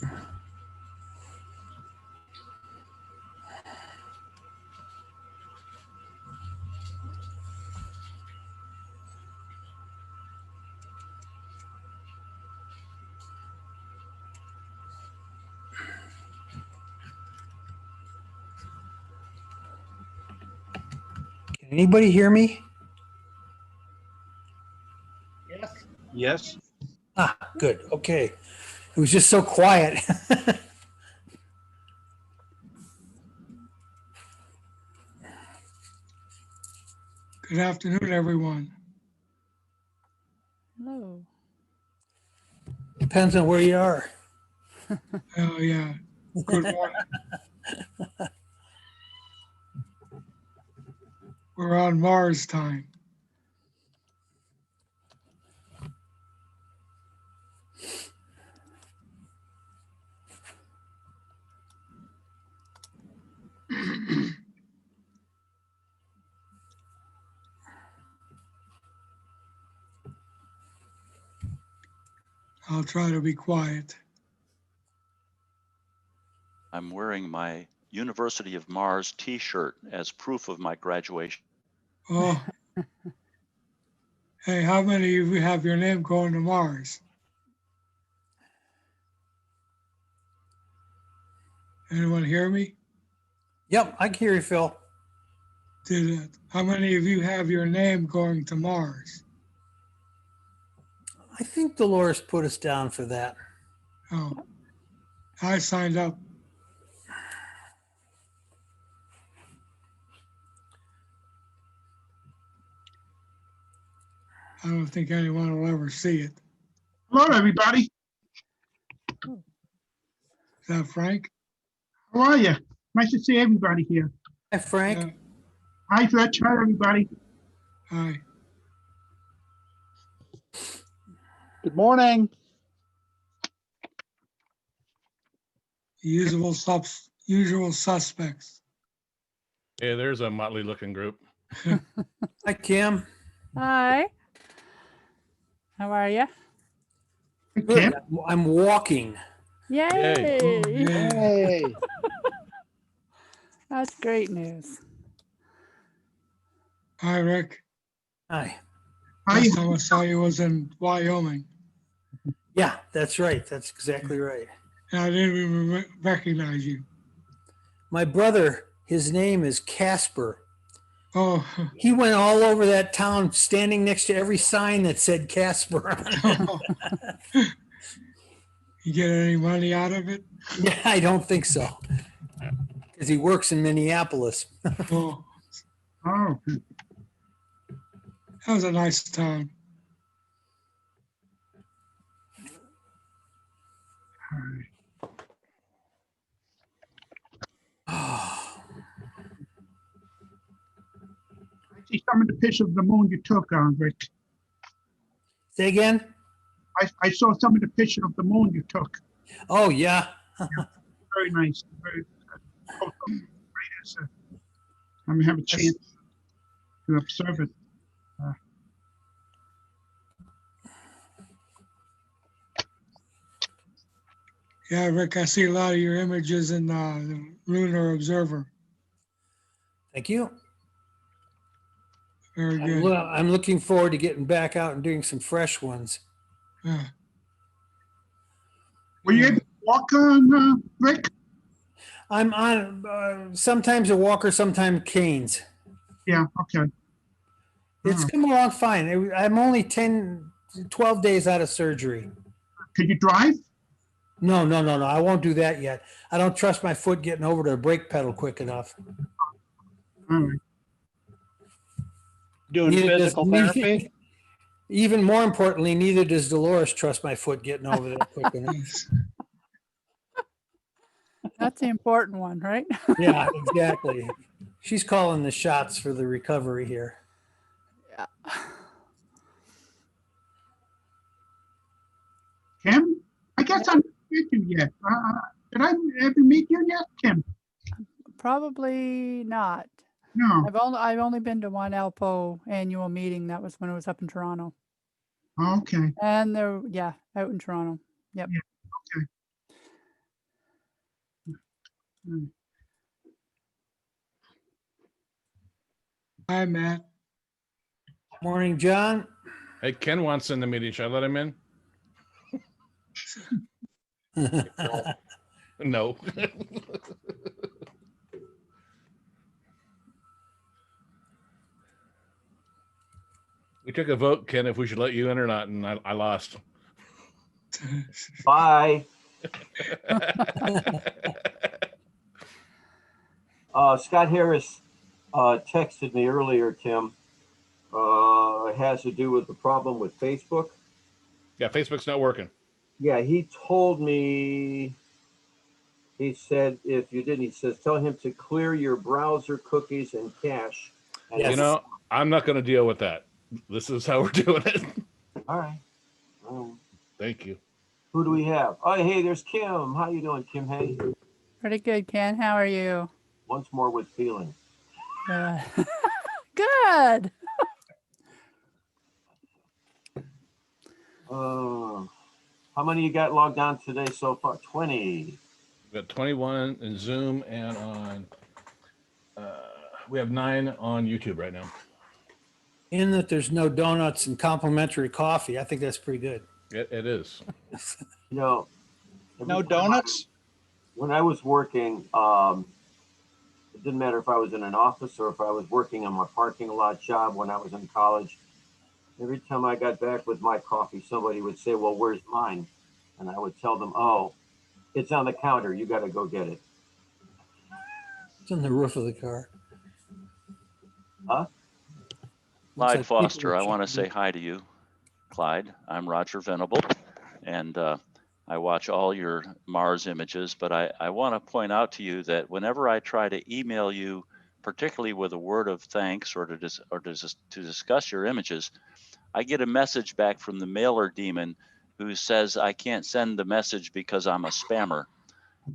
Can anybody hear me? Yes. Yes. Ah, good. Okay. It was just so quiet. Good afternoon, everyone. Hello. Depends on where you are. Oh, yeah. Good morning. We're on Mars time. I'll try to be quiet. I'm wearing my University of Mars t-shirt as proof of my graduation. Oh. Hey, how many of you have your name going to Mars? Anyone hear me? Yep, I can hear you, Phil. How many of you have your name going to Mars? I think Dolores put us down for that. Oh, I signed up. I don't think anyone will ever see it. Hello, everybody. Is that Frank? How are you? Nice to see everybody here. Hi, Frank. Yeah. Hi, Fletch. Hi, everybody. Hi. Good morning. Usual suspects. Yeah, there's a motley looking group. Hi, Kim. Hi. How are you? Good. I'm walking. Yay. Oh, yeah. Hey. That's great news. Hi, Rick. Hi. Hi. Last time I saw you was in Wyoming. Yeah, that's right. That's exactly right. And I didn't even recognize you. My brother, his name is Casper. Oh, He went all over that town standing next to every sign that said Casper on it. you get any money out of it? Yeah, I don't think so. Because he works in Minneapolis. Oh, Oh, that was a nice town. I see some of the pictures of the moon you took, Rick. Say again? I saw some of the pictures of the moon you took. Oh, yeah. Very nice. Very, I'm gonna have a chance to observe it. Yeah, Rick, I see a lot of your images in the Lunar Observer. Thank you. Very good. I'm looking forward to getting back out and doing some fresh ones. Yeah. Were you able to walk on, Rick? I'm on sometimes a walker, sometimes canes. Yeah, okay. It's come along fine. I'm only 12 days out of surgery. Could you drive? No. I won't do that yet. I don't trust my foot getting over to the brake pedal quick enough. All right. Doing Neither does- physical therapy? Even more importantly, neither does Dolores trust my foot getting over there quick enough. That's the important one, right? Yeah, exactly. She's calling the shots for the recovery here. Yeah. Kim? I guess I'm not met you yet. Did I ever meet you yet, Kim? Probably not. No. I've only been to one ALPO annual meeting. That was when it was up in Toronto. Okay. And out in Toronto. Yep. Yeah, okay. Hi, Matt. Morning, John. Hey, Ken wants in the meeting. Should I let him in? No. We took a vote, Ken, if we should let you in or not, and I lost. Bye. Scott Harris texted me earlier, Tim. It has to do with the problem with Facebook. Yeah, Facebook's not working. Yeah, he told me, he said, if you didn't, he says, tell him to clear your browser cookies and cache. And Yes. You know, I'm not going to deal with that. This is how we're doing it. all right. Thank you. Who do we have? Oh, hey, there's Kim. How you doing, Kim? Hey, Pretty good, Ken. How are you? once more with feeling. Good. How many you got logged on today so far? 20. We've got 21 in Zoom and on, we have 9 on YouTube right now. In that there's no donuts and complimentary coffee. I think that's pretty good. It is. You know, No donuts? when I was working, it didn't matter if I was in an office or if I was working on my parking lot job when I was in college. Every time I got back with my coffee, somebody would say, well, where's mine? And I would tell them, oh, it's on the counter. You got to go get it. It's on the roof of the car. Huh? Looks Clyde like people Foster, are I want to checking. say hi to you. Clyde, I'm Roger Venable, and I watch all your Mars images, but I want to point out to you that whenever I try to email you, particularly with a word of thanks or to discuss your images, I get a message back from the mailer demon who says I can't send the message because I'm a spammer.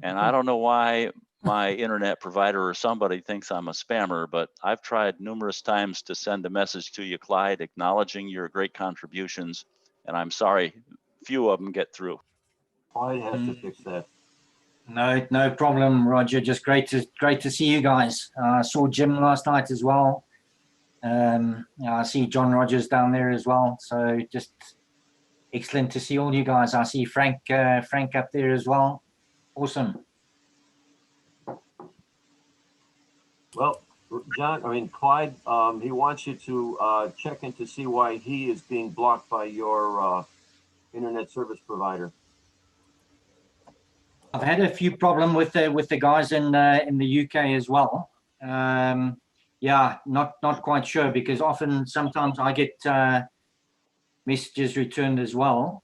And I don't know why my internet provider or somebody thinks I'm a spammer, but I've tried numerous times to send a message to you, Clyde, acknowledging your great contributions. And I'm sorry, few of them get through. Clyde has to fix that. No problem, Roger. Just great to see you guys. I saw Jim last night as well. I see John Rogers down there as well. So just excellent to see all you guys. I see Frank up there as well. Awesome. Well, Clyde, he wants you to check in to see why he is being blocked by your internet service provider. I've had a few problems with the guys in the UK as well. Yeah, not quite sure because sometimes I get messages returned as well.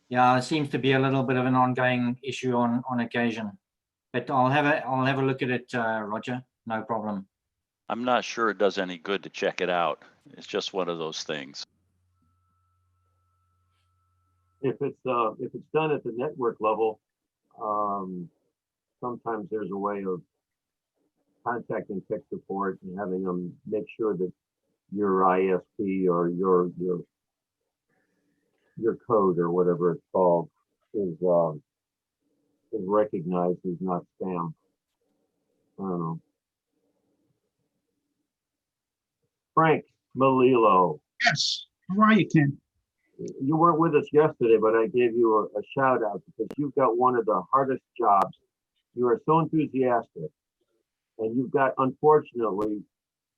Yeah, it seems to be a little bit of an ongoing issue on occasion, but I'll have a look at it, Roger. No problem. I'm not sure it does any good to check it out. It's just one of those things. If it's done at the network level, sometimes there's a way of contacting tech support and having them make sure that your ISP or your code or whatever it's called is recognized as not spam. I don't know. Frank Melillo. Yes. How are you, Ken? You weren't with us yesterday, but I gave you a shout out because you've got one of the hardest jobs. You are so enthusiastic, and you've got, unfortunately,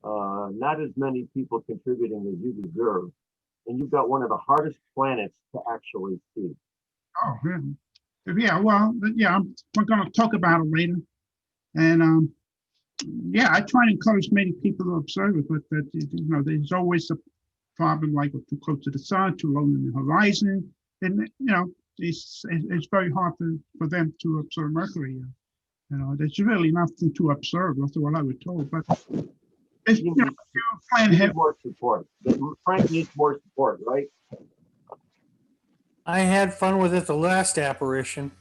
not as many people contributing as you deserve. And you've got one of the hardest planets to actually see. Oh, yeah. Well, yeah, we're going to talk about it later. And yeah, I try to encourage many people to observe it, but there's always a problem, like too close to the sun, too low in the horizon, and it's very hard for them to observe Mercury. There's really nothing to observe. That's what I was told. But need more support. Frank needs more support, right? I had fun with it the last apparition.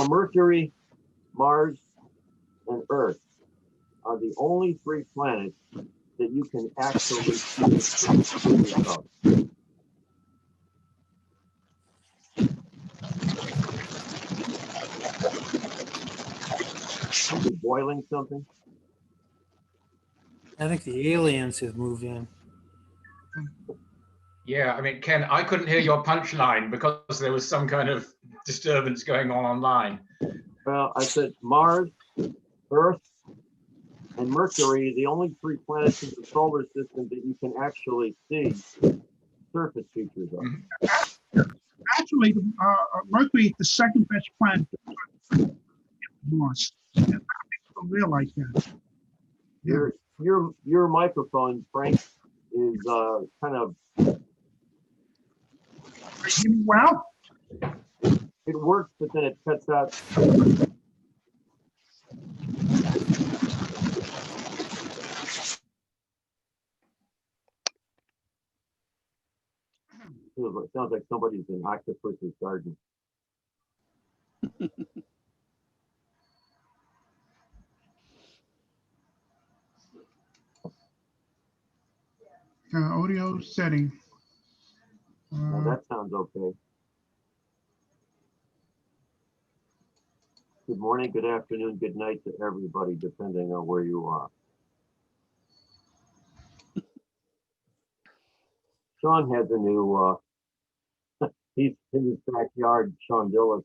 Mercury, Mars, and Earth are the only 3 planets that you can actually see with yourself. You're boiling something? I think the aliens have moved in. Yeah, I mean, Ken, I couldn't hear your punchline because there was some kind of disturbance going on online. Well, I said Mars, Earth, and Mercury, the only 3 planets in the solar system that you can actually see surface features of. Actually, Mercury is the second best planet to Mars. People don't realize that. Your microphone, Frank, is kind of, Well, it works, but then it cuts out. Sounds like somebody's in Octopus's garden. audio setting. Well, that sounds okay. Good morning, good afternoon, good night to everybody, depending on where you are. Sean has a new, he's in his backyard, Sean Dillis.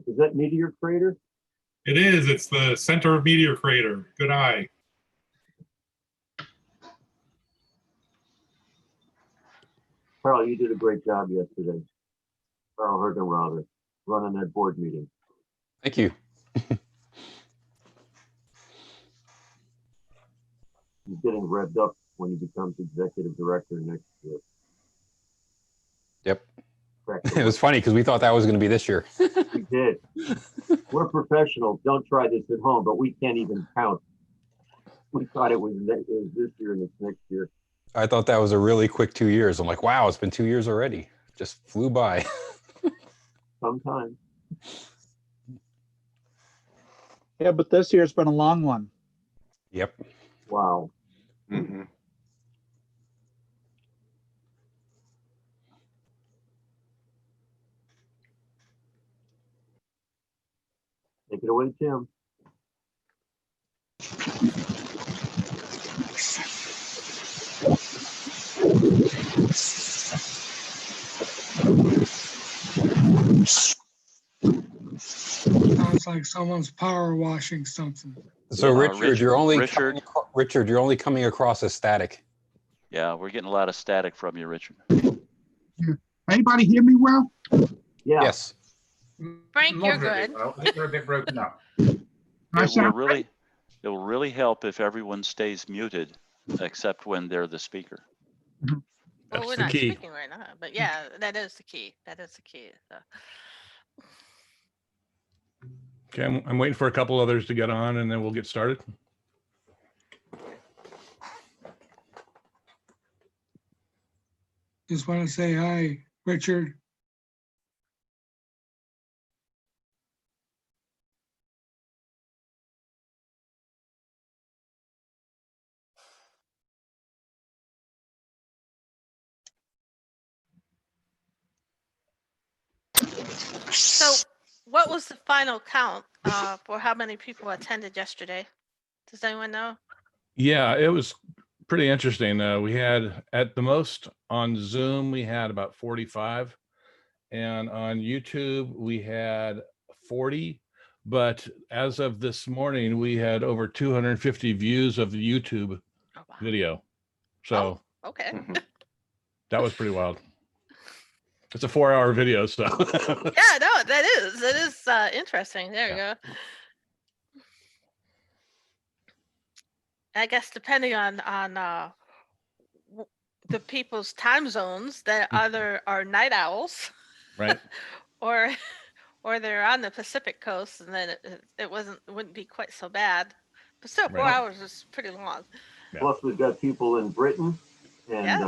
Is that Meteor Crater? It is. It's the center of Meteor Crater. Good eye. Carl, you did a great job yesterday. Carl Hergenrother, running that board meeting. Thank you. He's getting revved up when he becomes executive director next year. Yep. It was funny because we thought that was going to be this year. We did. We're professionals. Don't try this at home, but we can't even count. We thought it was this year and it's next year. I thought that was a really quick 2 years. I'm like, wow, it's been 2 years already. Just flew by. Sometimes. Yeah, but this year's been a long one. Yep. Wow. Mm-hmm. Take it away, Tim. Sounds like someone's power washing something. So Yeah, Richard, you're only Richard. Richard, you're only coming across as static. Yeah, we're getting a lot of static from you, Richard. Anybody hear me well? Yeah. Yes. Frank, you're Moderately good. well. I think they're a bit broken up. I sound It will really help if everyone stays muted, except when they're the speaker. Well, That's we're the not key. speaking right now, but yeah, that is the key. That is the key. So. Okay, I'm waiting for a couple others to get on and then we'll get started. Just want to say hi, Richard. So, what was the final count for how many people attended yesterday? Does anyone know? Yeah, it was pretty interesting. We had at the most on Zoom, we had about 45, and on YouTube, we had 40. But as of this morning, we had over 250 views of the YouTube Oh, wow. video. So Okay. Mm-hmm. that was pretty wild. It's a 4-hour video, so. Yeah, no, that is interesting. There you go. I guess depending on the people's time zones, that either are night owls, Right. or they're on the Pacific coast, and then it wouldn't be quite so bad. But still, 4 Right. hours is pretty long. Yeah. Plus, we've got people in Britain and Yes.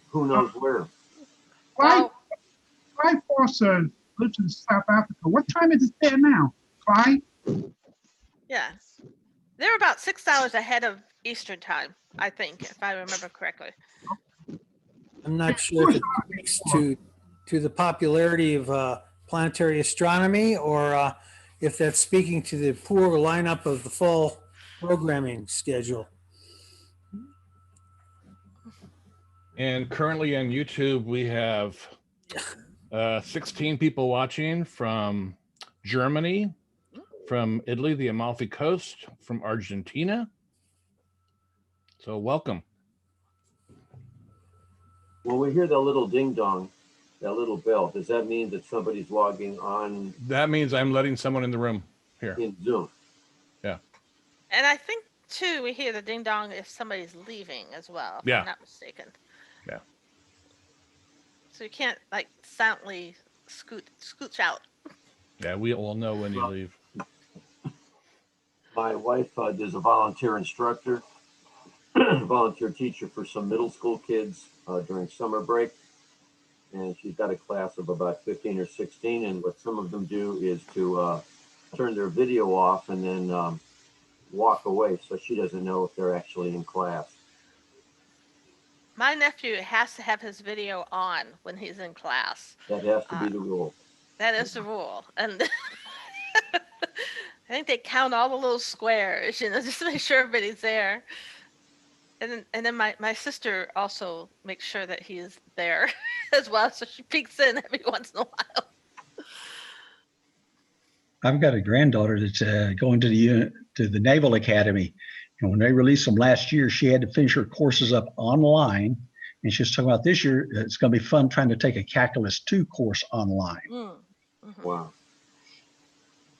who knows where. Clyde, Well, Clyde Foster lives in South Africa. What time is it there now, Clyde? yeah, they're about 6 hours ahead of Eastern time, I think, if I remember correctly. I'm not sure if it speaks to the popularity of planetary astronomy or if that's speaking to the poor lineup of the fall programming schedule. And currently on YouTube, we have 16 people watching from Germany, from Italy, the Amalfi Coast, from Argentina. So welcome. When we hear that little ding dong, that little bell, does that mean that somebody's logging on That means I'm letting someone in the room here. in Zoom? Yeah. And I think too, we hear the ding dong if somebody's leaving as well, if Yeah. I'm not mistaken. Yeah. So you can't like silently scooch out. Yeah, we will know when you leave. My wife is a volunteer instructor, volunteer teacher for some middle school kids during summer break. And she's got a class of about 15 or 16. And what some of them do is to turn their video off and then walk away so she doesn't know if they're actually in class. My nephew has to have his video on when he's in class. That has to be the rule. That is the rule. And I think they count all the little squares, just to make sure everybody's there. And then my sister also makes sure that he is there as well. So she peeks in every once in a while. I've got a granddaughter that's going to the Naval Academy, and when they released them last year, she had to finish her courses up online. And she's talking about this year, it's going to be fun trying to take a Calculus 2 course online. Wow.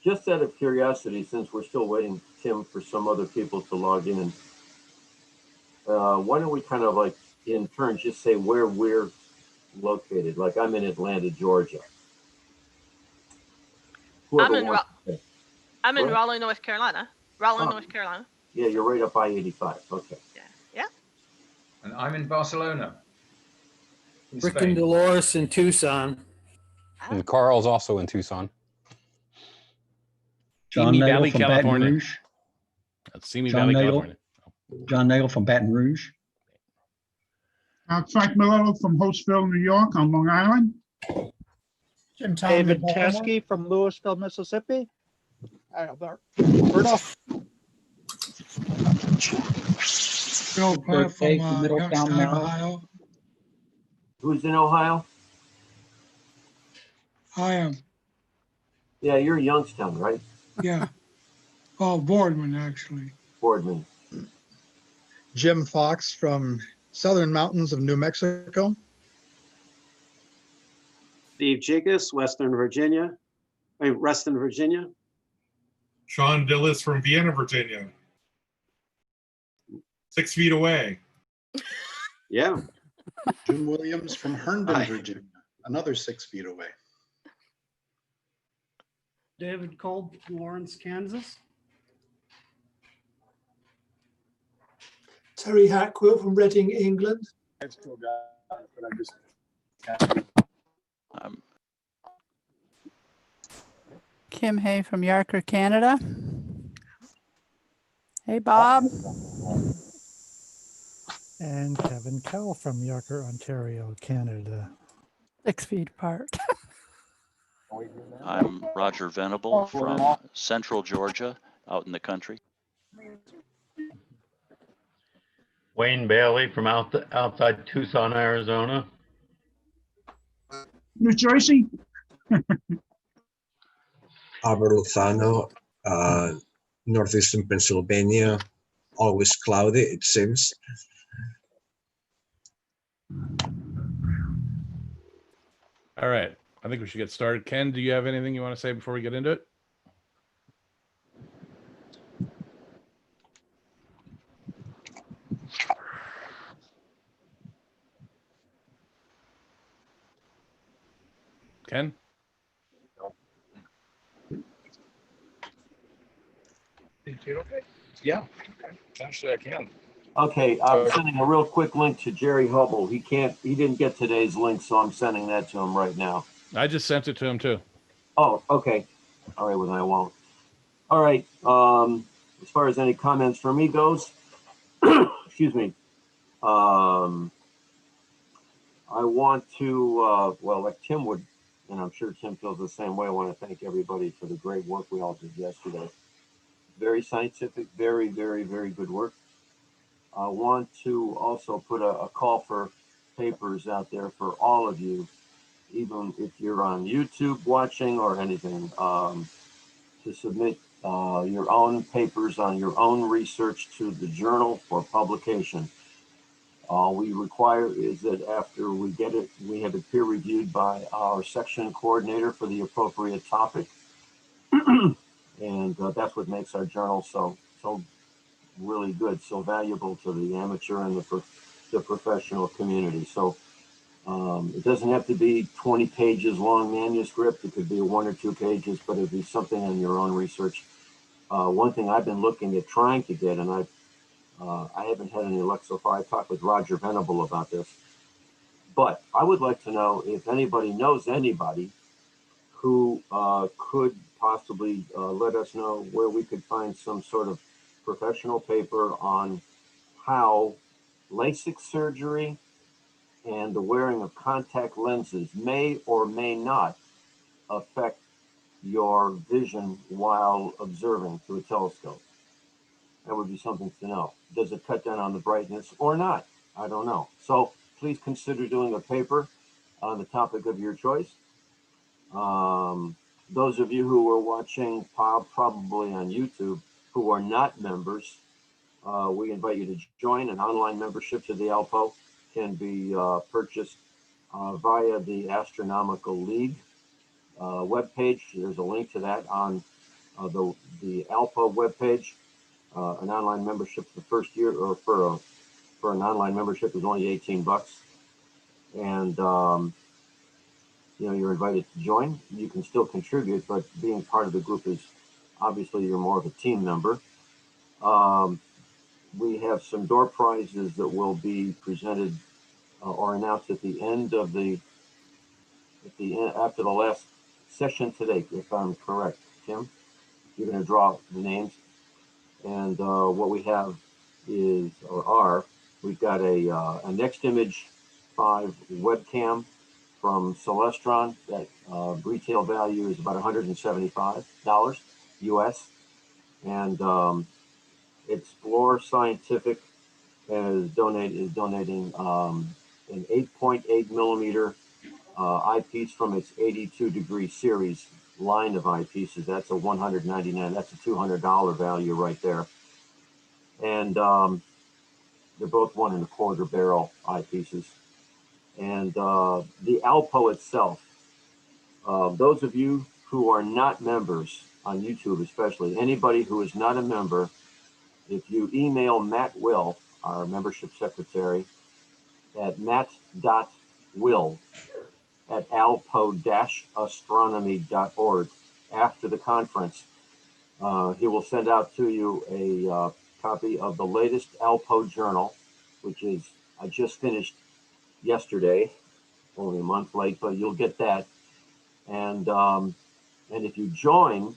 Just out of curiosity, since we're still waiting, Tim, for some other people to log in, why don't we kind of like in turn just say where we're located? Like I'm in Atlanta, Georgia. I'm in Raleigh, North Carolina. North Carolina. Yeah, you're right up I-85. Okay. Yeah. And I'm in Barcelona. In Rick Spain. and Dolores in Tucson. And Carl's also in Tucson. John Simi Nagel Valley, from Baton California. Rouge. That's Simi John Valley, Nagel. California. John Nagel from Baton Rouge. Frank Malillo from Hopesville, New York on Long Island. Jim David Teskey from Louisville, Mississippi. Alberta. Bill Plant from Middletown, Youngstown, Maryland. Ohio. Who's in Ohio? I am, Yeah, you're Youngstown, right? yeah. Oh, Boardman, actually. Boardman. Jim Fox from Southern Mountains of New Mexico. Steve Jigas, Western Virginia. Sean Dillis from Vienna, Virginia. 6 feet away. Yeah. Jim Williams from Herndon, Virginia. Another 6 feet away. David Kolb, Lawrence, Kansas. Terry Hackworth from Reading, England. Kim Hay from Yarker, Canada. Hey, Bob. And Kevin Kell from Yarker, Ontario, Canada. 6 feet apart. I'm Roger Venable from Central Georgia, out in the country. Wayne Bailey from outside Tucson, Arizona. New Jersey. Albert Lozano, northeastern Pennsylvania. Always cloudy, it seems. All right. I think we should get started. Ken, do you have anything you want to say before we get into it? Ken? Yeah, actually I can. Okay, I'm sending a real quick link to Jerry Hubble. He didn't get today's link, so I'm sending that to him right now. I just sent it to him too. Oh, okay. All right, well, then I won't. All right. As far as any comments from me goes, excuse me. I want to, well, like Tim would and I'm sure Tim feels the same way. I want to thank everybody for the great work we all did yesterday. Very scientific, very, very, very good work. I want to also put a call for papers out there for all of you, even if you're on YouTube watching or anything, to submit your own papers on your own research to the journal for publication. All we require is that after we get it, we have it peer reviewed by our section coordinator for the appropriate topic. And that's what makes our journal so really good, so valuable to the amateur and the professional community. So it doesn't have to be 20 pages long manuscript. It could be 1 or 2 pages, but it'd be something on your own research. One thing I've been looking at trying to get, and I haven't had any luck so far. I talked with Roger Venable about this, but I would like to know if anybody knows anybody who could possibly let us know where we could find some sort of professional paper on how LASIK surgery and the wearing of contact lenses may or may not affect your vision while observing through a telescope. That would be something to know. Does it cut down on the brightness or not? I don't know. So please consider doing a paper on the topic of your choice. Those of you who are watching probably on YouTube who are not members, we invite you to join. An online membership to the ALPO can be purchased via the Astronomical League webpage. There's a link to that on the ALPO webpage. An online membership for the first year, or for an online membership, is only $18, and you're invited to join. You can still contribute, but being part of the group is obviously you're more of a team member. We have some door prizes that will be presented or announced at the end of after the last session today, if I'm correct. Tim, you're going to draw the names, and what we have is, we've got a Next Image 5 webcam from Celestron. That retail value is about $175 US, and Explore Scientific is donating an 8.8 millimeter eyepiece from its 82-degree series line of eyepieces. That's a $199. That's a $200 value right there. And they're both 1.25 barrel eyepieces. And the ALPO itself, those of you who are not members on YouTube, especially anybody who is not a member, if you email Matt Will, our membership secretary, at matt.will@alpo-astronomy.org after the conference, he will send out to you a copy of the latest ALPO journal, which is, I just finished yesterday, only a month late, but you'll get that. And if you join,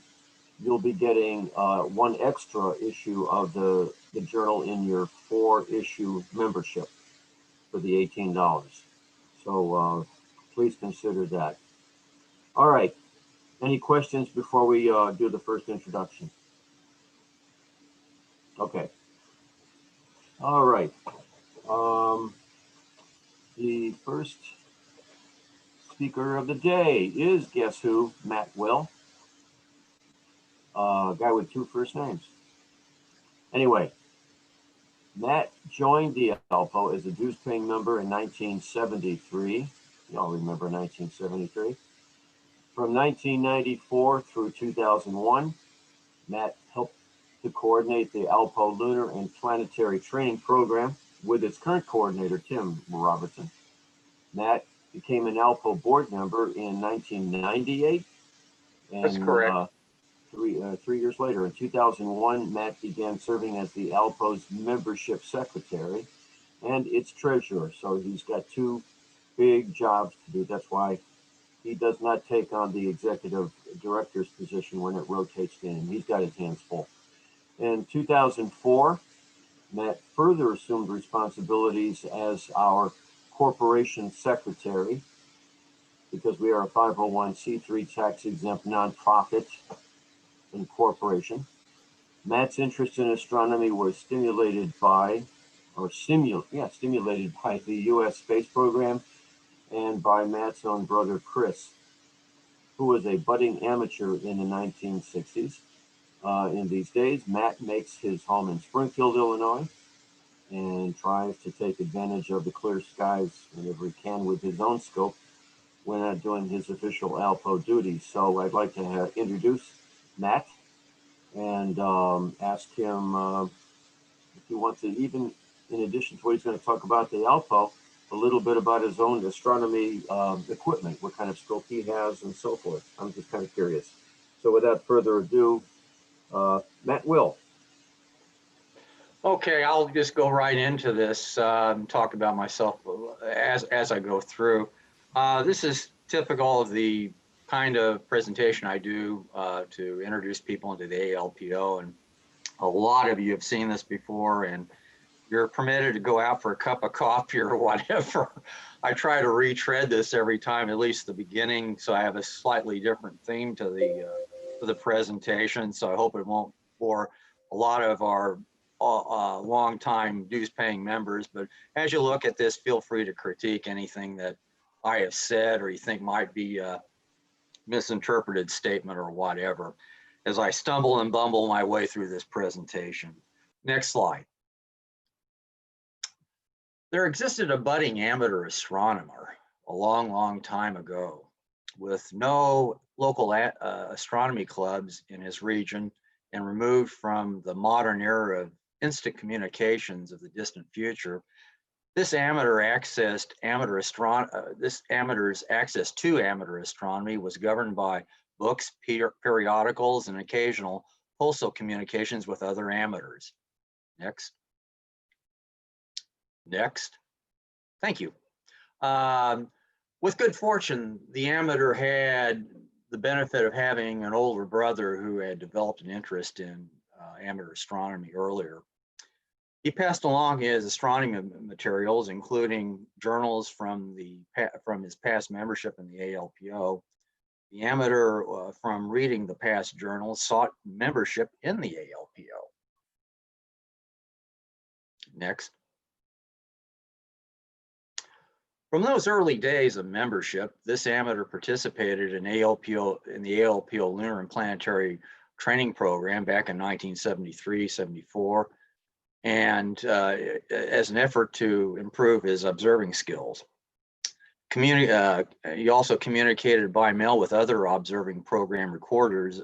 you'll be getting one extra issue of the journal in your 4-issue membership for the $18. So please consider that. All right. Any questions before we do the first introduction? Okay. All right. The first speaker of the day is, guess who? Matt Will. Guy with 2 first names. Anyway, Matt joined the ALPO as a dues-paying member in 1973. Y'all remember 1973? From 1994 through 2001, Matt helped to coordinate the ALPO Lunar and Planetary Training Program with its current coordinator, Tim Robertson. Matt became an ALPO board member in 1998. And, That's correct. 3 years later, in 2001, Matt began serving as the ALPO's membership secretary and its treasurer. So he's got 2 big jobs to do. That's why he does not take on the executive director's position when it rotates to him. He's got his hands full. In 2004, Matt further assumed responsibilities as our corporation secretary. because we are a 501c3 tax exempt nonprofit incorporation. Matt's interest in astronomy was stimulated by the U.S. space program and by Matt's own brother, Chris, who was a budding amateur in the 1960s. In these days, Matt makes his home in Springfield, Illinois, and tries to take advantage of the clear skies whenever he can with his own scope when not doing his official ALPO duties. So I'd like to introduce Matt and ask him if he wants to, even in addition to what he's going to talk about the ALPO, a little bit about his own astronomy equipment, what kind of scope he has and so forth. I'm just kind of curious. So without further ado, Matt Will. Okay, I'll just go right into this, talk about myself as I go through. This is typical of the kind of presentation I do to introduce people into the ALPO, and a lot of you have seen this before, and you're permitted to go out for a cup of coffee or whatever. I try to retread this every time, at least the beginning, so I have a slightly different theme to the presentation, so I hope it won't bore a lot of our long-time dues-paying members. But as you look at this, feel free to critique anything that I have said or you think might be a misinterpreted statement or whatever, as I stumble and bumble my way through this presentation. Next slide. There existed a budding amateur astronomer a long time ago with no local astronomy clubs in his region and removed from the modern era of instant communications of the distant future. This amateur's access to amateur astronomy was governed by books, periodicals, and occasional postal communications with other amateurs. Next. Next. Thank you. With good fortune, the amateur had the benefit of having an older brother who had developed an interest in amateur astronomy earlier. He passed along his astronomy materials, including journals from his past membership in the ALPO. The amateur, from reading the past journals, sought membership in the ALPO. Next. From those early days of membership, this amateur participated in the ALPO Lunar and Planetary Training Program back in 1973-74, and as an effort to improve his observing skills. He also communicated by mail with other observing program recorders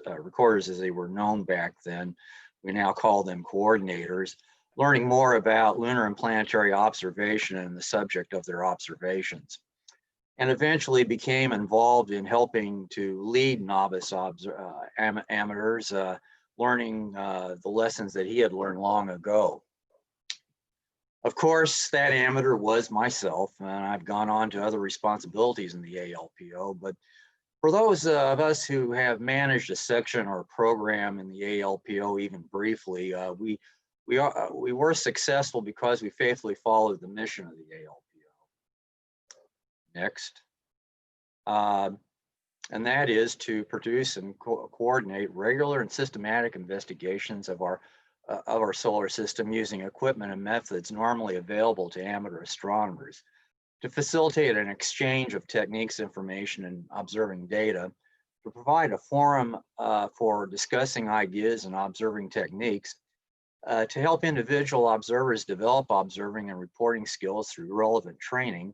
as they were known back then. We now call them coordinators, learning more about lunar and planetary observation and the subject of their observations, and eventually became involved in helping to lead novice amateurs, learning the lessons that he had learned long ago. Of course, that amateur was myself, and I've gone on to other responsibilities in the ALPO, but for those of us who have managed a section or a program in the ALPO even briefly, we were successful because we faithfully followed the mission of the ALPO. Next. And that is to produce and coordinate regular and systematic investigations of our solar system using equipment and methods normally available to amateur astronomers, to facilitate an exchange of techniques, information, and observing data, to provide a forum for discussing ideas and observing techniques, to help individual observers develop observing and reporting skills through relevant training,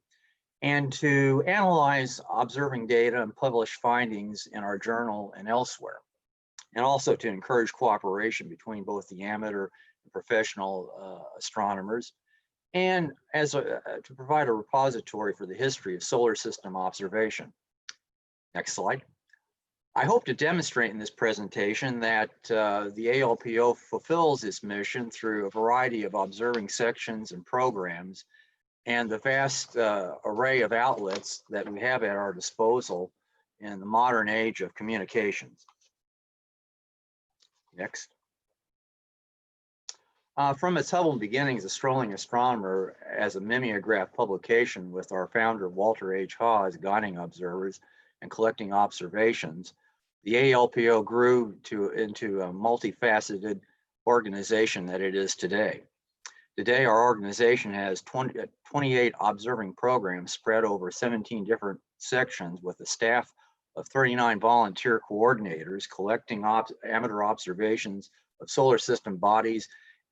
and to analyze observing data and publish findings in our journal and elsewhere, and also to encourage cooperation between both the amateur and professional astronomers, and to provide a repository for the history of solar system observation. Next slide. I hope to demonstrate in this presentation that the ALPO fulfills its mission through a variety of observing sections and programs and the vast array of outlets that we have at our disposal in the modern age of communications. Next. From its humble beginnings, A Strolling Astronomer as a mimeograph publication with our founder, Walter H. Hawes, guiding observers and collecting observations, the ALPO grew into a multifaceted organization that it is today. Today, our organization has 28 observing programs spread over 17 different sections with a staff of 39 volunteer coordinators collecting amateur observations of solar system bodies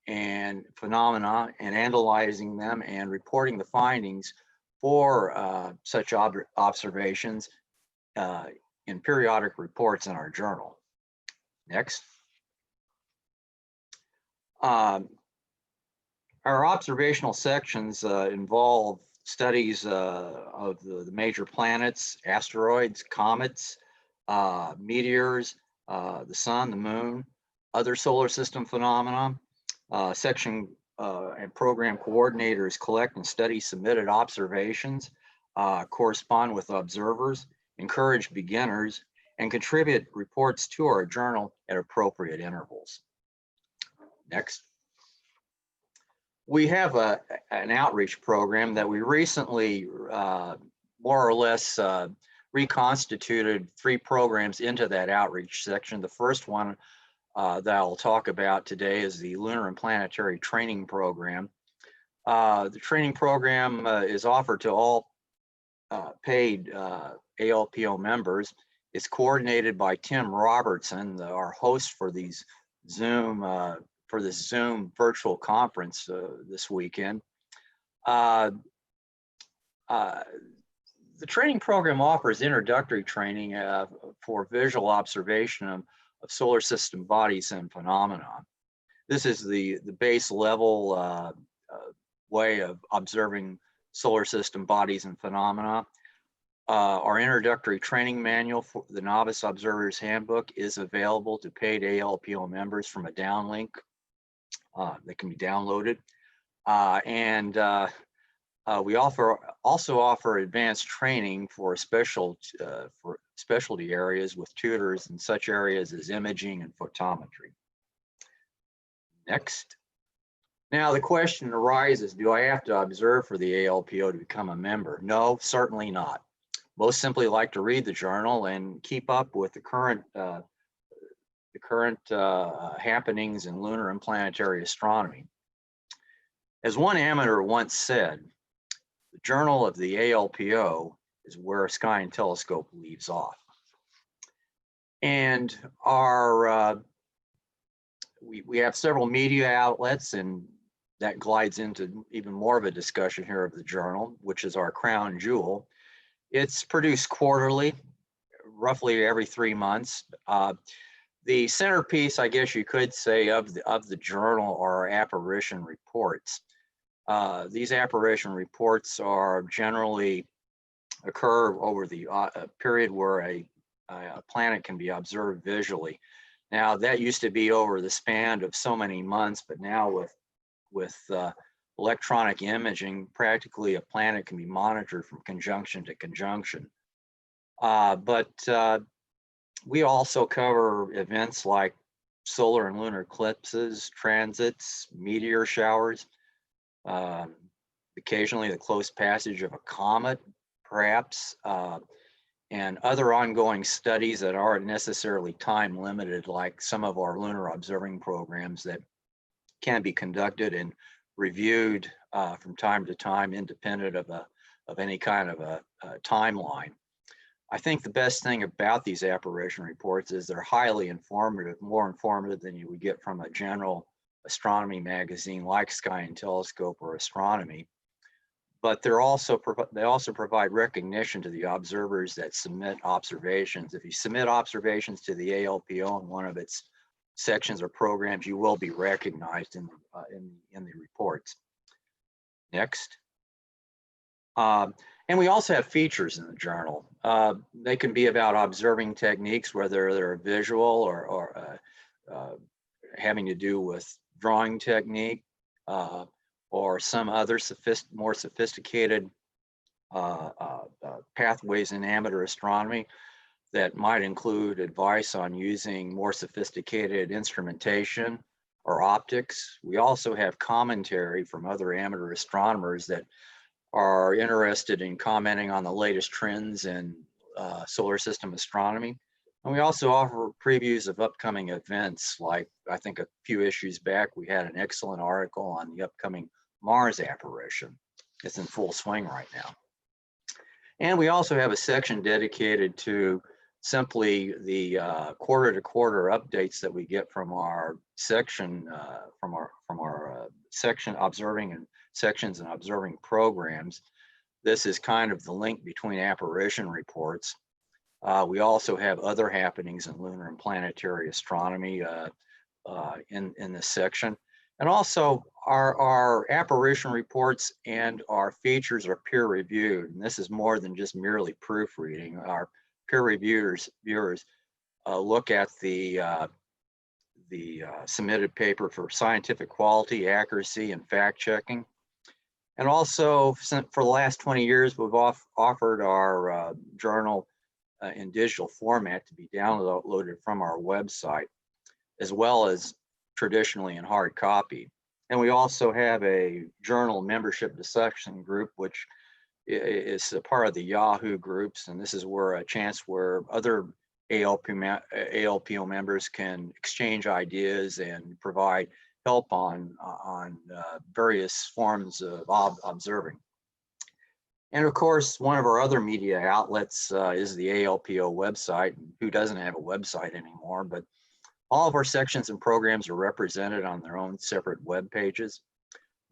and phenomena and analyzing them and reporting the findings for such observations in periodic reports in our journal. Next. Our observational sections involve studies of the major planets, asteroids, comets, meteors, the sun, the moon, other solar system phenomena. Section and program coordinators collect and study submitted observations, correspond with observers, encourage beginners, and contribute reports to our journal at appropriate intervals. Next. We have an outreach program that we recently more or less reconstituted 3 programs into that outreach section. The first one that I'll talk about today is the Lunar and Planetary Training Program. The training program is offered to all paid ALPO members. It's coordinated by Tim Robertson, our host for these Zoom for this Zoom virtual conference this weekend. The training program offers introductory training for visual observation of solar system bodies and phenomena. This is the base level way of observing solar system bodies and phenomena. Our introductory training manual for the Novice Observer's Handbook is available to paid ALPO members from a downlink that can be downloaded. We also offer advanced training for specialty areas with tutors in such areas as imaging and photometry. Next. Now the question arises, do I have to observe for the ALPO to become a member? No, certainly not. Most simply like to read the journal and keep up with the current happenings in lunar and planetary astronomy. As one amateur once said, the journal of the ALPO is where Sky and Telescope leaves off. And we have several media outlets, and that glides into even more of a discussion here of the journal, which is our crown jewel. It's produced quarterly, roughly every 3 months. The centerpiece, I guess you could say, of the journal are our apparition reports. These apparition reports are generally occur over the period where a planet can be observed visually. Now that used to be over the span of so many months, but now with electronic imaging, practically a planet can be monitored from conjunction to conjunction. We also cover events like solar and lunar eclipses, transits, meteor showers, occasionally the close passage of a comet, perhaps, and other ongoing studies that aren't necessarily time limited, like some of our lunar observing programs that can be conducted and reviewed from time to time, independent of any kind of a timeline. I think the best thing about these apparition reports is they're highly informative, more informative than you would get from a general astronomy magazine like Sky and Telescope or Astronomy. But they also provide recognition to the observers that submit observations. If you submit observations to the ALPO in one of its sections or programs, you will be recognized in the reports. Next. And we also have features in the journal. They can be about observing techniques, whether they're visual or having to do with drawing technique or some other more sophisticated pathways in amateur astronomy that might include advice on using more sophisticated instrumentation or optics. We also have commentary from other amateur astronomers that are interested in commenting on the latest trends in solar system astronomy. And we also offer previews of upcoming events. Like I think a few issues back, we had an excellent article on the upcoming Mars apparition. It's in full swing right now. And we also have a section dedicated to simply the quarter-to-quarter updates that we get from our section, section observing and sections and observing programs. This is kind of the link between apparition reports. We also have other happenings in lunar and planetary astronomy in this section. And also our apparition reports and our features are peer reviewed. And this is more than just merely proofreading. Our peer viewers look at the submitted paper for scientific quality, accuracy, and fact checking. And also for the last 20 years, we've offered our journal in digital format to be downloaded from our website, as well as traditionally in hard copy. And we also have a journal membership discussion group, which is a part of the Yahoo groups. And this is where a chance where other ALPO members can exchange ideas and provide help on various forms of observing. And of course, one of our other media outlets is the ALPO website. Who doesn't have a website anymore? But all of our sections and programs are represented on their own separate web pages.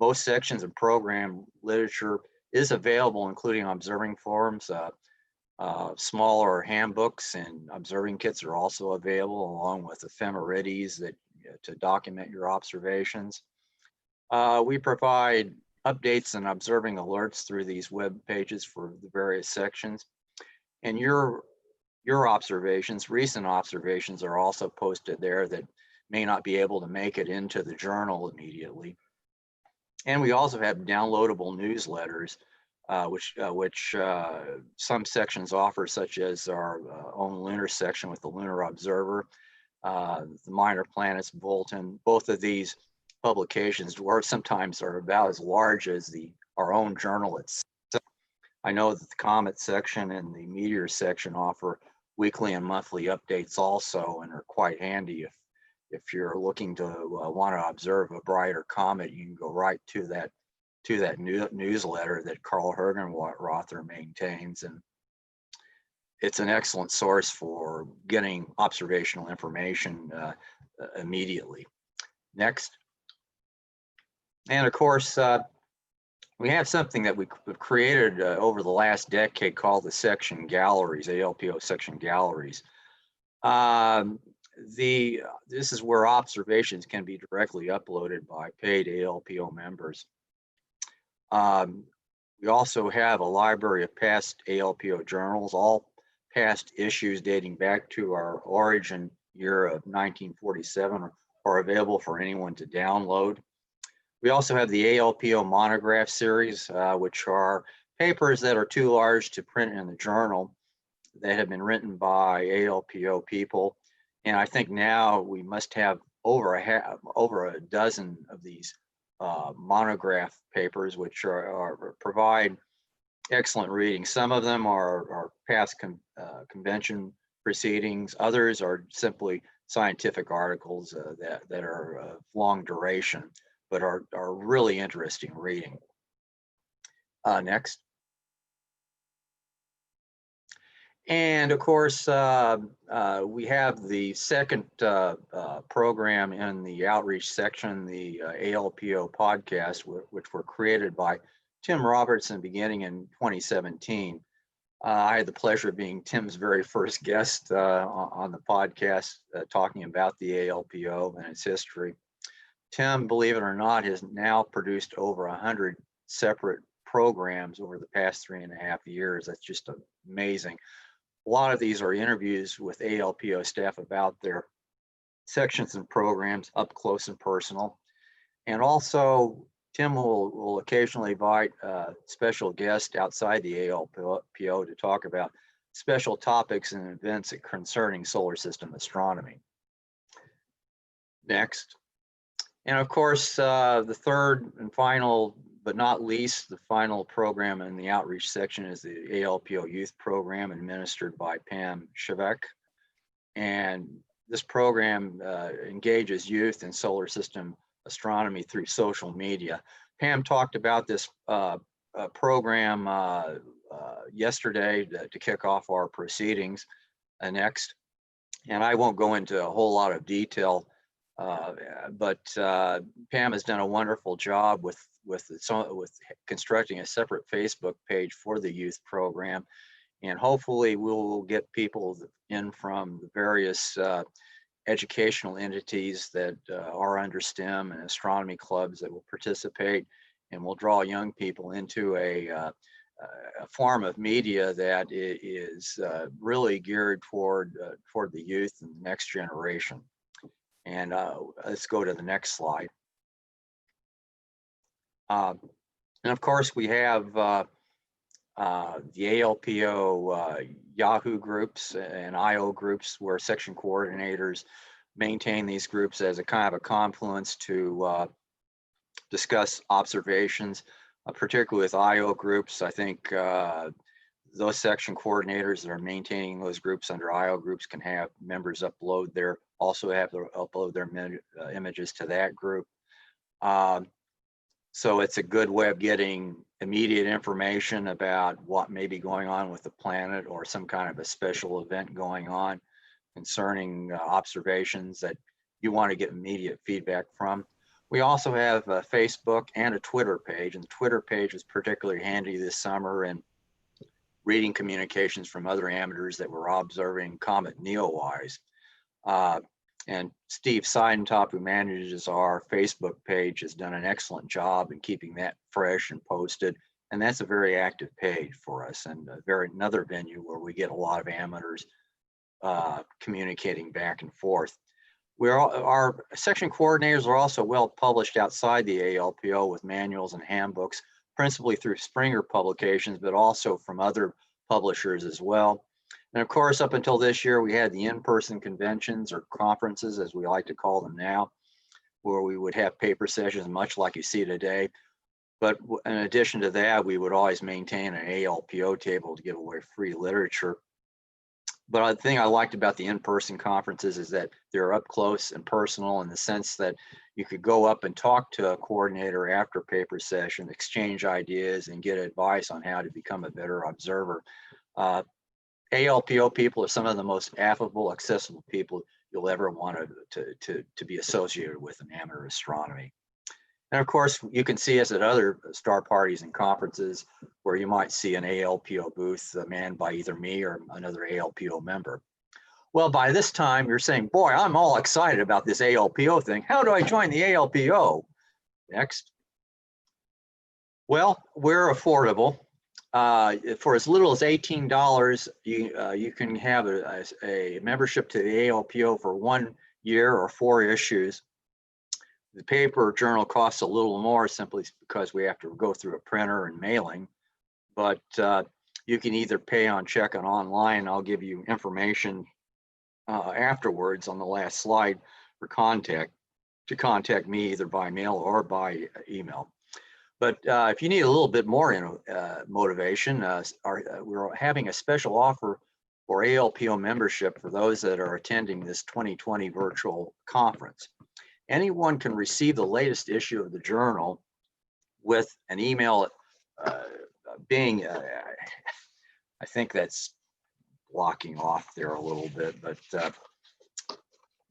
Most sections and program literature is available, including observing forums. Smaller handbooks and observing kits are also available, along with ephemerides that to document your observations. We provide updates and observing alerts through these web pages for the various sections. And your observations, recent observations, are also posted there that may not be able to make it into the journal immediately. And we also have downloadable newsletters, which some sections offer, such as our own lunar section with the Lunar Observer, the Minor Planets Bulletin. Both of these publications sometimes are about as large as our own journal itself. I know that the Comet section and the Meteor section offer weekly and monthly updates also, and are quite handy if you're looking to want to observe a brighter comet. You can go right to that newsletter that Carl Hergenrother maintains, and it's an excellent source for getting observational information immediately. Next. And of course, we have something that we've created over the last decade called the section galleries, ALPO section galleries. This is where observations can be directly uploaded by paid ALPO members. We also have a library of past ALPO journals. All past issues dating back to our origin year of 1947 are available for anyone to download. We also have the ALPO monograph series, which are papers that are too large to print in the journal that have been written by ALPO people. And I think now we must have over a dozen of these monograph papers, which provide excellent reading. Some of them are past convention proceedings. Others are simply scientific articles that are of long duration, but are really interesting reading. Next. And of course, we have the second program in the outreach section, the ALPO podcast, which were created by Tim Robertson beginning in 2017. I had the pleasure of being Tim's very first guest on the podcast, talking about the ALPO and its history. Tim, believe it or not, has now produced over 100 separate programs over the past 3.5 years. That's just amazing. A lot of these are interviews with ALPO staff about their sections and programs up close and personal. And also, Tim will occasionally invite special guests outside the ALPO to talk about special topics and events concerning solar system astronomy. Next. And of course, the third and final, but not least, the final program in the outreach section is the ALPO Youth Program administered by Pam Shevek. And this program engages youth in solar system astronomy through social media. Pam talked about this program yesterday to kick off our proceedings next. And I won't go into a whole lot of detail, but Pam has done a wonderful job with constructing a separate Facebook page for the youth program. And hopefully we'll get people in from the various educational entities that are under STEM and astronomy clubs that will participate, and we'll draw young people into a form of media that is really geared toward the youth and the next generation. And let's go to the next slide. And of course, we have the ALPO Yahoo groups and IO groups where section coordinators maintain these groups as a kind of a confluence to discuss observations, particularly with IO groups. I think those section coordinators that are maintaining those groups under IO groups can have members upload their, also have to upload their images to that group. So it's a good way of getting immediate information about what may be going on with the planet or some kind of a special event going on concerning observations that you want to get immediate feedback from. We also have a Facebook and a Twitter page, and the Twitter page was particularly handy this summer in reading communications from other amateurs that were observing Comet Neowise. And Steve Seidentop, who manages our Facebook page, has done an excellent job in keeping that fresh and posted. And that's a very active page for us, and another venue where we get a lot of amateurs communicating back and forth. Our section coordinators are also well published outside the ALPO with manuals and handbooks, principally through Springer publications, but also from other publishers as well. And of course, up until this year, we had the in-person conventions or conferences, as we like to call them now, where we would have paper sessions, much like you see today. But in addition to that, we would always maintain an ALPO table to give away free literature. But the thing I liked about the in-person conferences is that they're up close and personal in the sense that you could go up and talk to a coordinator after paper session, exchange ideas, and get advice on how to become a better observer. ALPO people are some of the most affable, accessible people you'll ever want to be associated with in amateur astronomy. And of course, you can see us at other star parties and conferences where you might see an ALPO booth manned by either me or another ALPO member. Well, by this time, you're saying, boy, I'm all excited about this ALPO thing. How do I join the ALPO? Next. Well, we're affordable. For as little as $18, you can have a membership to the ALPO for 1 year or 4 issues. The paper journal costs a little more simply because we have to go through a printer and mailing, but you can either pay on check and online. I'll give you information afterwards on the last slide for to contact me either by mail or by email. But if you need a little bit more motivation, we're having a special offer for ALPO membership for those that are attending this 2020 virtual conference. Anyone can receive the latest issue of the journal with an email being, I think that's blocking off there a little bit, but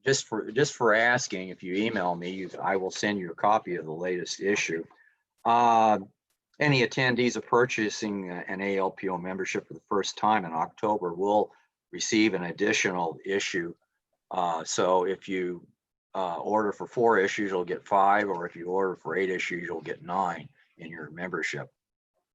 just for asking, if you email me, I will send you a copy of the latest issue. Any attendees of purchasing an ALPO membership for the first time in October will receive an additional issue. So if you order for 4 issues, you'll get 5, or if you order for 8 issues, you'll get 9 in your membership.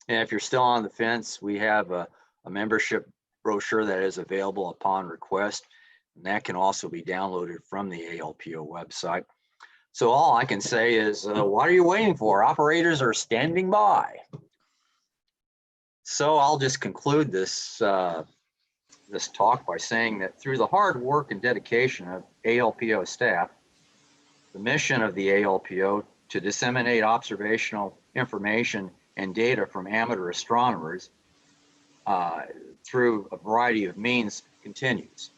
And if you're still on the fence, we have a membership brochure that is available upon request, and that can also be downloaded from the ALPO website. So all I can say is, what are you waiting for? Operators are standing by. So I'll just conclude this this talk by saying that through the hard work and dedication of ALPO staff, The mission of the ALPO to disseminate observational information and data from amateur astronomers through a variety of means continues.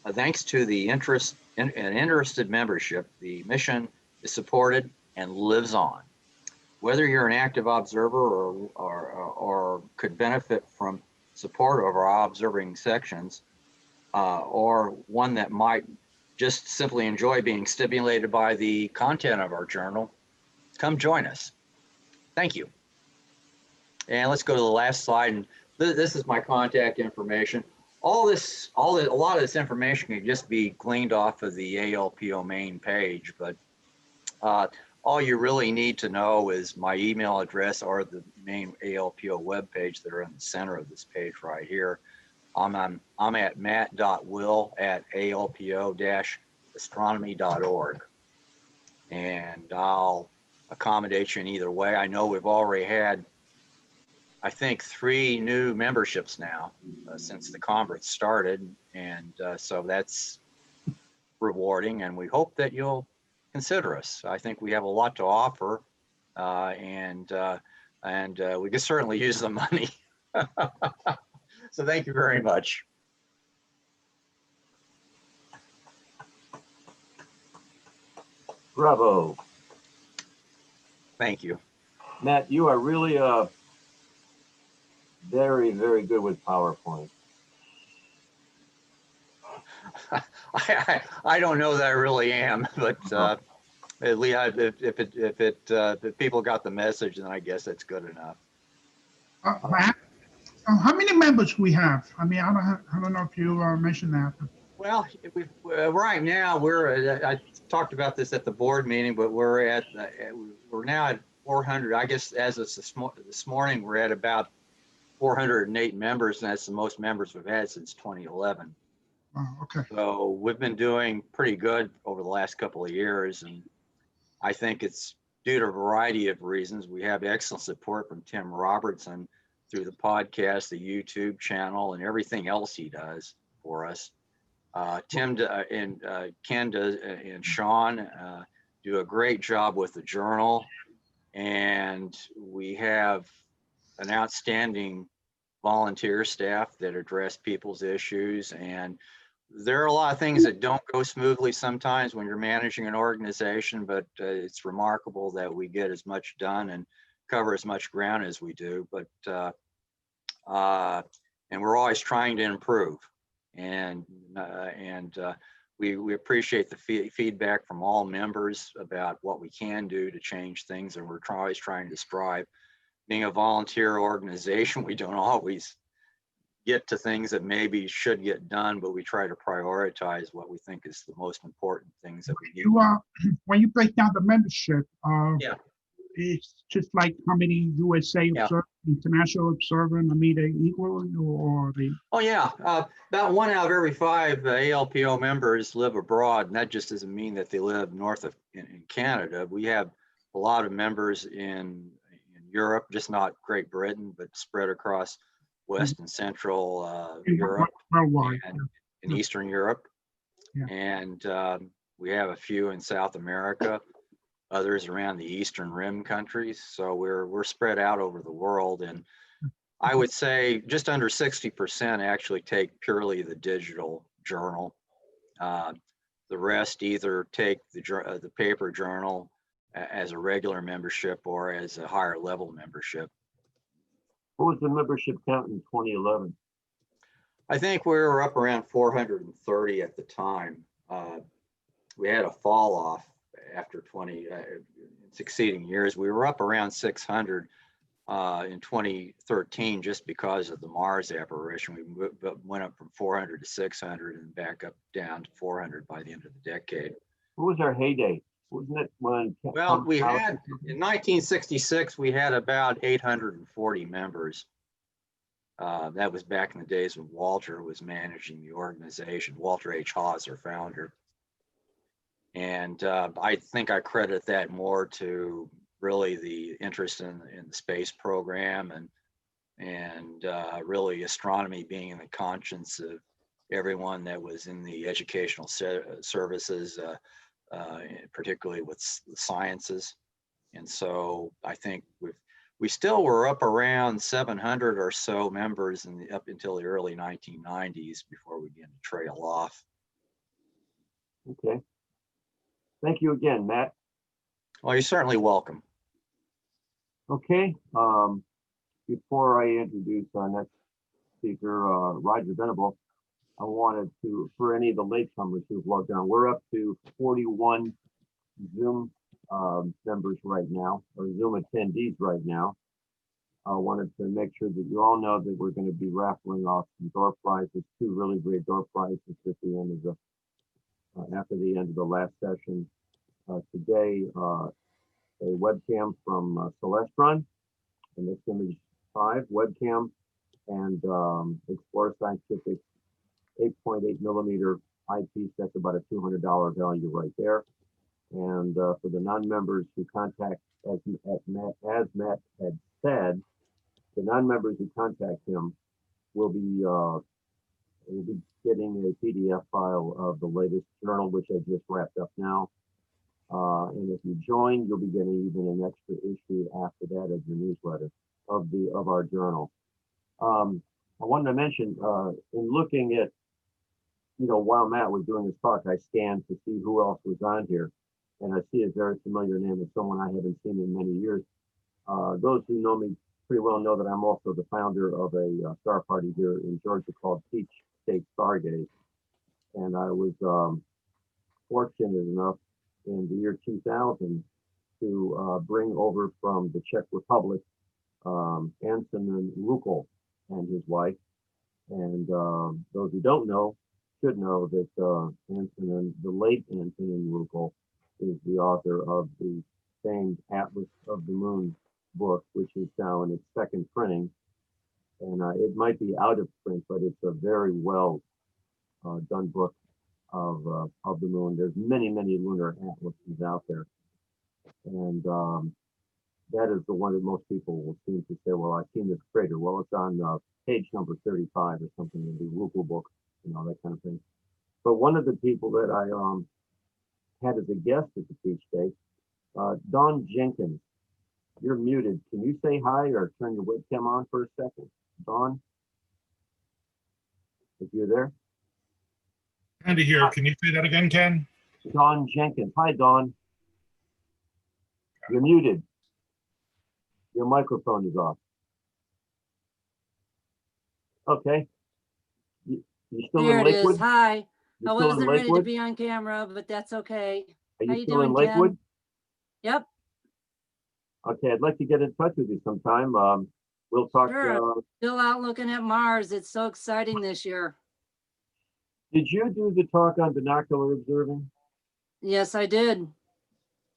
Thanks to the interest and interested membership, the mission is supported and lives on. Whether you're an active observer or could benefit from support of our observing sections, or one that might just simply enjoy being stimulated by the content of our journal, come join us. Thank you. And let's go to the last slide. And this is my contact information. A lot of this information can just be gleaned off of the ALPO main page, but all you really need to know is my email address or the main ALPO webpage that are in the center of this page right here. I'm at matt.will@alpo-astronomy.org, and I'll accommodate you in either way. I know we've already had, I think, 3 new memberships now since the conference started, and so that's rewarding, and we hope that you'll consider us. I think we have a lot to offer, and we can certainly use the money. So thank you very much. Bravo. Thank you. Matt, you are really very, very good with PowerPoint. I don't know that I really am, but at least if people got the message, then I guess that's good enough. Matt, how many members we have? I mean, I don't know if you mentioned that. Well, right now I talked about this at the board meeting, but we're now at 400. I guess as of this morning, we're at about 408 members, and that's the most members we've had since 2011. Oh, okay. So we've been doing pretty good over the last couple of years, and I think it's due to a variety of reasons. We have excellent support from Tim Robertson through the podcast, the YouTube channel, and everything else he does for us. Tim and Ken does, and Sean do a great job with the journal, and we have an outstanding volunteer staff that address people's issues. And there are a lot of things that don't go smoothly sometimes when you're managing an organization, but it's remarkable that we get as much done and cover as much ground as we do. But and we're always trying to improve, and we appreciate the feedback from all members about what we can do to change things, and we're always trying to strive. Being a volunteer organization, we don't always get to things that maybe should get done, but we try to prioritize what we think is the most important things that we need. When you break down the membership, yeah, it's just like how many USA observer, international observer, I mean, they equal, or they? Oh yeah, about 1 out of every 5 ALPO members live abroad, and that just doesn't mean that they live north of in Canada. We have a lot of members in Europe, just not Great Britain, but spread across West and Central Europe and in Eastern Europe. Yeah. And we have a few in South America, others around the Eastern Rim countries. So we're spread out over the world. And I would say just under 60% actually take purely the digital journal. The rest either take the paper journal as a regular membership or as a higher level membership. What was the membership count in 2011? I think we were up around 430 at the time. We had a fall off after succeeding years. We were up around 600 in 2013 just because of the Mars apparition. We went up from 400 to 600 and back up down to 400 by the end of the decade. What was our heyday? Wasn't it when? Well, we had, in 1966, we had about 840 members. That was back in the days when Walter was managing the organization. Walter H. Haas, our founder. And I think I credit that more to really the interest in the space program and really astronomy being in the conscience of everyone that was in the educational services, particularly with the sciences. And so I think we still were up around 700 or so members up until the early 1990s before we began to trail off. Okay. Thank you again, Matt. Well, you're certainly welcome. Okay. Before I introduce our next speaker, Roger Venable, I wanted to, for any of the latecomers who've logged on, we're up to 41 Zoom members right now, or Zoom attendees right now. I wanted to make sure that you all know that we're going to be raffling off some door prizes, 2 really great door prizes at the end of the, after the end of the last session. Today, a webcam from Celestron, and this image 5 webcam, and Explorer Scientific 8.8 millimeter eyepiece. That's about a $200 value right there. And for the non-members who contact, as Matt had said, the non-members who contact him will be getting a PDF file of the latest journal, which I just wrapped up now. And if you join, you'll be getting even an extra issue after that of your newsletter of our journal. I wanted to mention, in looking at, while Matt was doing his talk, I scanned to see who else was on here, and I see a very familiar name of someone I haven't seen in many years. Those who know me pretty well know that I'm also the founder of a star party here in Georgia called Peach State Stargaze, and I was fortunate enough in the year 2000 to bring over from the Czech Republic Antonin Rukl and his wife. And those who don't know should know that Antonin, the late Antonin Rukl, is the author of the famed Atlas of the Moon book, which is now in its 2nd printing. And it might be out of print, but it's a very well done book of the moon. There's many, many lunar atlases out there. And that is the one that most people will seem to say, well, I've seen this crater. Well, it's on page number 35 or something in the Rukl book, that kind of thing. But one of the people that I had as a guest at the Peach State, Don Jenkins, you're muted. Can you say hi or turn your webcam on for a second? Don, if you're there. Kind of here. Can you say that again, Ken? Don Jenkins. Hi, Don. You're muted. Your microphone is off. Okay. You still There in it Lakewood? is. Hi. You I still in wasn't ready to Lakewood? be on camera, but that's okay. Are How you you still in doing, Lakewood? Ken? Yep. Okay, I'd like to get in touch with you sometime. We'll talk. Sure. Still out looking at Mars. It's so exciting this year. Did you do the talk on binocular observing? Yes, I did.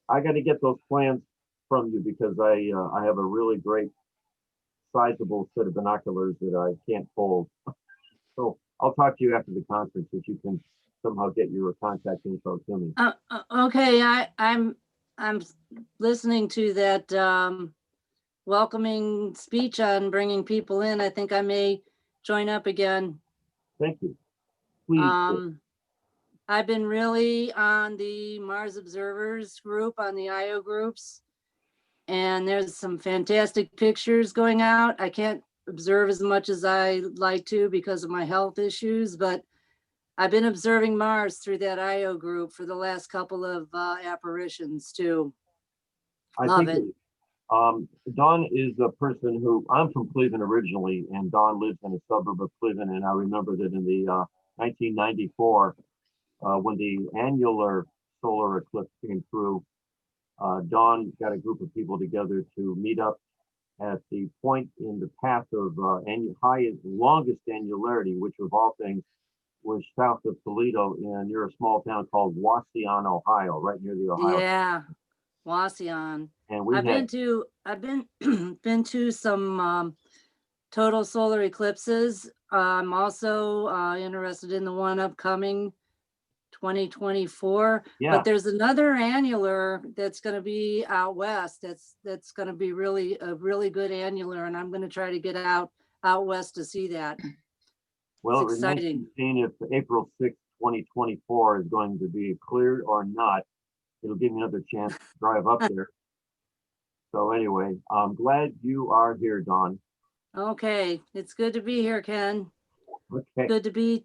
I got to get those plans from you because I have a really great sizable set of binoculars that I can't fold. So I'll talk to you after the conference if you can somehow get your contact info to me. Okay, I'm listening to that welcoming speech on bringing people in. I think I may join up again. Thank you. Please. I've been really on the Mars Observers group, on the IO groups, and there's some fantastic pictures going out. I can't observe as much as I like to because of my health issues, but I've been observing Mars through that IO group for the last couple of apparitions too. Love it. Don is a person who, I'm from Cleveland originally, and Don lives in a suburb of Cleveland. And I remember that in the 1994, when the annular solar eclipse came through, Don got a group of people together to meet up at the point in the path of longest annularity, which of all things was south of Toledo and near a small town called Wauseon, Ohio, right near the Ohio. Yeah, Wauseon. And we I've been been to some total solar eclipses. I'm also interested in the one upcoming 2024. Yeah. But there's another annular that's going to be out west. That's going to be a really good annular, and I'm going to try to get out west to see that. Well, it's it remains to exciting. be seen if April 6th, 2024 is going to be clear or not. it'll give me another chance to drive up there. So anyway, I'm glad you are here, Dawn. Okay, it's good to be here, Ken. Okay. Good to be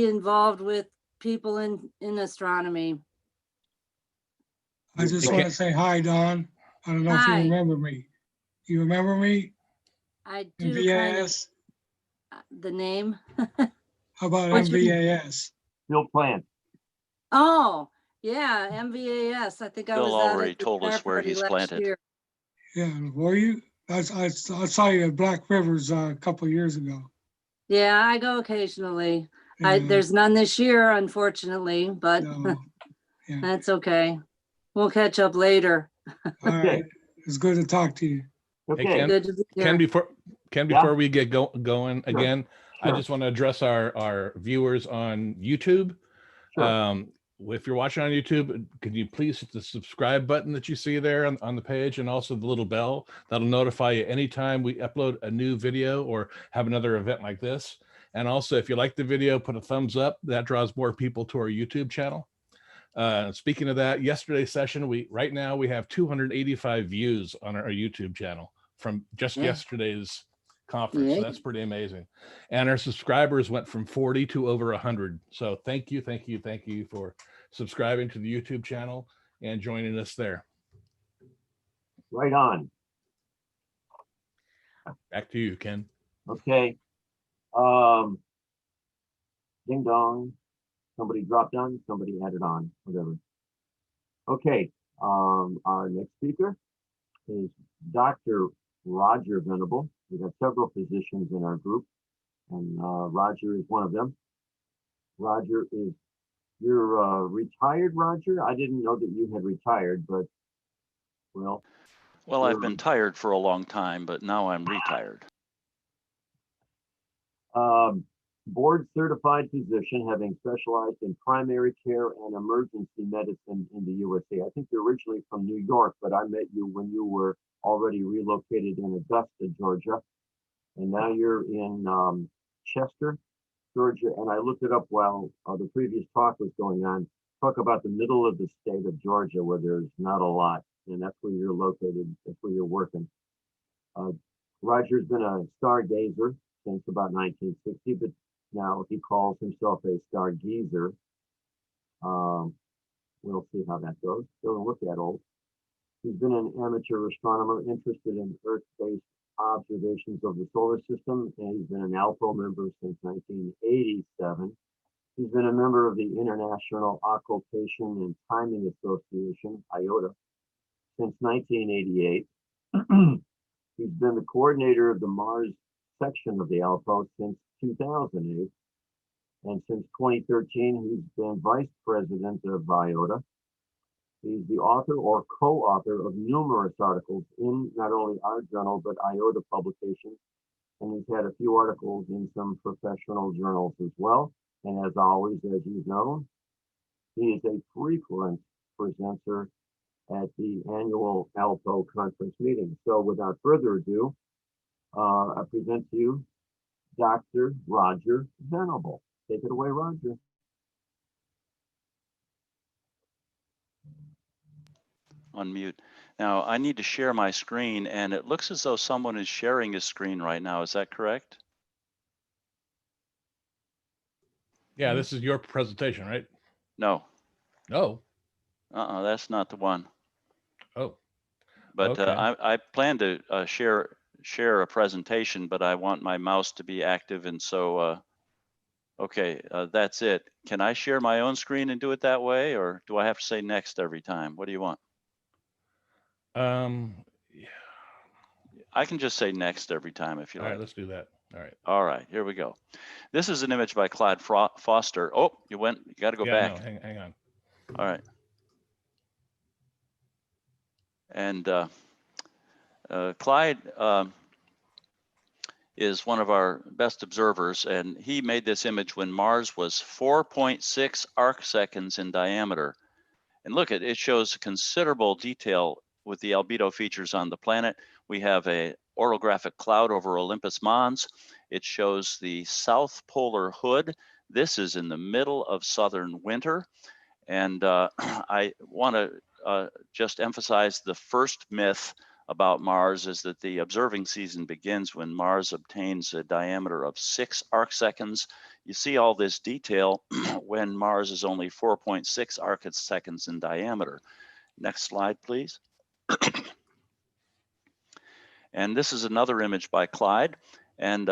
involved with people in astronomy. I just Okay. want to say hi, Don. I don't know if you Hi. remember me. You remember me? I In do kind of VAS? the name. How about Which one? MVAS? Bill Plant. Oh, yeah, MVAS. I think I Bill was at already it the told us dinner where party he's last planted. year. Yeah, were you? I saw you at Black Rivers a couple of years ago. Yeah, I go occasionally. Yeah. There's none this year, unfortunately, but No. Yeah. that's okay. We'll catch up later. All right. It's good to talk to you. Hey, Ken, Good to be Ken, here. before we get going Sure. again, I Sure. just want to address our viewers on YouTube. Sure. If you're watching on YouTube, could you please hit the subscribe button that you see there on the page, and also the little bell that'll notify you anytime we upload a new video or have another event like this. And also, if you like the video, put a thumbs up. That draws more people to our YouTube channel. Speaking of that, yesterday's session, right now we have 285 views on our YouTube channel from just yesterday's conference. Yeah. So that's pretty amazing. And our subscribers went from 40 to over 100. So thank you for subscribing to the YouTube channel and joining us there. Right on. Back to you, Ken. Okay. Ding dong. Somebody dropped on, somebody added on, whatever. Okay. Our next speaker is Dr. Roger Venable. We have several physicians in our group, and Roger is one of them. Roger is, you're retired, Roger? I didn't know that you had retired, but well. Well, I've been tired for a long time, but now I'm retired. Board certified physician, having specialized in primary care and emergency medicine in the USA. I think you're originally from New York, but I met you when you were already relocated in Augusta, Georgia. And now you're in Chester, Georgia. And I looked it up while the previous talk was going on. Talk about the middle of the state of Georgia, where there's not a lot. And that's where you're located. That's where you're working. Roger's been a stargazer since about 1960, but now he calls himself a stargazer. We'll see how that goes. Doesn't look that old. He's been an amateur astronomer interested in Earth-based observations of the solar system, and he's been an ALPO member since 1987. He's been a member of the International Occultation and Timing Association, IOTA, since 1988. He's been the coordinator of the Mars section of the ALPO since 2008. And since 2013, he's been vice president of IOTA. He's the author or co-author of numerous articles in not only our journal, but IOTA publications. And he's had a few articles in some professional journals as well. And as always, as you know, he is a frequent presenter at the annual ALPO conference meeting. So without further ado, I present to you Dr. Roger Venable. Take it away, Roger. Unmute. Now I need to share my screen, and it looks as though someone is sharing his screen right now. Is that correct? Yeah, this is your presentation, right? No. No. That's not the one. Oh. But Okay. I plan to share a presentation, but I want my mouse to be active, and so okay, that's it. Can I share my own screen and do it that way, or do I have to say next every time? What do you want? Yeah. I can just say next every time if you All like. right, let's do that. All right. All right, here we go. This is an image by Clyde Foster. Oh, you got to go back. No, hang on. All right. And Clyde is one of our best observers, and he made this image when Mars was 4.6 arc seconds in diameter. And look, it shows considerable detail with the albedo features on the planet. We have a orographic cloud over Olympus Mons. It shows the south polar hood. This is in the middle of southern winter. And I want to just emphasize the first myth about Mars is that the observing season begins when Mars obtains a diameter of 6 arcseconds. You see all this detail when Mars is only 4.6 arcseconds in diameter. Next slide, please. And this is another image by Clyde. And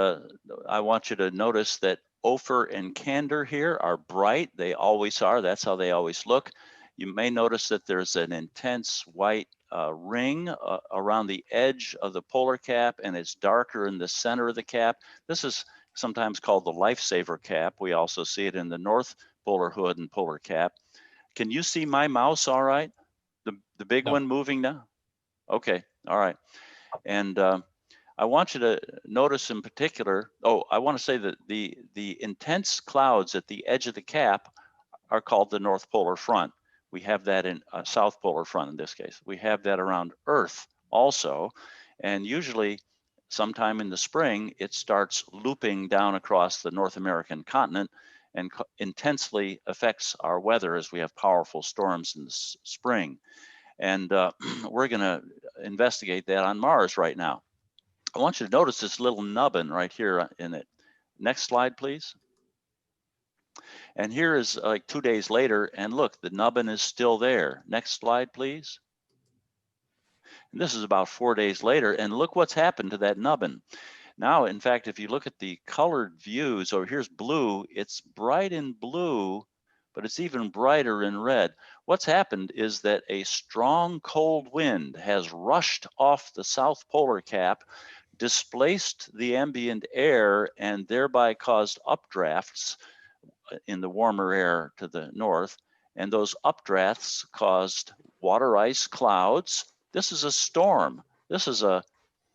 I want you to notice that Ophir and Candor here are bright. They always are. That's how they always look. You may notice that there's an intense white ring around the edge of the polar cap, and it's darker in the center of the cap. This is sometimes called the lifesaver cap. We also see it in the North Polar Hood and polar cap. Can you see my mouse all right? The big one moving now? Okay, all right. And I want you to notice in particular, I want to say that the intense clouds at the edge of the cap are called the North Polar Front. We have that in South Polar Front in this case. We have that around Earth also. And usually sometime in the spring, it starts looping down across the North American continent and intensely affects our weather as we have powerful storms in the spring. And we're going to investigate that on Mars right now. I want you to notice this little nubbin right here in it. Next slide, please. And here is like 2 days later, and look, the nubbin is still there. Next slide, please. And this is about 4 days later, and look what's happened to that nubbin. Now, in fact, if you look at the colored views, or here's blue, it's bright in blue, but it's even brighter in red. What's happened is that a strong cold wind has rushed off the South Polar Cap, displaced the ambient air, and thereby caused updrafts in the warmer air to the north. And those updrafts caused water ice clouds. This is a storm. This is a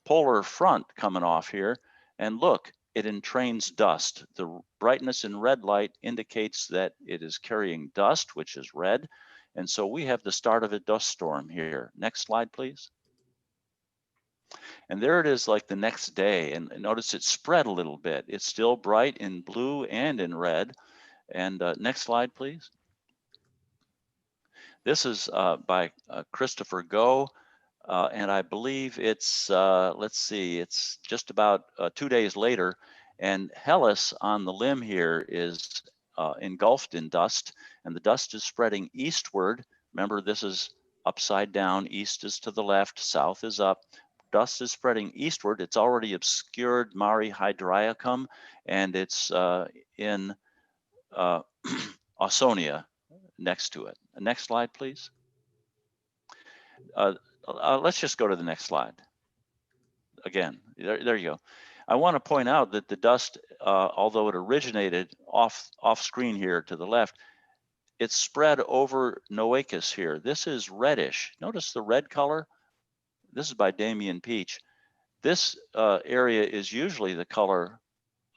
polar front coming off here. And look, it entrains dust. The brightness in red light indicates that it is carrying dust, which is red. And so we have the start of a dust storm here. Next slide, please. And there it is like the next day. And notice it spread a little bit. It's still bright in blue and in red. And next slide, please. This is by Christopher Go. And I believe it's, let's see, it's just about 2 days later. And Hellas on the limb here is engulfed in dust, and the dust is spreading eastward. Remember, this is upside down. East is to the left, south is up. Dust is spreading eastward. It's already obscured Mare Hydraeacum, and it's in Ausonia next to it. Next slide, please. Let's just go to the next slide. Again, there you go. I want to point out that the dust, although it originated off screen here to the left, it's spread over Noachus here. This is reddish. Notice the red color. This is by Damian Peach. This area is usually the color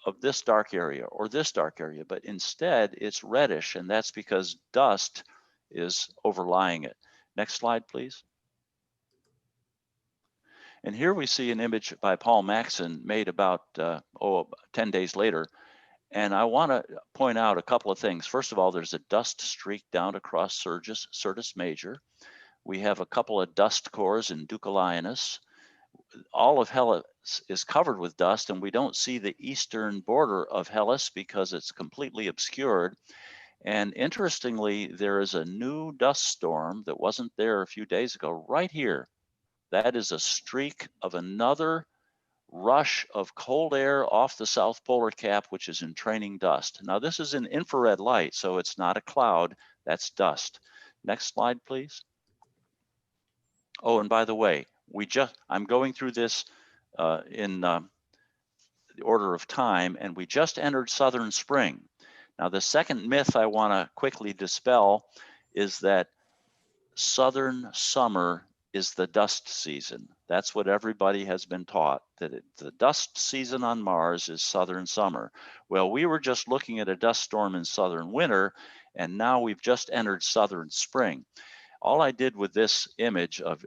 of this dark area or this dark area, but instead it's reddish, and that's because dust is overlying it. Next slide, please. And here we see an image by Paul Maxson made about 10 days later. And I want to point out a couple of things. First of all, there's a dust streak down across Syrtis Major. We have a couple of dust cores in Deucalionus. All of Hellas is covered with dust, and we don't see the eastern border of Hellas because it's completely obscured. And interestingly, there is a new dust storm that wasn't there a few days ago right here. That is a streak of another rush of cold air off the South Polar Cap, which is entraining dust. Now, this is in infrared light, so it's not a cloud, that's dust. Next slide, please. Oh, and by the way, I'm going through this in the order of time, and we just entered southern spring. Now, the second myth I want to quickly dispel is that southern summer is the dust season. That's what everybody has been taught, that the dust season on Mars is southern summer. Well, we were just looking at a dust storm in southern winter, and now we've just entered southern spring. All I did with this image of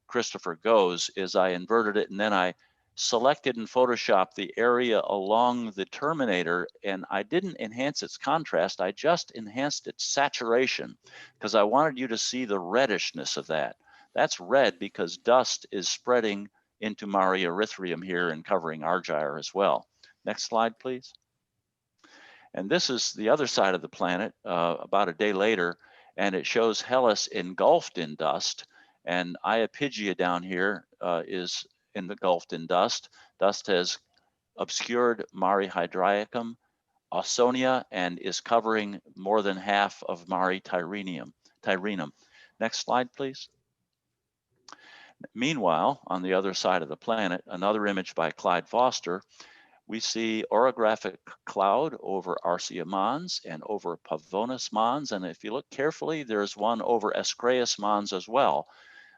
Christopher Goes is I inverted it, and then I selected in Photoshop the area along the terminator, and I didn't enhance its contrast. I just enhanced its saturation because I wanted you to see the reddishness of that. That's red because dust is spreading into Mare Erythraeum here and covering Argyre as well. Next slide, please. And this is the other side of the planet about a day later, and it shows Hellas engulfed in dust, and Iapygia down here is engulfed in dust. Dust has obscured Mare Hydraeacum, Ausonia, and is covering more than half of Mare Tyrrhenum. Next slide, please. Meanwhile, on the other side of the planet, another image by Clyde Foster, we see orographic cloud over Arsia Mons and over Pavonis Mons. And if you look carefully, there's one over Escreus Mons as well.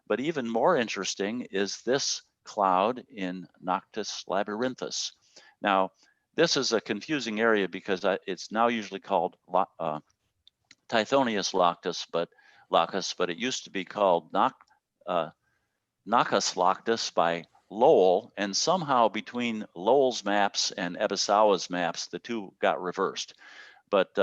But even more interesting is this cloud in Noctis Labyrinthus. Now, this is a confusing area because it's now usually called Tithonius Lacus, but it used to be called Nacus Lacus by Lowell, and somehow between Lowell's maps and Ebisawa's maps, the two got reversed. But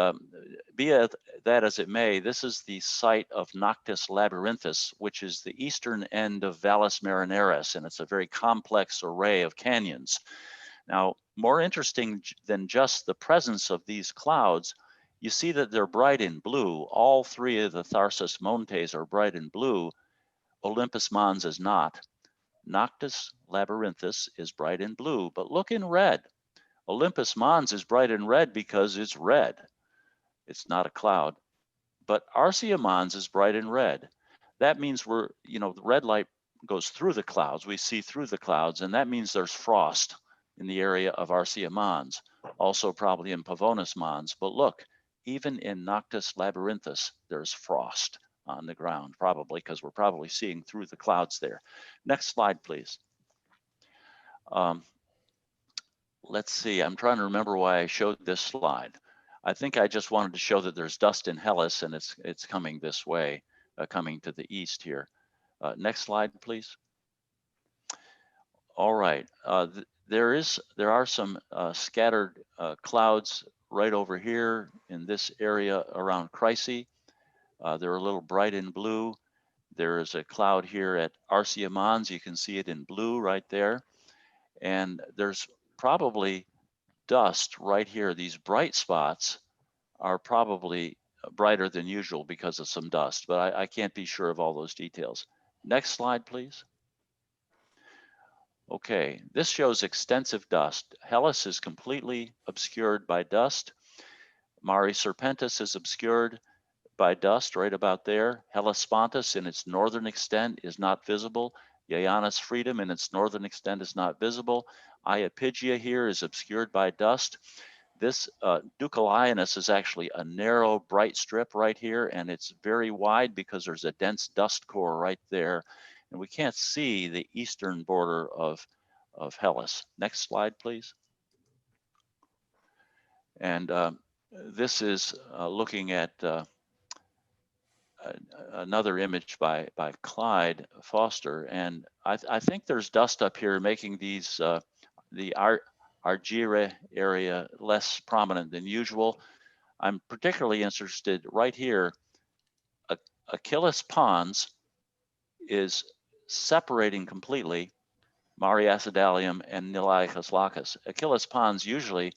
be that as it may, this is the site of Noctis Labyrinthus, which is the eastern end of Valles Marineris, and it's a very complex array of canyons. Now, more interesting than just the presence of these clouds, you see that they're bright in blue. All three of the Tharsis Montes are bright in blue. Olympus Mons is not. Noctis Labyrinthus is bright in blue, but look in red. Olympus Mons is bright in red because it's red. It's not a cloud. But Arsia Mons is bright in red. That means the red light goes through the clouds. We see through the clouds, and that means there's frost in the area of Arsia Mons, also probably in Pavonis Mons. But look, even in Noctis Labyrinthus, there's frost on the ground, probably because we're probably seeing through the clouds there. Next slide, please. Let's see, I'm trying to remember why I showed this slide. I think I just wanted to show that there's dust in Hellas and it's coming this way, coming to the east here. Next slide, please. All right, there are some scattered clouds right over here in this area around Chryse. They're a little bright in blue. There is a cloud here at Arsia Mons. You can see it in blue right there. And there's probably dust right here. These bright spots are probably brighter than usual because of some dust, but I can't be sure of all those details. Next slide, please. Okay, this shows extensive dust. Hellas is completely obscured by dust. Mare Serpentis is obscured by dust right about there. Hellespontus in its northern extent is not visible. Ianus Freedom in its northern extent is not visible. Iapygia here is obscured by dust. This Deucalionus is actually a narrow, bright strip right here, and it's very wide because there's a dense dust core right there. And we can't see the eastern border of Hellas. Next slide, please. And this is looking at another image by Clyde Foster, and I think there's dust up here making these the Argyre area less prominent than usual. I'm particularly interested right here. Achilles Pons is separating completely Mare Acidalium and Nilaichus Lacus. Achilles Pons usually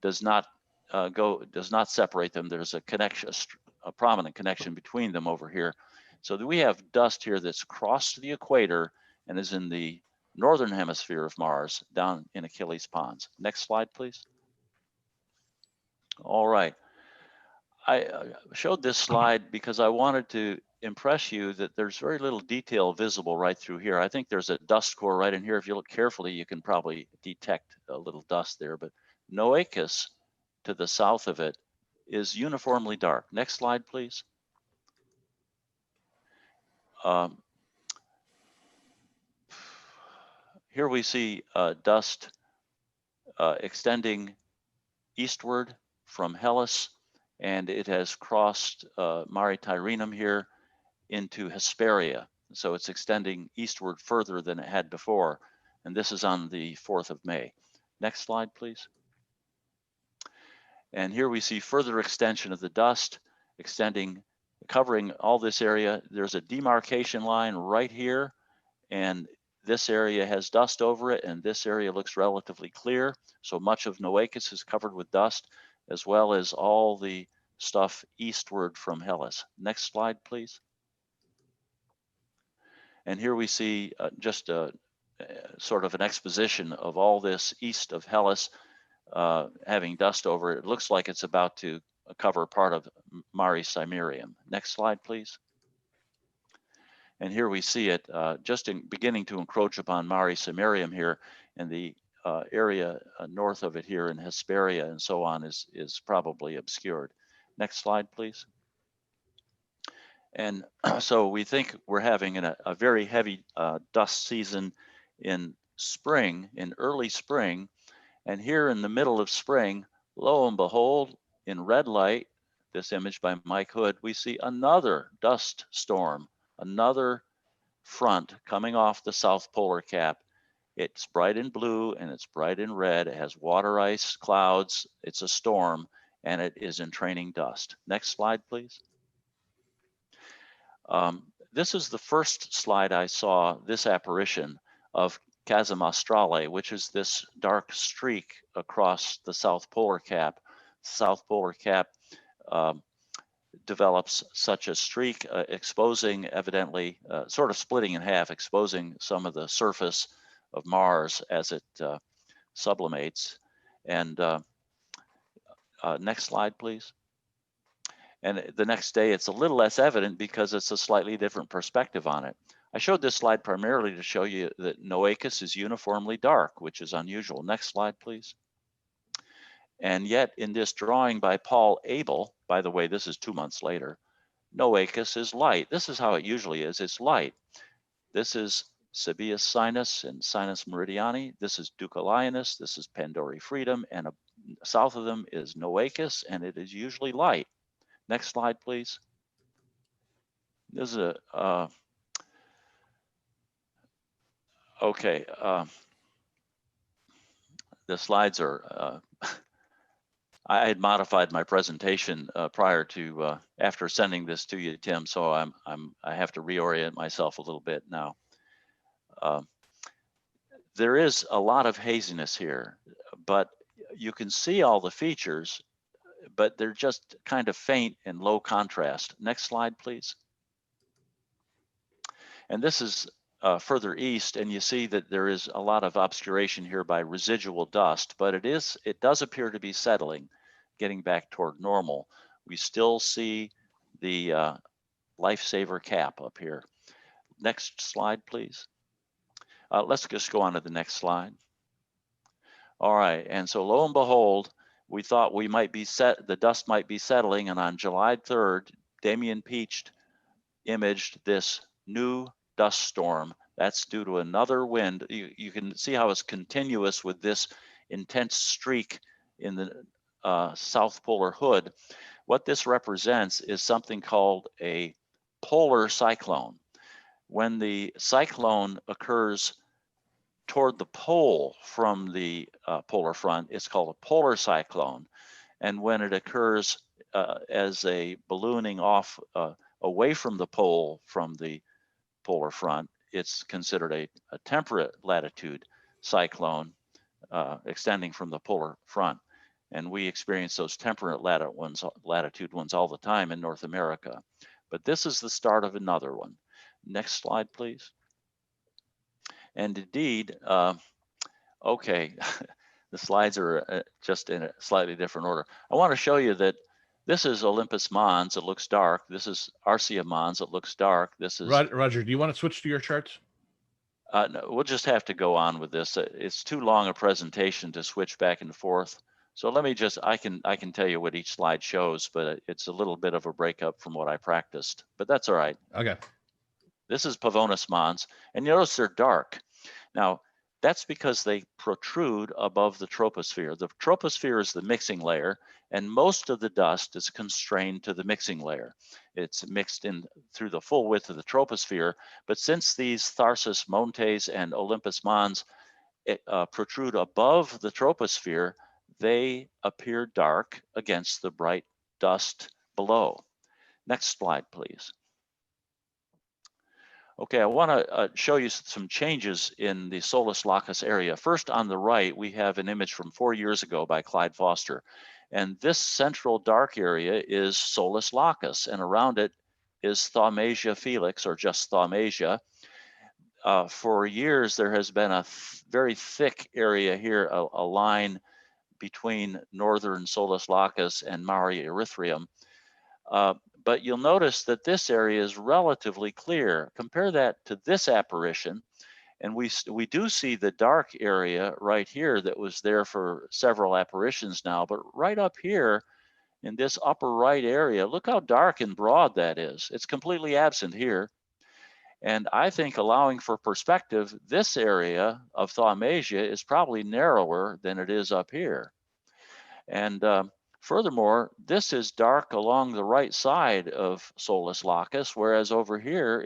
does not separate them. There's a connection, a prominent connection between them over here. So we have dust here that's crossed the equator and is in the northern hemisphere of Mars down in Achilles Pons. Next slide, please. All right. I showed this slide because I wanted to impress you that there's very little detail visible right through here. I think there's a dust core right in here. If you look carefully, you can probably detect a little dust there, but Noachus to the south of it is uniformly dark. Next slide, please. Here we see dust extending eastward from Hellas, and it has crossed Mare Tyrrhenum here into Hesperia. So it's extending eastward further than it had before. And this is on the 4th of May. Next slide, please. And here we see further extension of the dust, covering all this area. There's a demarcation line right here, and this area has dust over it, and this area looks relatively clear. So much of Noachus is covered with dust, as well as all the stuff eastward from Hellas. Next slide, please. And here we see just sort of an exposition of all this east of Hellas having dust over it. It looks like it's about to cover part of Mare Cimerium. Next slide, please. And here we see it just beginning to encroach upon Mare Cimerium here, and the area north of it here in Hesperia and so on is probably obscured. Next slide, please. And so we think we're having a very heavy dust season in spring, in early spring. And here in the middle of spring, lo and behold, in red light, this image by Mike Hood, we see another dust storm, another front coming off the south polar cap. It's bright in blue and it's bright in red. It has water ice clouds. It's a storm, and it is entraining dust. Next slide, please. This is the first slide I saw, this apparition of Chasm Australe, which is this dark streak across the south polar cap. South polar cap develops such a streak, exposing, evidently, sort of splitting in half, exposing some of the surface of Mars as it sublimates. And next slide, please. And the next day, it's a little less evident because it's a slightly different perspective on it. I showed this slide primarily to show you that Noachus is uniformly dark, which is unusual. Next slide, please. And yet in this drawing by Paul Abel, by the way, this is 2 months later, Noachus is light. This is how it usually is, it's light. This is Sabius Sinus and Sinus Meridiani. This is Deucalionus, this is Pandori Freedom, and south of them is Noachus, and it is usually light. Next slide, please. This is a, okay. The slides are, I had modified my presentation prior to, after sending this to you, Tim, so I have to reorient myself a little bit now. There is a lot of haziness here, but you can see all the features, but they're just kind of faint and low contrast. Next slide, please. And this is further east, and you see that there is a lot of obscuration here by residual dust, but it does appear to be settling, getting back toward normal. We still see the lifesaver cap up here. Next slide, please. Let's just go on to the next slide. All right, and so lo and behold, we thought we might be the dust might be settling, and on July 3rd, Damien Peach imaged this new dust storm. That's due to another wind. You can see how it's continuous with this intense streak in the south polar hood. What this represents is something called a polar cyclone. When the cyclone occurs toward the pole from the polar front, it's called a polar cyclone. And when it occurs as a ballooning off away from the pole from the polar front, it's considered a temperate latitude cyclone extending from the polar front. And we experience those temperate latitude ones all the time in North America. But this is the start of another one. Next slide, please. And indeed, okay, the slides are just in a slightly different order. I want to show you that this is Olympus Mons. It looks dark. This is Arcia Mons. It looks dark. This is Roger. Do you want to switch to your charts? No, we'll just have to go on with this. It's too long a presentation to switch back and forth. So let me just, I can tell you what each slide shows, but it's a little bit of a breakup from what I practiced, but that's all right. Okay. This is Pavonis Mons, and you notice they're dark. Now, that's because they protrude above the troposphere. The troposphere is the mixing layer, and most of the dust is constrained to the mixing layer. It's mixed in through the full width of the troposphere, but since these Tharsis Montes and Olympus Mons protrude above the troposphere, they appear dark against the bright dust below. Next slide, please. Okay, I want to show you some changes in the Solis Lacus area. First, on the right, we have an image from 4 years ago by Clyde Foster. And this central dark area is Solis Lacus, and around it is Thaumasia Felix, or just Thaumasia. For years, there has been a very thick area here, a line between northern Solis Lacus and Mare Erythraeum. But you'll notice that this area is relatively clear. Compare that to this apparition, and we do see the dark area right here that was there for several apparitions now, but right up here in this upper right area, look how dark and broad that is. It's completely absent here. And I think, allowing for perspective, this area of Thaumasia is probably narrower than it is up here. And furthermore, this is dark along the right side of Solis Lacus, whereas over here,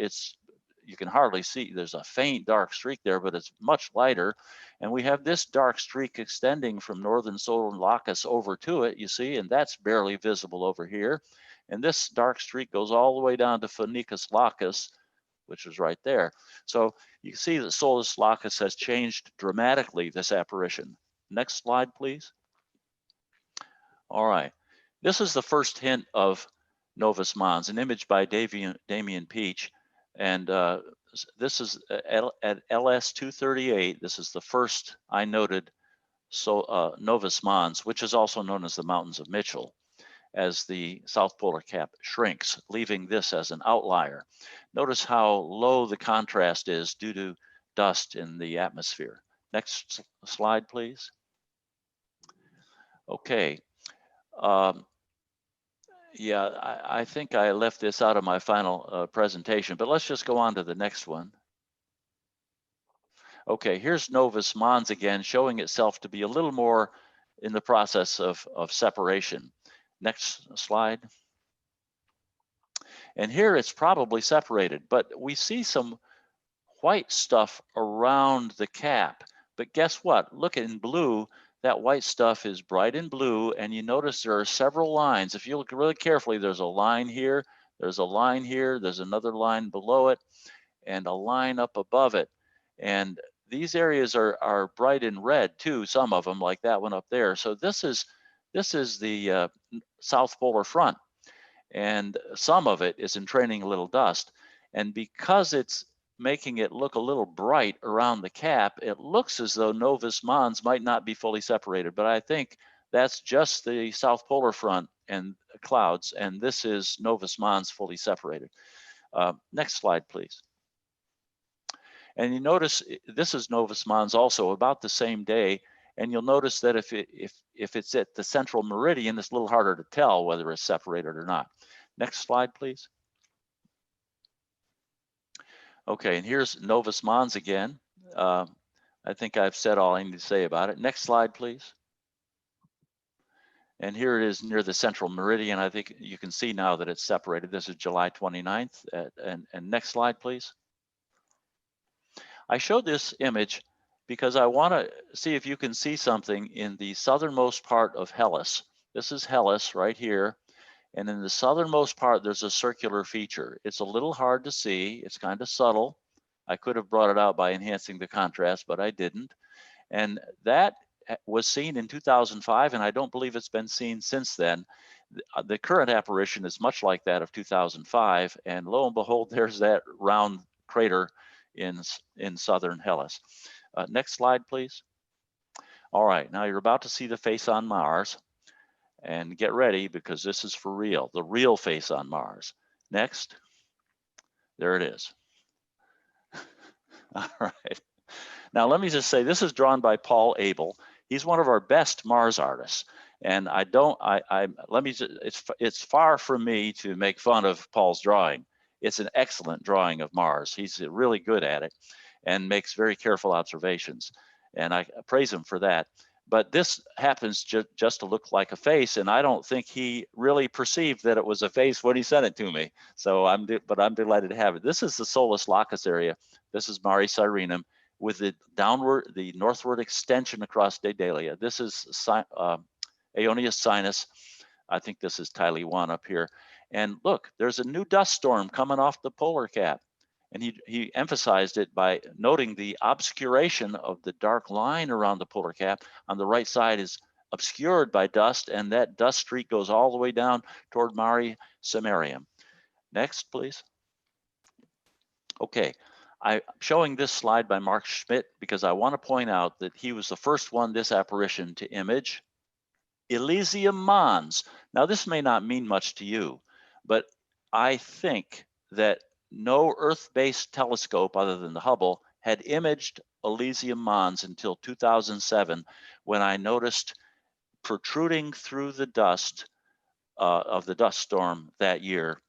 you can hardly see, there's a faint dark streak there, but it's much lighter. And we have this dark streak extending from northern Solis Lacus over to it, you see, and that's barely visible over here. And this dark streak goes all the way down to Phoenicus Lacus, which is right there. So you can see that Solis Lacus has changed dramatically, this apparition. Next slide, please. All right, this is the first hint of Novus Mons, an image by Damien Peach. And this is at LS 238. This is the first I noted Novus Mons, which is also known as the Mountains of Mitchell, as the South Polar Cap shrinks, leaving this as an outlier. Notice how low the contrast is due to dust in the atmosphere. Next slide, please. Okay. Yeah, I think I left this out of my final presentation, but let's just go on to the next one. Okay, here's Novus Mons again, showing itself to be a little more in the process of separation. Next slide. And here it's probably separated, but we see some white stuff around the cap. But guess what? Look in blue, that white stuff is bright in blue, and you notice there are several lines. If you look really carefully, there's a line here, there's a line here, there's another line below it, and a line up above it. And these areas are bright in red too, some of them, like that one up there. So this is the South Polar Front, and some of it is entraining a little dust. And because it's making it look a little bright around the cap, it looks as though Novus Mons might not be fully separated, but I think that's just the South Polar Front and clouds, and this is Novus Mons fully separated. Next slide, please. And you notice this is Novus Mons also about the same day, and you'll notice that if it's at the central meridian, it's a little harder to tell whether it's separated or not. Next slide, please. Okay, and here's Novus Mons again. I think I've said all I need to say about it. Next slide, please. And here it is near the central meridian. I think you can see now that it's separated. This is July 29th. And next slide, please. I showed this image because I want to see if you can see something in the southernmost part of Hellas. This is Hellas right here. And in the southernmost part, there's a circular feature. It's a little hard to see. It's kind of subtle. I could have brought it out by enhancing the contrast, but I didn't. And that was seen in 2005, and I don't believe it's been seen since then. The current apparition is much like that of 2005, and lo and behold, there's that round crater in southern Hellas. Next slide, please. All right, now you're about to see the face on Mars. And get ready, because this is for real, the real face on Mars. Next. There it is. All right. Now, let me just say, this is drawn by Paul Abel. He's one of our best Mars artists. And it's far from me to make fun of Paul's drawing. It's an excellent drawing of Mars. He's really good at it and makes very careful observations. And I praise him for that. But this happens just to look like a face, and I don't think he really perceived that it was a face when he sent it to me. So I'm delighted to have it. This is the Solis Lacus area. This is Mare Sirenum, with the northward extension across Daedalus. This is Aeonius Sinus. I think this is Tylee 1 up here. And look, there's a new dust storm coming off the polar cap. And he emphasized it by noting the obscuration of the dark line around the polar cap. On the right side is obscured by dust, and that dust streak goes all the way down toward Mare Cimmerium. Next, please. Okay, I'm showing this slide by Mark Schmidt because I want to point out that he was the first one, this apparition, to image Elysium Mons. Now, this may not mean much to you, but I think that no Earth-based telescope other than the Hubble had imaged Elysium Mons until 2007, when I noticed protruding through the dust of the dust storm that year,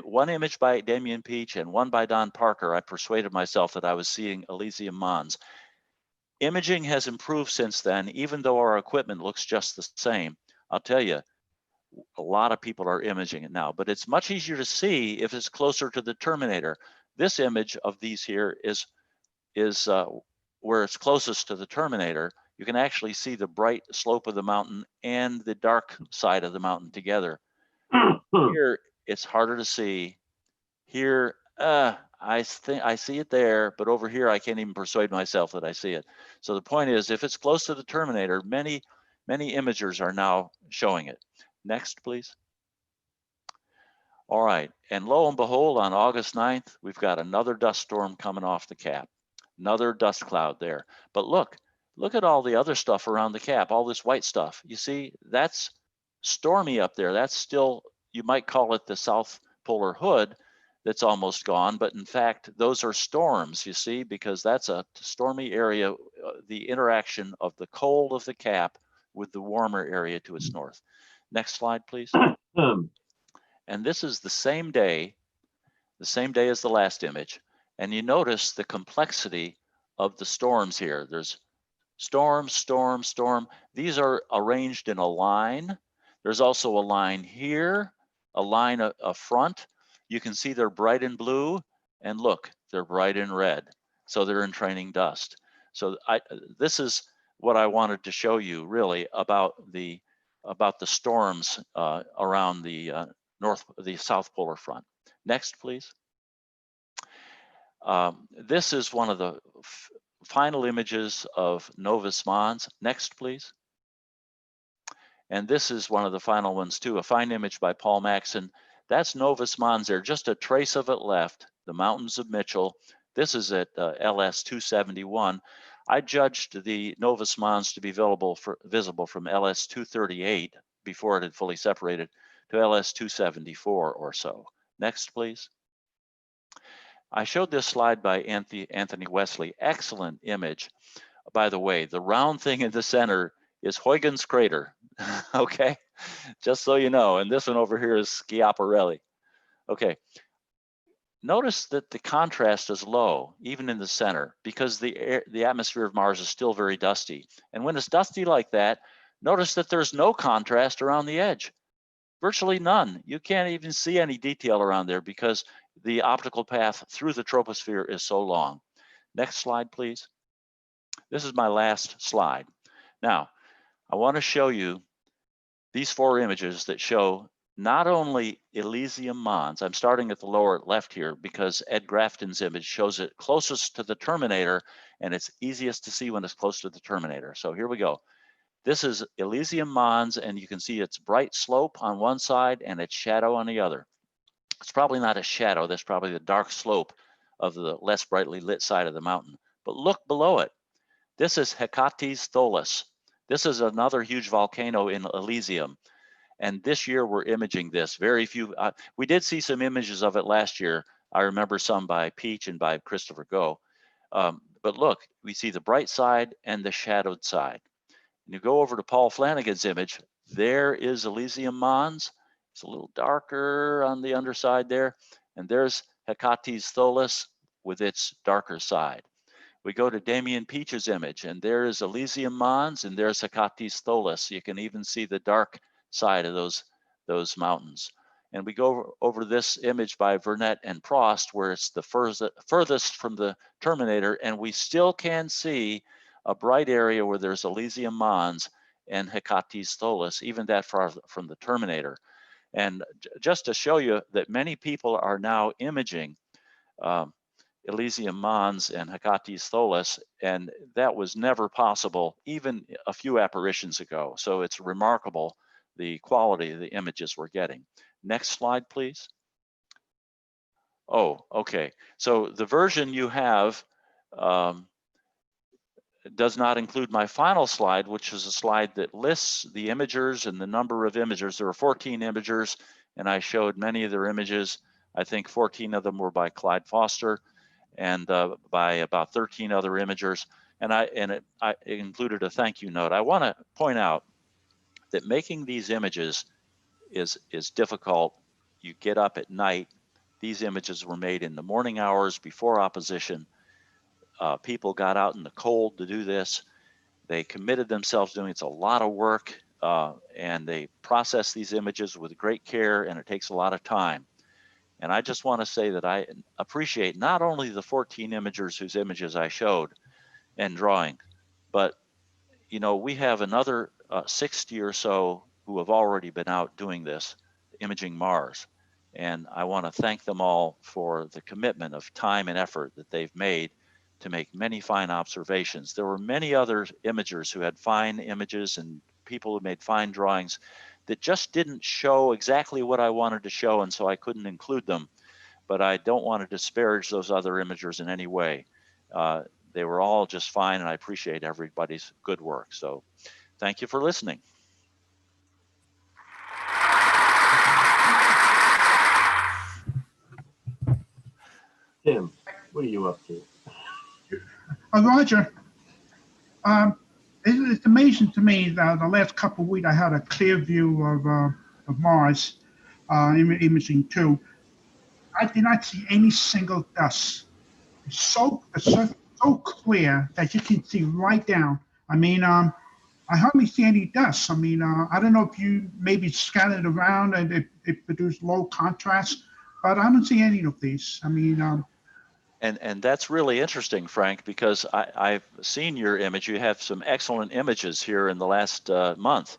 one image by Damian Peach and one by Don Parker, I persuaded myself that I was seeing Elysium Mons. Imaging has improved since then, even though our equipment looks just the same. I'll tell you, a lot of people are imaging it now, but it's much easier to see if it's closer to the terminator. This image of these here is where it's closest to the terminator. You can actually see the bright slope of the mountain and the dark side of the mountain together. Here, it's harder to see. Here, I think I see it there, but over here, I can't even persuade myself that I see it. So the point is, if it's close to the terminator, many imagers are now showing it. Next, please. All right, and lo and behold, on August 9th, we've got another dust storm coming off the cap, another dust cloud there. But look at all the other stuff around the cap, all this white stuff. You see, that's stormy up there. That's still, you might call it the South Polar Hood that's almost gone, but in fact, those are storms, you see, because that's a stormy area, the interaction of the cold of the cap with the warmer area to its north. Next slide, please. And this is the same day as the last image. And you notice the complexity of the storms here. There's storm, storm, storm. These are arranged in a line. There's also a line here, a line up front. You can see they're bright in blue, and look, they're bright in red. So they're entraining dust. So this is what I wanted to show you really about the storms around the South Polar Front. Next, please. This is one of the final images of Novus Mons. Next, please. And this is one of the final ones too, a fine image by Paul Maxson. That's Novus Mons there, just a trace of it left, the mountains of Mitchell. This is at LS 271. I judged the Novus Mons to be visible from LS 238 before it had fully separated to LS 274 or so. Next, please. I showed this slide by Anthony Wesley. Excellent image. By the way, the round thing in the center is Huygens crater. Okay, just so you know. And this one over here is Schiaparelli. Okay, notice that the contrast is low, even in the center, because the atmosphere of Mars is still very dusty. And when it's dusty like that, notice that there's no contrast around the edge. Virtually none. You can't even see any detail around there because the optical path through the troposphere is so long. Next slide, please. This is my last slide. Now, I want to show you these four images that show not only Elysium Mons. I'm starting at the lower left here because Ed Grafton's image shows it closest to the terminator, and it's easiest to see when it's close to the terminator. So here we go. This is Elysium Mons, and you can see its bright slope on one side and its shadow on the other. It's probably not a shadow, that's probably the dark slope of the less brightly lit side of the mountain. But look below it. This is Hecate's Tholus. This is another huge volcano in Elysium. And this year we're imaging this. Very few, we did see some images of it last year. I remember some by Peach and by Christopher Go. But look, we see the bright side and the shadowed side. And you go over to Paul Flanagan's image, there is Elysium Mons. It's a little darker on the underside there. And there's Hecate's Tholus with its darker side. We go to Damian Peach's image, and there is Elysium Mons, and there's Hecate's Tholus. You can even see the dark side of those mountains. And we go over this image by Vernet and Prost, where it's the furthest from the terminator, and we still can see a bright area where there's Elysium Mons and Hecate's Tholus, even that far from the terminator. And just to show you that many people are now imaging Elysium Mons and Hecate's Tholus, and that was never possible even a few apparitions ago. So it's remarkable the quality of the images we're getting. Next slide, please. Oh, okay. So the version you have does not include my final slide, which is a slide that lists the imagers and the number of imagers. There are 14 imagers, and I showed many of their images. I think 14 of them were by Clyde Foster, and by about 13 other imagers. And I included a thank you note. I want to point out that making these images is difficult. You get up at night. These images were made in the morning hours before opposition. People got out in the cold to do this. They committed themselves doing it's a lot of work, and they process these images with great care, and it takes a lot of time. And I just want to say that I appreciate not only the 14 imagers whose images I showed and drawing, but we have another 60 or so who have already been out doing this, imaging Mars. And I want to thank them all for the commitment of time and effort that they've made to make many fine observations. There were many other imagers who had fine images and people who made fine drawings that just didn't show exactly what I wanted to show, and so I couldn't include them. But I don't want to disparage those other imagers in any way. They were all just fine, and I appreciate everybody's good work. So thank you for listening. Tim, what are you up to? Roger, it's amazing to me that the last couple of weeks I had a clear view of Mars imaging too. I did not see any single dust. The surface so clear that you can see right down. I mean, I hardly see any dust. I mean, I don't know if you maybe scattered around and it produced low contrast, but I don't see any of these. I mean, And that's really interesting, Frank, because I've seen your image. You have some excellent images here in the last month.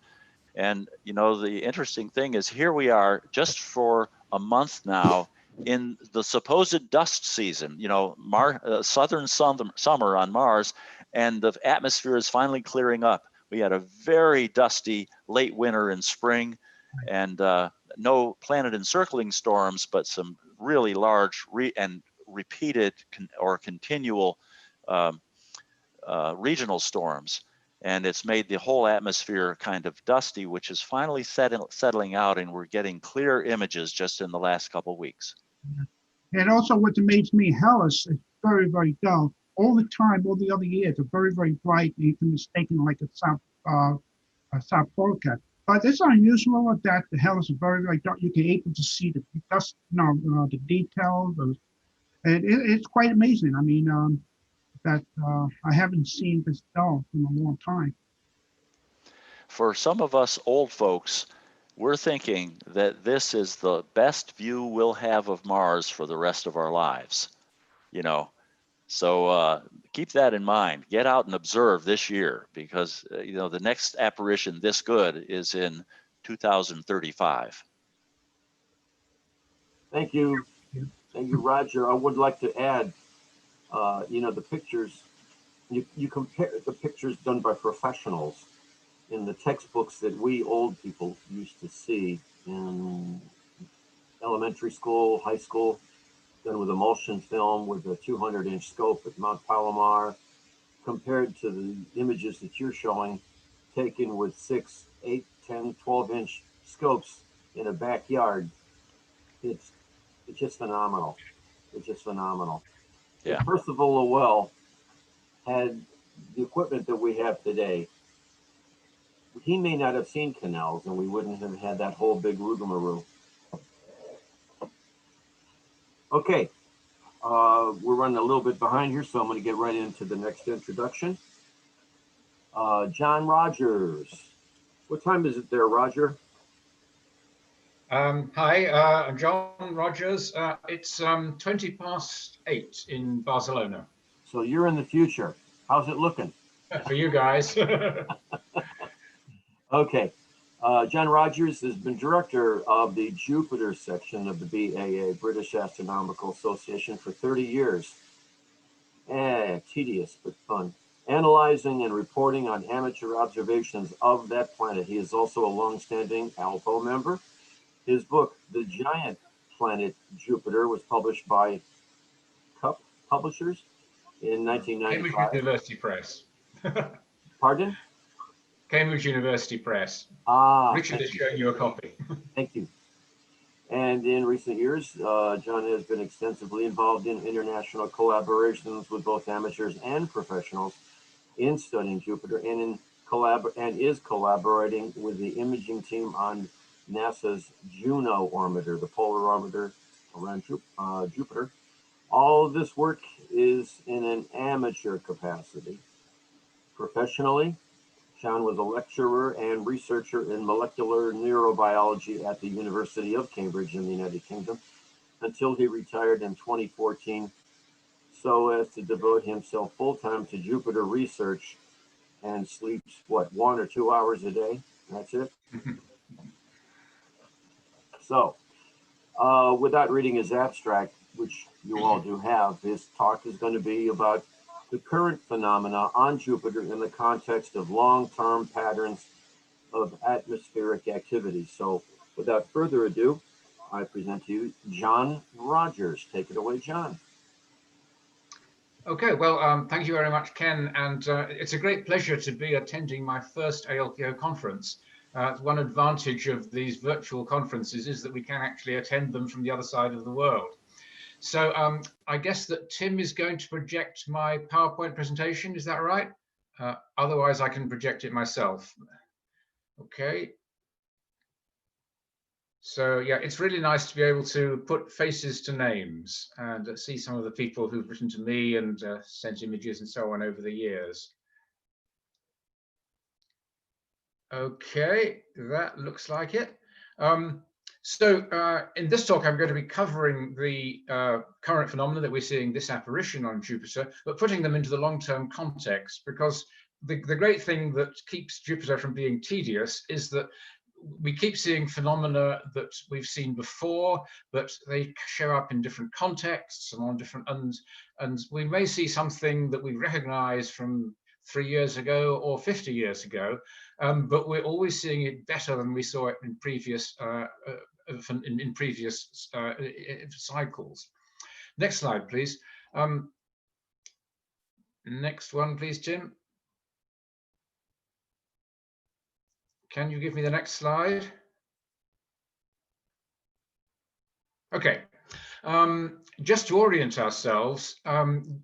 And, the interesting thing is here we are just for a month now in the supposed dust season, southern summer on Mars, and the atmosphere is finally clearing up. We had a very dusty late winter and spring, and no planet encircling storms, but some really large and repeated or continual regional storms. And it's made the whole atmosphere kind of dusty, which is finally settling out, and we're getting clear images just in the last couple of weeks. and also what amazed me, Hellas is very, very dull. All the time, all the other years are very, very bright. You can mistake it like a south forecast. But it's unusual that the Hellas is very, very dark. You can able to see the dust, the details. It's quite amazing. I mean, that I haven't seen this dull in a long time. For some of us old folks, we're thinking that this is the best view we'll have of Mars for the rest of our lives, So keep that in mind. Get out and observe this year, because the next apparition this good is in 2035. Thank you. Thank you, Roger. I would like to add, the pictures, you compare the pictures done by professionals in the textbooks that we old people used to see in elementary school, high school, done with emulsion film with a 200-inch scope at Mount Palomar, compared to the images that you're showing, taken with 6, 8, 10, 12-inch scopes in a backyard. It's just phenomenal. It's just phenomenal. Yeah. If Percival Lowell had the equipment that we have today, he may not have seen canals, and we wouldn't have had that whole big rigmarole. Okay, we're running a little bit behind here, so I'm going to get right into the next introduction. John Rogers. What time is it there, Roger? Hi, I'm John Rogers. It's 8:20 in Barcelona. So you're in the future. How's it looking? For you guys. Okay. John Rogers has been director of the Jupiter section of the BAA, British Astronomical Association, for 30 years. Tedious, but fun. Analyzing and reporting on amateur observations of that planet. He is also a long-standing ALPO member. His book, The Giant Planet Jupiter, was published by Cup Publishers in 1995. Cambridge University Press. Pardon? Cambridge University Press. Ah, Richard is showing you a copy. Thank you. And in recent years, John has been extensively involved in international collaborations with both amateurs and professionals in studying Jupiter, and is collaborating with the imaging team on NASA's Juno orbiter, the polar orbiter around Jupiter. All of this work is in an amateur capacity. Professionally, John was a lecturer and researcher in molecular neurobiology at the University of Cambridge in the United Kingdom until he retired in 2014, so as to devote himself full-time to Jupiter research and sleeps, what, 1 or 2 hours a day? That's it? So, without reading his abstract, which you all do have, his talk is going to be about the current phenomena on Jupiter in the context of long-term patterns of atmospheric activity. So without further ado, I present to you John Rogers. Take it away, John. Okay, well, thank you very much, Ken. And it's a great pleasure to be attending my first ALPO conference. One advantage of these virtual conferences is that we can actually attend them from the other side of the world. So I guess that Tim is going to project my PowerPoint presentation. Is that right? Otherwise, I can project it myself. Okay. So yeah, it's really nice to be able to put faces to names and see some of the people who've written to me and sent images and so on over the years. Okay, that looks like it. So in this talk, I'm going to be covering the current phenomena that we're seeing, this apparition on Jupiter, but putting them into the long-term context, because the great thing that keeps Jupiter from being tedious is that we keep seeing phenomena that we've seen before, but they show up in different contexts and on different, and we may see something that we recognize from 3 years ago or 50 years ago, but we're always seeing it better than we saw it in previous cycles. Next slide, please. Next one, please, Jim. Can you give me the next slide? Okay. Just to orient ourselves,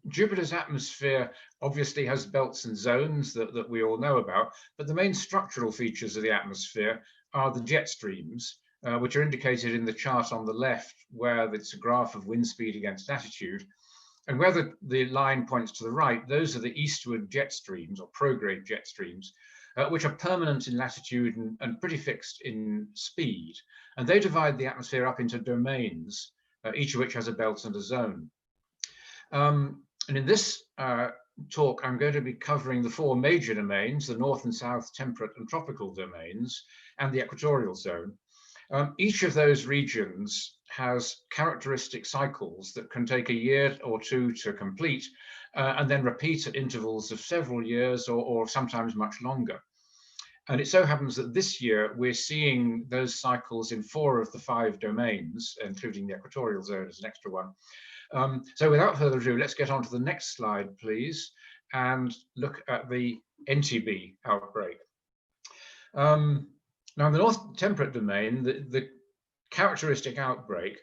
Jupiter's atmosphere obviously has belts and zones that we all know about, but the main structural features of the atmosphere are the jet streams, which are indicated in the chart on the left, where it's a graph of wind speed against latitude. And where the line points to the right, those are the eastward jet streams, or prograde jet streams, which are permanent in latitude and pretty fixed in speed. And they divide the atmosphere up into domains, each of which has a belt and a zone. And in this talk, I'm going to be covering the 4 major domains, the north and south temperate and tropical domains, and the equatorial zone. Each of those regions has characteristic cycles that can take a year or 2 to complete, and then repeat at intervals of several years or sometimes much longer. And it so happens that this year we're seeing those cycles in 4 of the 5 domains, including the equatorial zone as an extra one. So without further ado, let's get on to the next slide, please, and look at the NTB outbreak. Now, the north temperate domain, the characteristic outbreak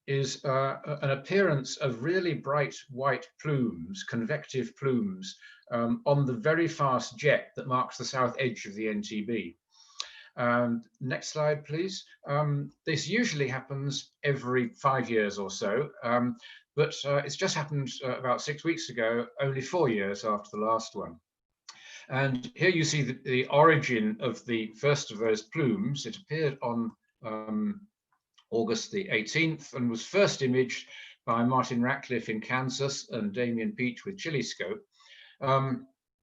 is an appearance of really bright white plumes, convective plumes, on the very fast jet that marks the south edge of the NTB. Next slide, please. This usually happens every 5 years or so, but it's just happened about 6 weeks ago, only 4 years after the last one. And here you see the origin of the first of those plumes. It appeared on August the 18th, and was first imaged by Martin Ratcliffe in Kansas and Damien Peach with Chiliscope,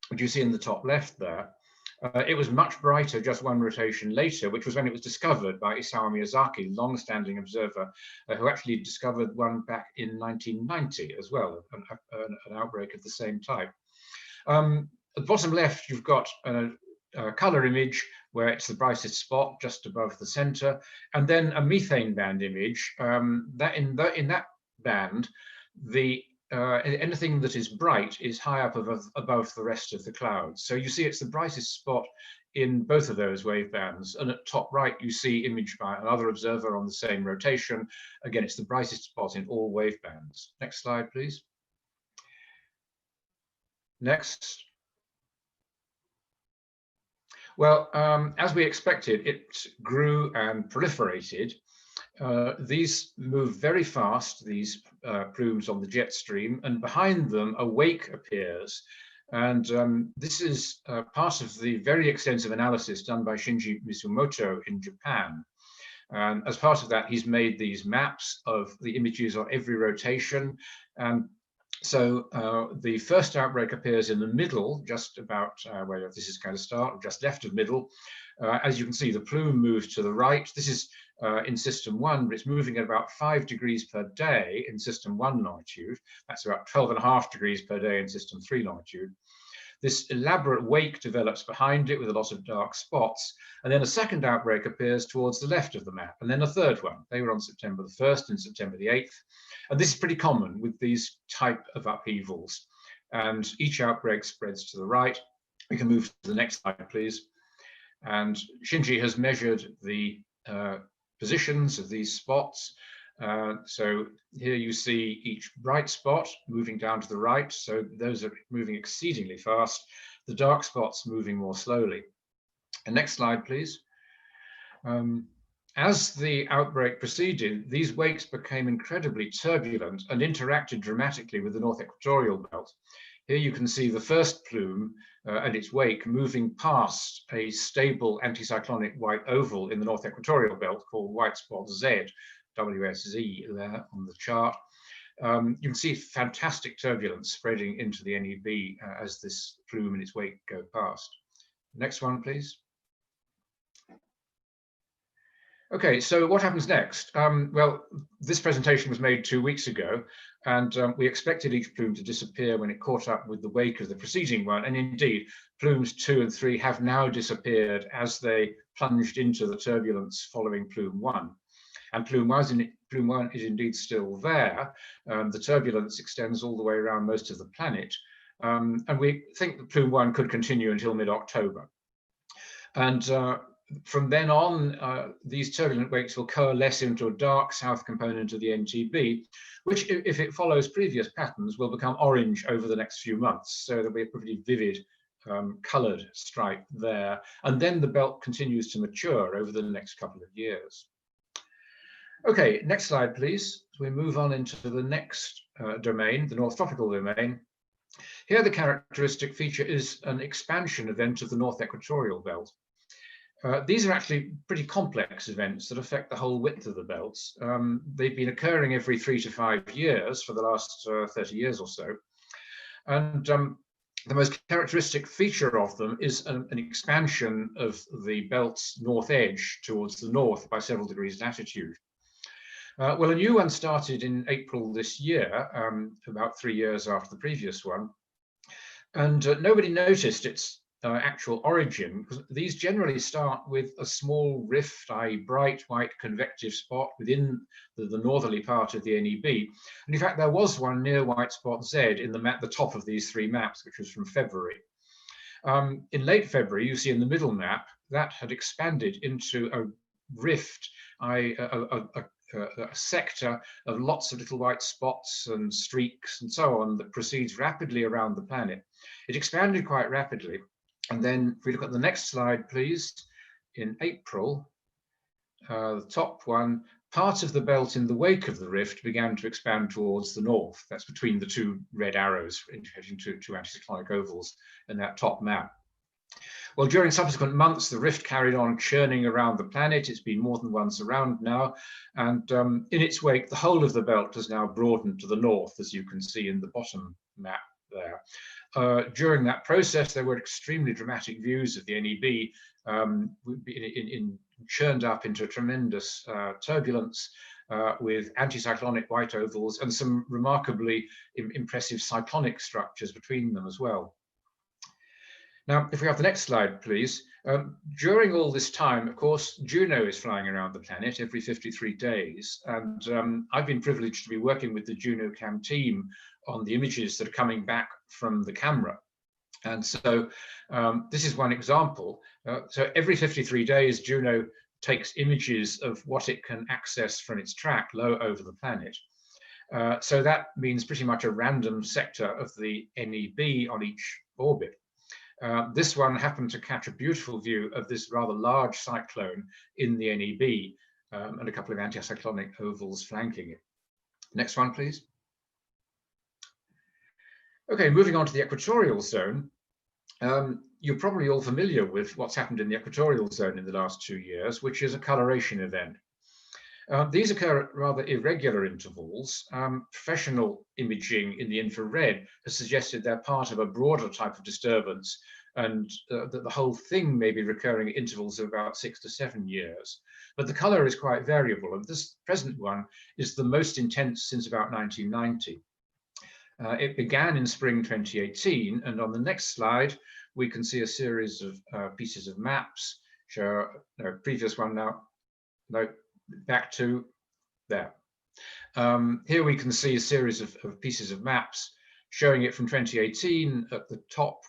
which you see in the top left there. It was much brighter just one rotation later, which was when it was discovered by Isao Miyazaki, long-standing observer, who actually discovered one back in 1990 as well, an outbreak of the same type. At the bottom left, you've got a color image where it's the brightest spot just above the center, and then a methane band image. That in that band, anything that is bright is high up above the rest of the clouds. So you see it's the brightest spot in both of those wave bands. And at top right, you see imaged by another observer on the same rotation. Again, it's the brightest spot in all wave bands. Next slide, please. Next. Well, as we expected, it grew and proliferated. These move very fast, these plumes on the jet stream, and behind them a wake appears. And this is part of the very extensive analysis done by Shinji Mizumoto in Japan. And as part of that, he's made these maps of the images on every rotation. And so the first outbreak appears in the middle, just about where this is going to start, just left of middle. As you can see, the plume moves to the right. This is in system 1, but it's moving at about 5 degrees per day in system 1 longitude. That's about 12.5 degrees per day in system 3 longitude. This elaborate wake develops behind it with a lot of dark spots. And then a second outbreak appears towards the left of the map, and then a third one. They were on September the 1st and September the 8th. And this is pretty common with these type of upheavals. And each outbreak spreads to the right. We can move to the next slide, please. And Shinji has measured the positions of these spots. So here you see each bright spot moving down to the right. So those are moving exceedingly fast. The dark spots moving more slowly. And next slide, please. As the outbreak proceeded, these wakes became incredibly turbulent and interacted dramatically with the North Equatorial Belt. Here you can see the first plume and its wake moving past a stable anticyclonic white oval in the North Equatorial Belt called White Spot Z, WSZ there on the chart. You can see fantastic turbulence spreading into the NEB as this plume and its wake go past. Next one, please. Okay, so what happens next? Well, this presentation was made 2 weeks ago, and we expected each plume to disappear when it caught up with the wake of the preceding one. And indeed, plumes 2 and 3 have now disappeared as they plunged into the turbulence following plume 1. And plume 1 is indeed still there. The turbulence extends all the way around most of the planet. And we think that plume 1 could continue until mid-October. And from then on, these turbulent wakes will coalesce into a dark south component of the NTB, which, if it follows previous patterns, will become orange over the next few months. So there'll be a pretty vivid colored stripe there. And then the belt continues to mature over the next couple of years. Okay, next slide, please. So we move on into the next domain, the North Tropical domain. Here, the characteristic feature is an expansion event of the North Equatorial Belt. These are actually pretty complex events that affect the whole width of the belts. They've been occurring every 3 to 5 years for the last 30 years or so. And the most characteristic feature of them is an expansion of the belt's north edge towards the north by several degrees latitude. Well, a new one started in April this year, about 3 years after the previous one. And nobody noticed its actual origin, because these generally start with a small rift, i.e. bright white convective spot within the northerly part of the NEB. And in fact, there was one near White Spot Z in the top of these 3 maps, which was from February. In late February, you see in the middle map, that had expanded into a rift, a sector of lots of little white spots and streaks and so on that proceeds rapidly around the planet. It expanded quite rapidly. And then if we look at the next slide, please, in April, the top one, part of the belt in the wake of the rift began to expand towards the north. That's between the 2 red arrows indicating two anticyclonic ovals in that top map. Well, during subsequent months, the rift carried on churning around the planet. It's been more than once around now. And in its wake, the whole of the belt has now broadened to the north, as you can see in the bottom map there. During that process, there were extremely dramatic views of the NEB churned up into tremendous turbulence with anticyclonic white ovals and some remarkably impressive cyclonic structures between them as well. Now, if we have the next slide, please. During all this time, of course, Juno is flying around the planet every 53 days. And I've been privileged to be working with the JunoCam team on the images that are coming back from the camera. And so this is one example. So every 53 days, Juno takes images of what it can access from its track low over the planet. So that means pretty much a random sector of the NEB on each orbit. This one happened to catch a beautiful view of this rather large cyclone in the NEB and a couple of anticyclonic ovals flanking it. Next one, please. Okay, moving on to the equatorial zone. You're probably all familiar with what's happened in the equatorial zone in the last 2 years, which is a coloration event. These occur at rather irregular intervals. Professional imaging in the infrared has suggested they're part of a broader type of disturbance, and that the whole thing may be recurring at intervals of about 6 to 7 years. But the color is quite variable, and this present one is the most intense since about 1990. It began in spring 2018, and on the next slide, we can see a series of pieces of maps. Show no, previous one now. No, back to there. Here we can see a series of pieces of maps showing it from 2018 at the top,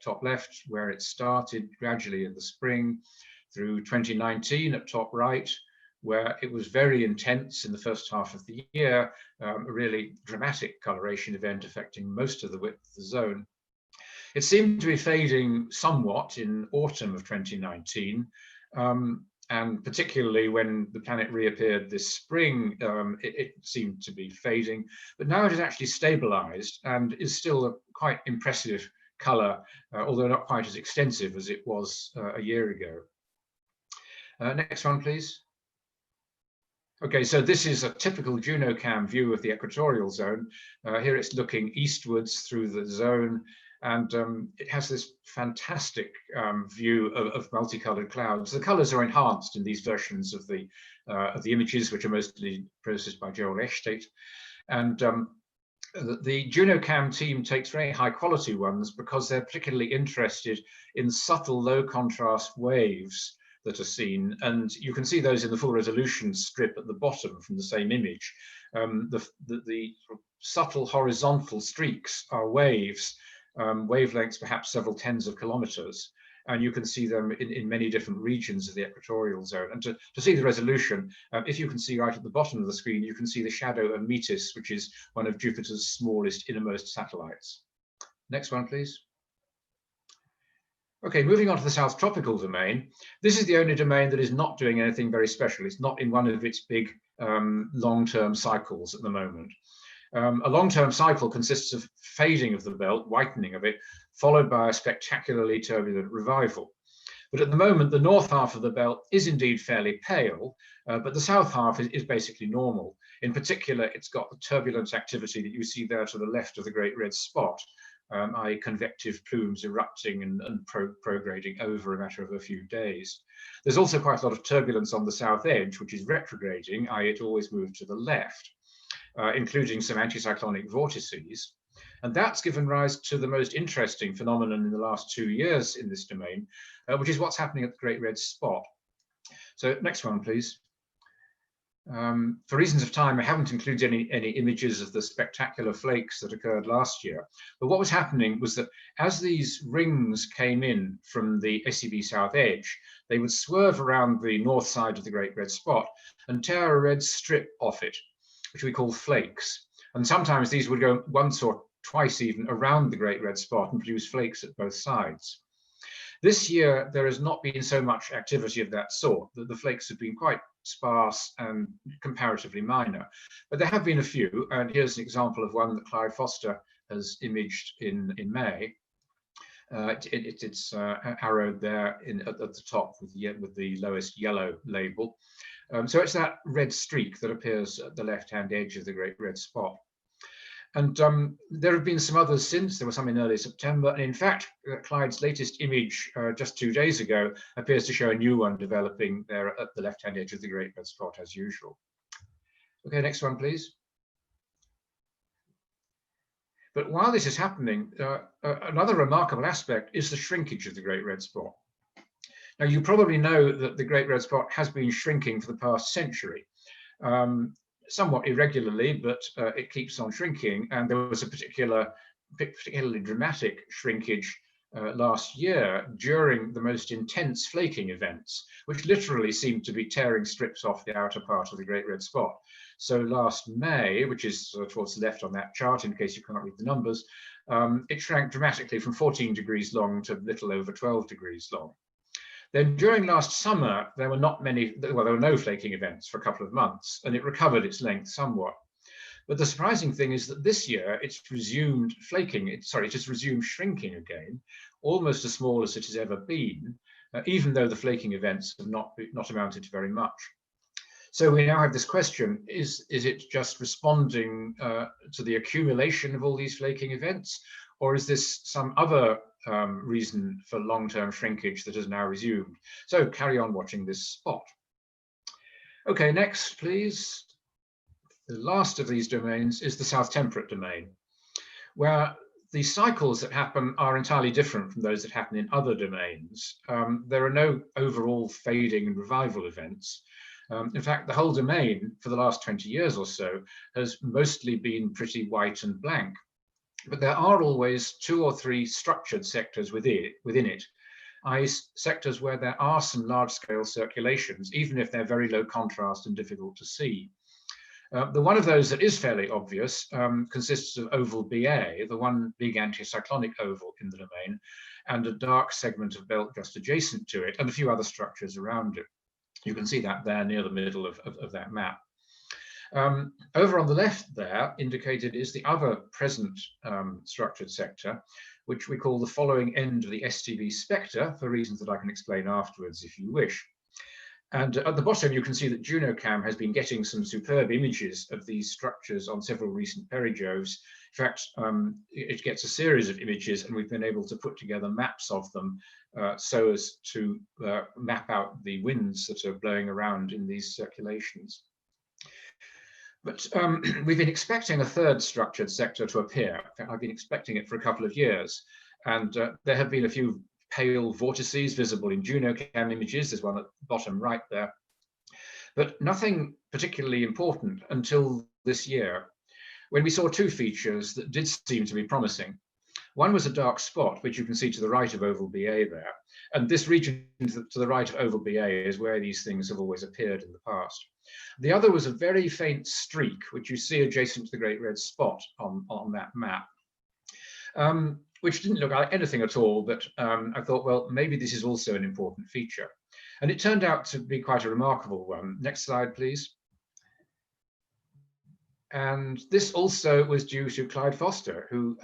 top left, where it started gradually in the spring, through 2019 at top right, where it was very intense in the first half of the year, a really dramatic coloration event affecting most of the width of the zone. It seemed to be fading somewhat in autumn of 2019, and particularly when the planet reappeared this spring, it seemed to be fading, but now it has actually stabilized and is still a quite impressive color, although not quite as extensive as it was a year ago. Next one, please. Okay, so this is a typical JunoCam view of the equatorial zone. Here it's looking eastwards through the zone, and it has this fantastic view of multicolored clouds. The colors are enhanced in these versions of the images, which are mostly processed by Joel Eshtate. And the JunoCam team takes very high quality ones because they're particularly interested in subtle low contrast waves that are seen, and you can see those in the full resolution strip at the bottom from the same image. The subtle horizontal streaks are waves, wavelengths perhaps several tens of kilometers, and you can see them in many different regions of the equatorial zone. And to see the resolution, if you can see right at the bottom of the screen, you can see the shadow of Metis, which is one of Jupiter's smallest innermost satellites. Next one, please. Okay, moving on to the South Tropical domain. This is the only domain that is not doing anything very special. It's not in one of its big long-term cycles at the moment. A long-term cycle consists of fading of the belt, whitening of it, followed by a spectacularly turbulent revival. But at the moment, the north half of the belt is indeed fairly pale, but the south half is basically normal. In particular, it's got the turbulent activity that you see there to the left of the Great Red Spot, i.e. convective plumes erupting and prograding over a matter of a few days. There's also quite a lot of turbulence on the south edge, which is retrograding, i.e. it always moves to the left, including some anticyclonic vortices. And that's given rise to the most interesting phenomenon in the last 2 years in this domain, which is what's happening at the Great Red Spot. So next one, please. For reasons of time, I haven't included any images of the spectacular flakes that occurred last year. But what was happening was that as these rings came in from the SEB south edge, they would swerve around the north side of the Great Red Spot and tear a red strip off it, which we call flakes. And sometimes these would go once or twice even around the Great Red Spot and produce flakes at both sides. This year, there has not been so much activity of that sort. The flakes have been quite sparse and comparatively minor, but there have been a few, and here's an example of one that Clive Foster has imaged in May. It's arrowed there at the top with the lowest yellow label. So it's that red streak that appears at the left-hand edge of the Great Red Spot. And there have been some others since. There was some in early September. And in fact, Clyde's latest image just 2 days ago appears to show a new one developing there at the left-hand edge of the Great Red Spot as usual. Okay, next one, please. But while this is happening, another remarkable aspect is the shrinkage of the Great Red Spot. Now, you probably know that the Great Red Spot has been shrinking for the past century. Somewhat irregularly, but it keeps on shrinking. And there was a particularly dramatic shrinkage last year during the most intense flaking events, which literally seemed to be tearing strips off the outer part of the Great Red Spot. So last May, which is towards the left on that chart, in case you cannot read the numbers, it shrank dramatically from 14 degrees long to little over 12 degrees long. Then during last summer, there were there were no flaking events for a couple of months, and it recovered its length somewhat. But the surprising thing is that this year it's resumed flaking. It has resumed shrinking again, almost as small as it has ever been, even though the flaking events have not amounted to very much. So we now have this question: is it just responding to the accumulation of all these flaking events, or is this some other reason for long-term shrinkage that has now resumed? So carry on watching this spot. Okay, next, please. The last of these domains is the South Temperate domain, where the cycles that happen are entirely different from those that happen in other domains. There are no overall fading and revival events. In fact, the whole domain for the last 20 years or so has mostly been pretty white and blank. But there are always 2 or 3 structured sectors within it, i.e. sectors where there are some large-scale circulations, even if they're very low contrast and difficult to see. The one of those that is fairly obvious consists of oval BA, the one big anticyclonic oval in the domain, and a dark segment of belt just adjacent to it, and a few other structures around it. You can see that there near the middle of that map. Over on the left there, indicated is the other present structured sector, which we call the following end of the STB spectre, for reasons that I can explain afterwards if you wish. And at the bottom, you can see that JunoCam has been getting some superb images of these structures on several recent perijoves. In fact, it gets a series of images, and we've been able to put together maps of them so as to map out the winds that are blowing around in these circulations. But we've been expecting a third structured sector to appear. In fact, I've been expecting it for a couple of years, and there have been a few pale vortices visible in JunoCam images. There's one at the bottom right there, but nothing particularly important until this year, when we saw 2 features that did seem to be promising. One was a dark spot, which you can see to the right of oval BA there, and this region to the right of oval BA is where these things have always appeared in the past. The other was a very faint streak, which you see adjacent to the Great Red Spot on that map, which didn't look like anything at all, but I thought, well, maybe this is also an important feature. And it turned out to be quite a remarkable one. Next slide, please. And this also was due to Clyde Foster, who,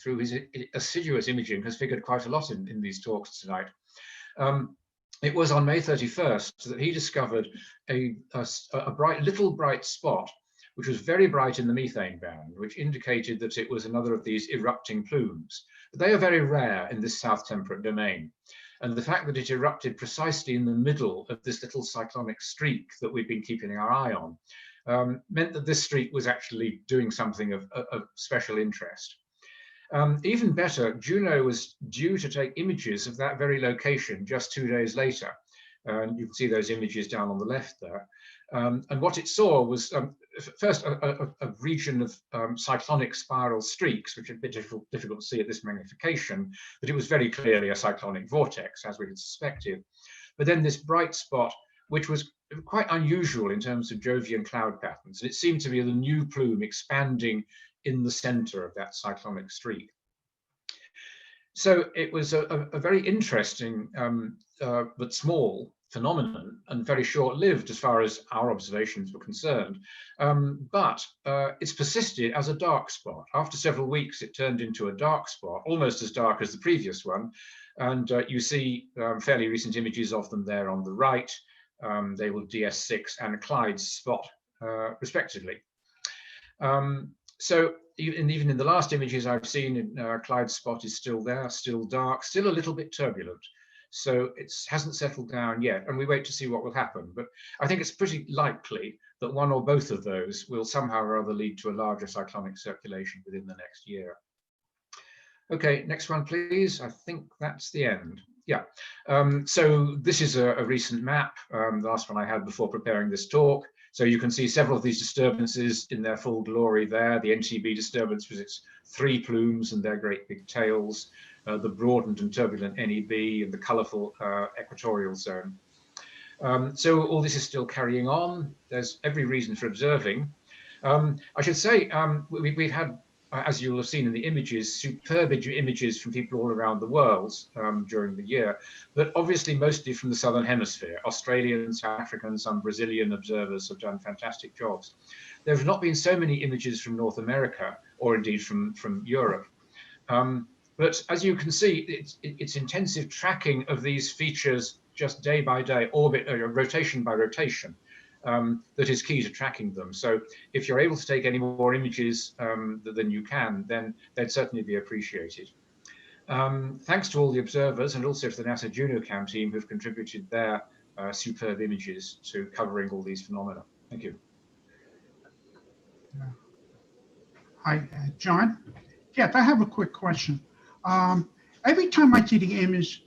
through his assiduous imaging, has figured quite a lot in these talks tonight. It was on May 31st that he discovered a little bright spot, which was very bright in the methane band, which indicated that it was another of these erupting plumes. But they are very rare in this South Temperate domain. And the fact that it erupted precisely in the middle of this little cyclonic streak that we've been keeping our eye on meant that this streak was actually doing something of special interest. Even better, Juno was due to take images of that very location just 2 days later. You can see those images down on the left there. And what it saw was first a region of cyclonic spiral streaks, which are a bit difficult to see at this magnification, but it was very clearly a cyclonic vortex, as we had suspected. But then this bright spot, which was quite unusual in terms of Jovian cloud patterns. And it seemed to be the new plume expanding in the center of that cyclonic streak. So it was a very interesting but small phenomenon and very short-lived as far as our observations were concerned. But it's persisted as a dark spot. After several weeks, it turned into a dark spot, almost as dark as the previous one. And you see fairly recent images of them there on the right. They will DS6 and Clyde's spot, respectively. So even in the last images I've seen, Clyde's spot is still there, still dark, still a little bit turbulent. So it hasn't settled down yet, and we wait to see what will happen. But I think it's pretty likely that one or both of those will somehow or other lead to a larger cyclonic circulation within the next year. Okay, next one, please. I think that's the end. Yeah, so this is a recent map, the last one I had before preparing this talk. So you can see several of these disturbances in their full glory there. The NTB disturbance with its 3 plumes and their great big tails, the broadened and turbulent NEB, and the colorful equatorial zone. So all this is still carrying on. There's every reason for observing. I should say we've had, as you'll have seen in the images, superb images from people all around the world during the year, but obviously mostly from the Southern Hemisphere. Australian, South African, some Brazilian observers have done fantastic jobs. There have not been so many images from North America, or indeed from Europe. But as you can see, it's intensive tracking of these features just day by day, orbit, rotation by rotation, that is key to tracking them. So if you're able to take any more images than you can, then they'd certainly be appreciated. Thanks to all the observers and also to the NASA JunoCam team who've contributed their superb images to covering all these phenomena. Thank you. Hi, John. Yes, I have a quick question. Every time I see the image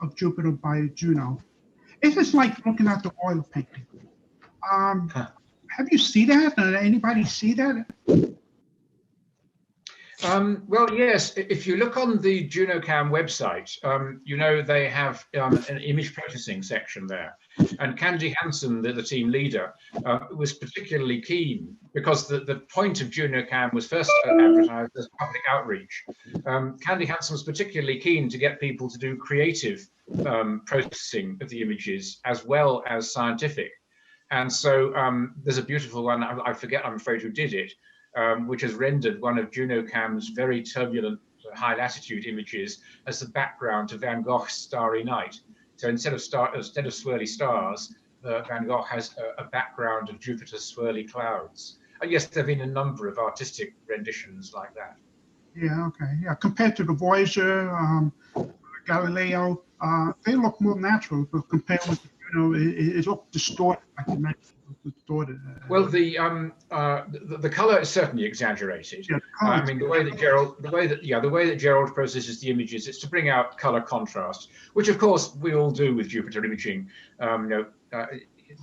of Jupiter by Juno, it's just like looking at the oil painting. Have you seen that? Anybody see that? Well, yes, if you look on the JunoCam website, you know they have an image processing section there. And Candy Hansen, the team leader, was particularly keen because the point of JunoCam was first advertised as public outreach. Candy Hansen was particularly keen to get people to do creative processing of the images as well as scientific. And so there's a beautiful one, I forget, I'm afraid, who did it, which has rendered one of JunoCam's very turbulent high latitude images as the background to Van Gogh's Starry Night. So instead of swirly stars, Van Gogh has a background of Jupiter's swirly clouds. And yes, there have been a number of artistic renditions like that. Yeah, okay. Yeah, compared to the Voyager, Galileo, they look more natural, but compared with, it looks distorted, like you mentioned. Distorted. Well, the color is certainly exaggerated. Yeah, I mean, the way that Gerald processes the images, it's to bring out color contrast, which of course we all do with Jupiter imaging.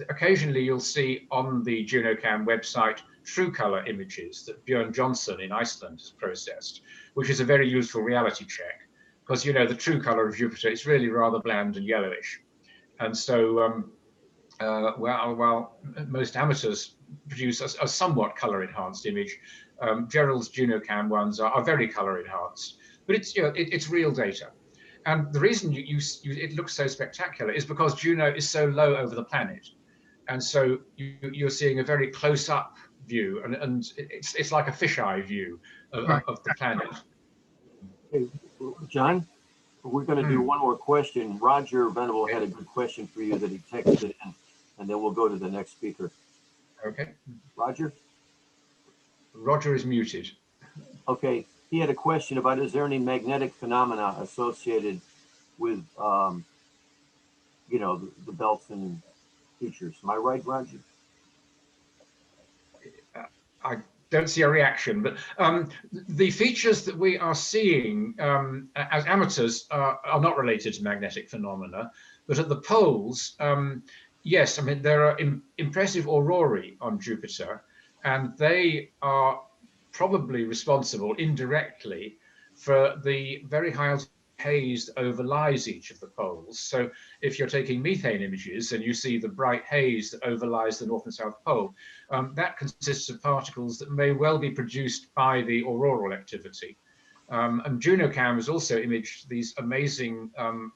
Occasionally you'll see on the JunoCam website true color images that Björn Johnson in Iceland has processed, which is a very useful reality check, because the true color of Jupiter is really rather bland and yellowish, and so. While most amateurs produce a somewhat color-enhanced image, Gerald's JunoCam ones are very color-enhanced. But it's real data, and the reason it looks so spectacular is because Juno is so low over the planet, and so you're seeing a very close-up view, and it's like a fisheye view of the planet. Hey, John, we're going to do one more question. Roger Venable had a good question for you that he texted in. And then we'll go to the next speaker. Okay. Roger? Roger is muted. Okay. He had a question about, is there any magnetic phenomena associated with, the belts and features? Am I right, Roger? I don't see a reaction, but the features that we are seeing as amateurs are not related to magnetic phenomena, but at the poles, yes, I mean, there are impressive aurorae on Jupiter, and they are probably responsible indirectly for the very high altitude haze that overlies each of the poles. So if you're taking methane images and you see the bright haze that overlies the North and South Pole, that consists of particles that may well be produced by the auroral activity. And JunoCam has also imaged these amazing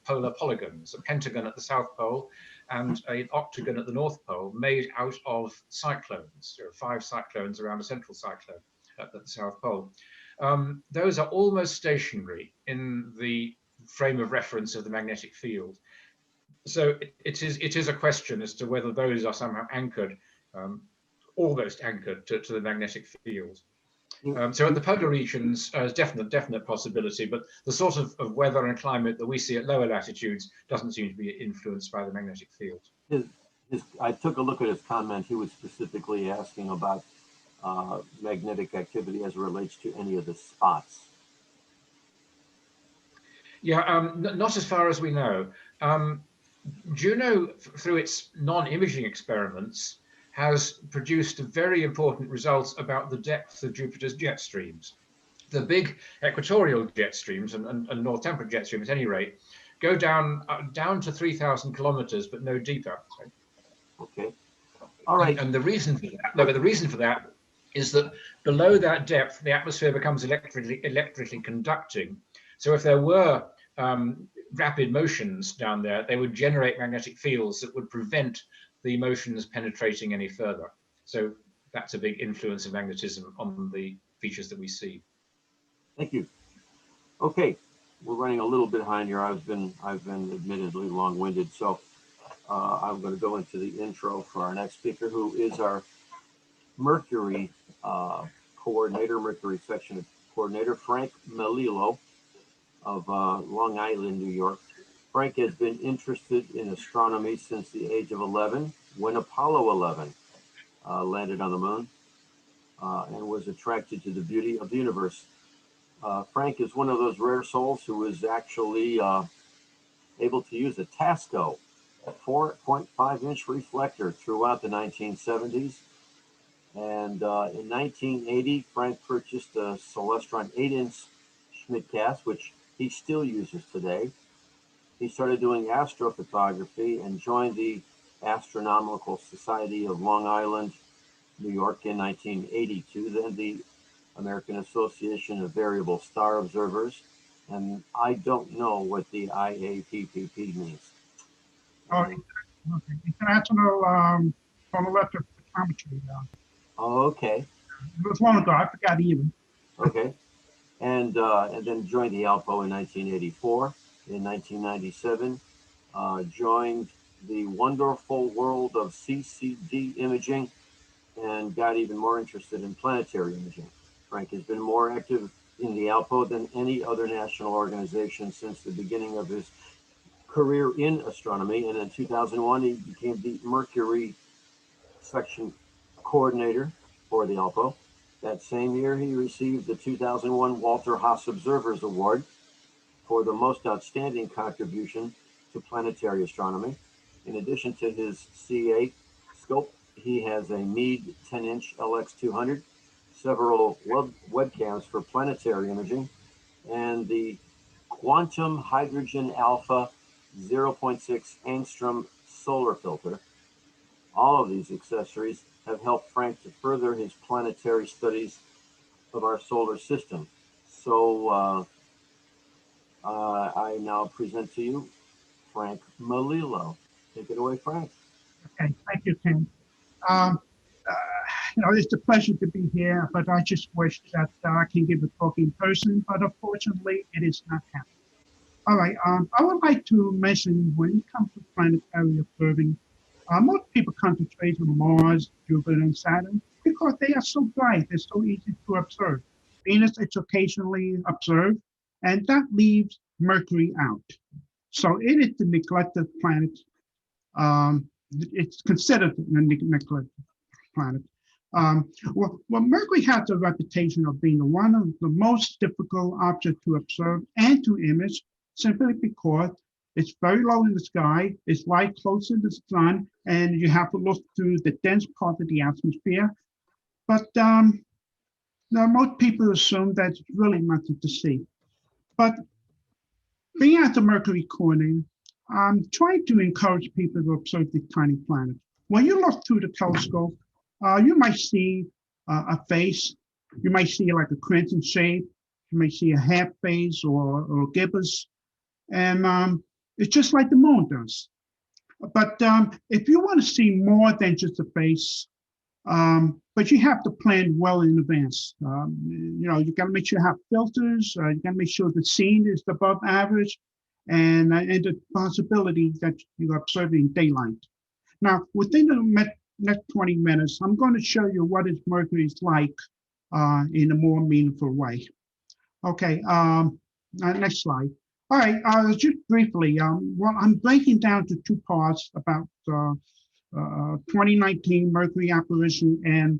polar polygons, a pentagon at the South Pole and an octagon at the North Pole made out of cyclones. There are 5 cyclones around a central cyclone at the South Pole. Those are almost stationary in the frame of reference of the magnetic field. So it is a question as to whether those are somehow anchored, almost anchored to the magnetic field. So at the polar regions, definite possibility, but the sort of weather and climate that we see at lower latitudes doesn't seem to be influenced by the magnetic field. I took a look at his comment. He was specifically asking about magnetic activity as it relates to any of the spots. Yeah, not as far as we know. Juno, through its non-imaging experiments, has produced very important results about the depth of Jupiter's jet streams. The big equatorial jet streams and north temperate jet streams, at any rate, go down to 3,000 kilometers, but no deeper. Okay. All right. And the reason for that, no, but the reason for that is that below that depth, the atmosphere becomes electrically conducting. So if there were rapid motions down there, they would generate magnetic fields that would prevent the motions penetrating any further. So that's a big influence of magnetism on the features that we see. Thank you. Okay, we're running a little bit behind here. I've been admittedly long-winded, so I'm going to go into the intro for our next speaker, who is our Mercury coordinator, Mercury section coordinator, Frank Melillo of Long Island, New York. Frank has been interested in astronomy since the age of 11, when Apollo 11 landed on the moon and was attracted to the beauty of the universe. Frank is one of those rare souls who is actually able to use a Tasco, a 4.5-inch reflector throughout the 1970s. And in 1980, Frank purchased a Celestron 8-inch Schmidtcast, which he still uses today. He started doing astrophotography and joined the Astronomical Society of Long Island, New York in 1982, then the American Association of Variable Star Observers, and I don't know what the IAPPP means. International Photoelectric Photometry. Okay. It was long ago, I forgot even. Okay. And then joined the ALPO in 1984. In 1997, joined the wonderful world of CCD imaging and got even more interested in planetary imaging. Frank has been more active in the ALPO than any other national organization since the beginning of his career in astronomy. And in 2001, he became the Mercury section coordinator for the ALPO. That same year, he received the 2001 Walter Haas Observers Award for the most outstanding contribution to planetary astronomy. In addition to his C8 scope, he has a Meade 10-inch LX200, several webcams for planetary imaging, and the Quantum Hydrogen Alpha 0.6 angstrom solar filter. All of these accessories have helped Frank to further his planetary studies of our solar system. So I now present to you Frank Melillo. Take it away, Frank. Okay, thank you, Ken. It's a pleasure to be here, but I just wish that I can give a talk in person, but unfortunately, it is not happening. All right, I would like to mention when it comes to planetary observing, most people concentrate on Mars, Jupiter, and Saturn because they are so bright, they're so easy to observe. Venus is occasionally observed, and that leaves Mercury out. So it is the neglected planet. It's considered a neglected planet. Well, Mercury has a reputation of being one of the most difficult objects to observe and to image, simply because it's very low in the sky, it's right close to the sun, and you have to look through the dense part of the atmosphere. But most people assume that it's really nothing to see. But being at the Mercury coordinator, I'm trying to encourage people to observe this tiny planet. When you look through the telescope, you might see a face, you might see like a crescent shape, you might see a half face or gibbous, and it's just like the moon does. But if you want to see more than just a face, but you have to plan well in advance. You know, you got to make sure you have filters. You got to make sure the scene is above average, and the possibility that you're observing daylight. Now, within the next 20 minutes, I'm going to show you what is Mercury's like in a more meaningful way. Okay, next slide. All right, just briefly, well, I'm breaking down to two parts about 2019 Mercury apparition and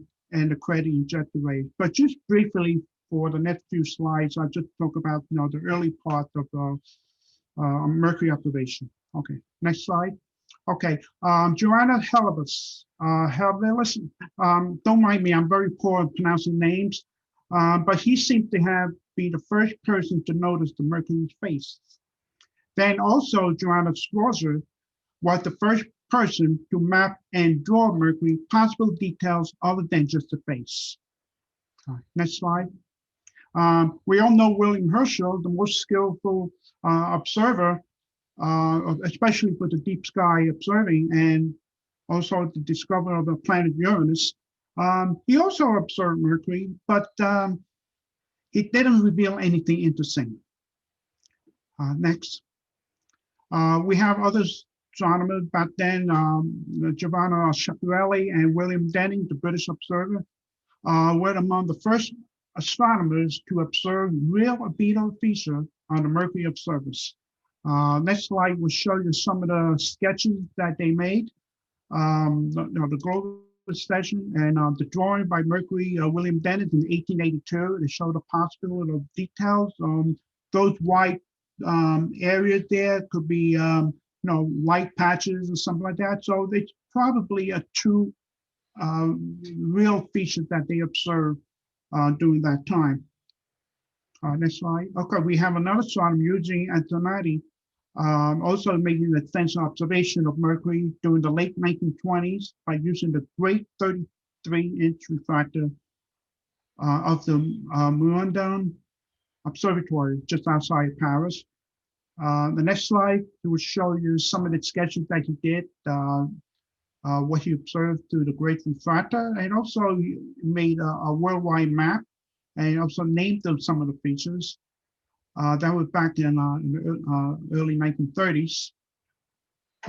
the credit injector rate. But just briefly, for the next few slides, I'll just talk about, you know, the early part of Mercury observation. Okay, next slide. Okay, Joanna Helibus, don't mind me, I'm very poor at pronouncing names, but he seemed to be the first person to notice the Mercury's face. Then also Joanna Swarzer was the first person to map and draw Mercury possible details other than just the face. Next slide. We all know William Herschel, the most skillful observer, especially for the deep sky observing, and also the discoverer of the planet Uranus. He also observed Mercury, but it didn't reveal anything interesting. Next. We have other astronomers back then, Giovanni Schiaparelli and William Denning, the British observer, were among the first astronomers to observe real albedo feature on the Mercury observers. Next slide will show you some of the sketches that they made. The global station and the drawing by Mercury, William Denning in 1882. They show the possibility of details. Those white areas there could be you know, white patches or something like that. So it's probably a true real feature that they observed during that time. Next slide. Okay, we have another astronomer, Eugene Antonelli, also making an extensive observation of Mercury during the late 1920s by using the great 33-inch refractor of the Meudon Observatory just outside Paris. The next slide will show you some of the sketches that he did, what he observed through the great refractor, and also he made a worldwide map and also named them some of the features. That was back in the early 1930s.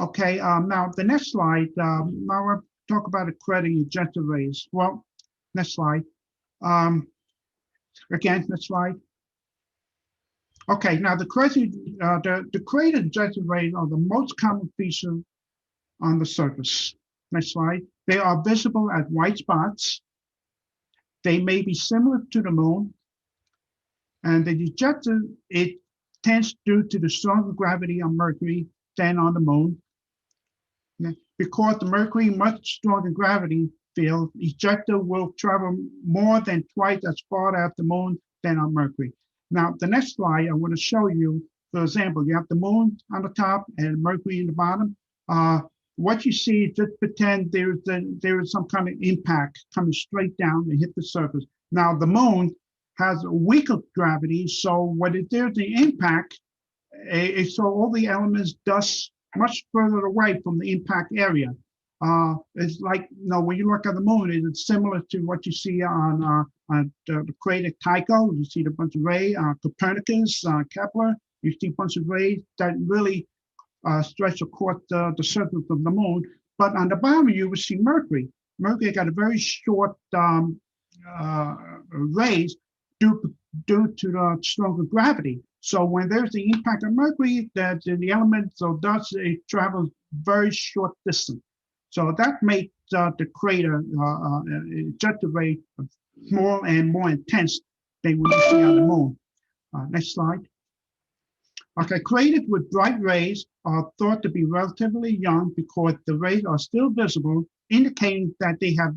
Okay, now the next slide, now we'll talk about accrediting injector rays. Well, next slide. Again, next slide. Okay, now the credit injector rays are the most common feature on the surface. Next slide. They are visible as white spots. They may be similar to the moon. And the ejector, it tends due to the stronger gravity on Mercury than on the moon. Because the Mercury much stronger gravity field, ejector will travel more than twice as far out the moon than on Mercury. Now, the next slide, I want to show you, for example, you have the moon on the top and Mercury in the bottom. What you see, just pretend there is some kind of impact coming straight down and hit the surface. Now, the moon has a weaker gravity, so when there's the impact, so all the elements dust much further away from the impact area. It's like, you know, when you look at the moon, it's similar to what you see on the crater Tycho. You see the bunch of rays, Copernicus, Kepler. You see a bunch of rays that really stretch across the surface of the moon. But on the bottom, you will see Mercury. Mercury got a very short rays due to the stronger gravity. So when there's the impact of Mercury, the elements of dust, it travels very short distance. So that makes the crater ejector ray more and more intense than when you see on the moon. Next slide. Okay, craters with bright rays are thought to be relatively young because the rays are still visible, indicating that they have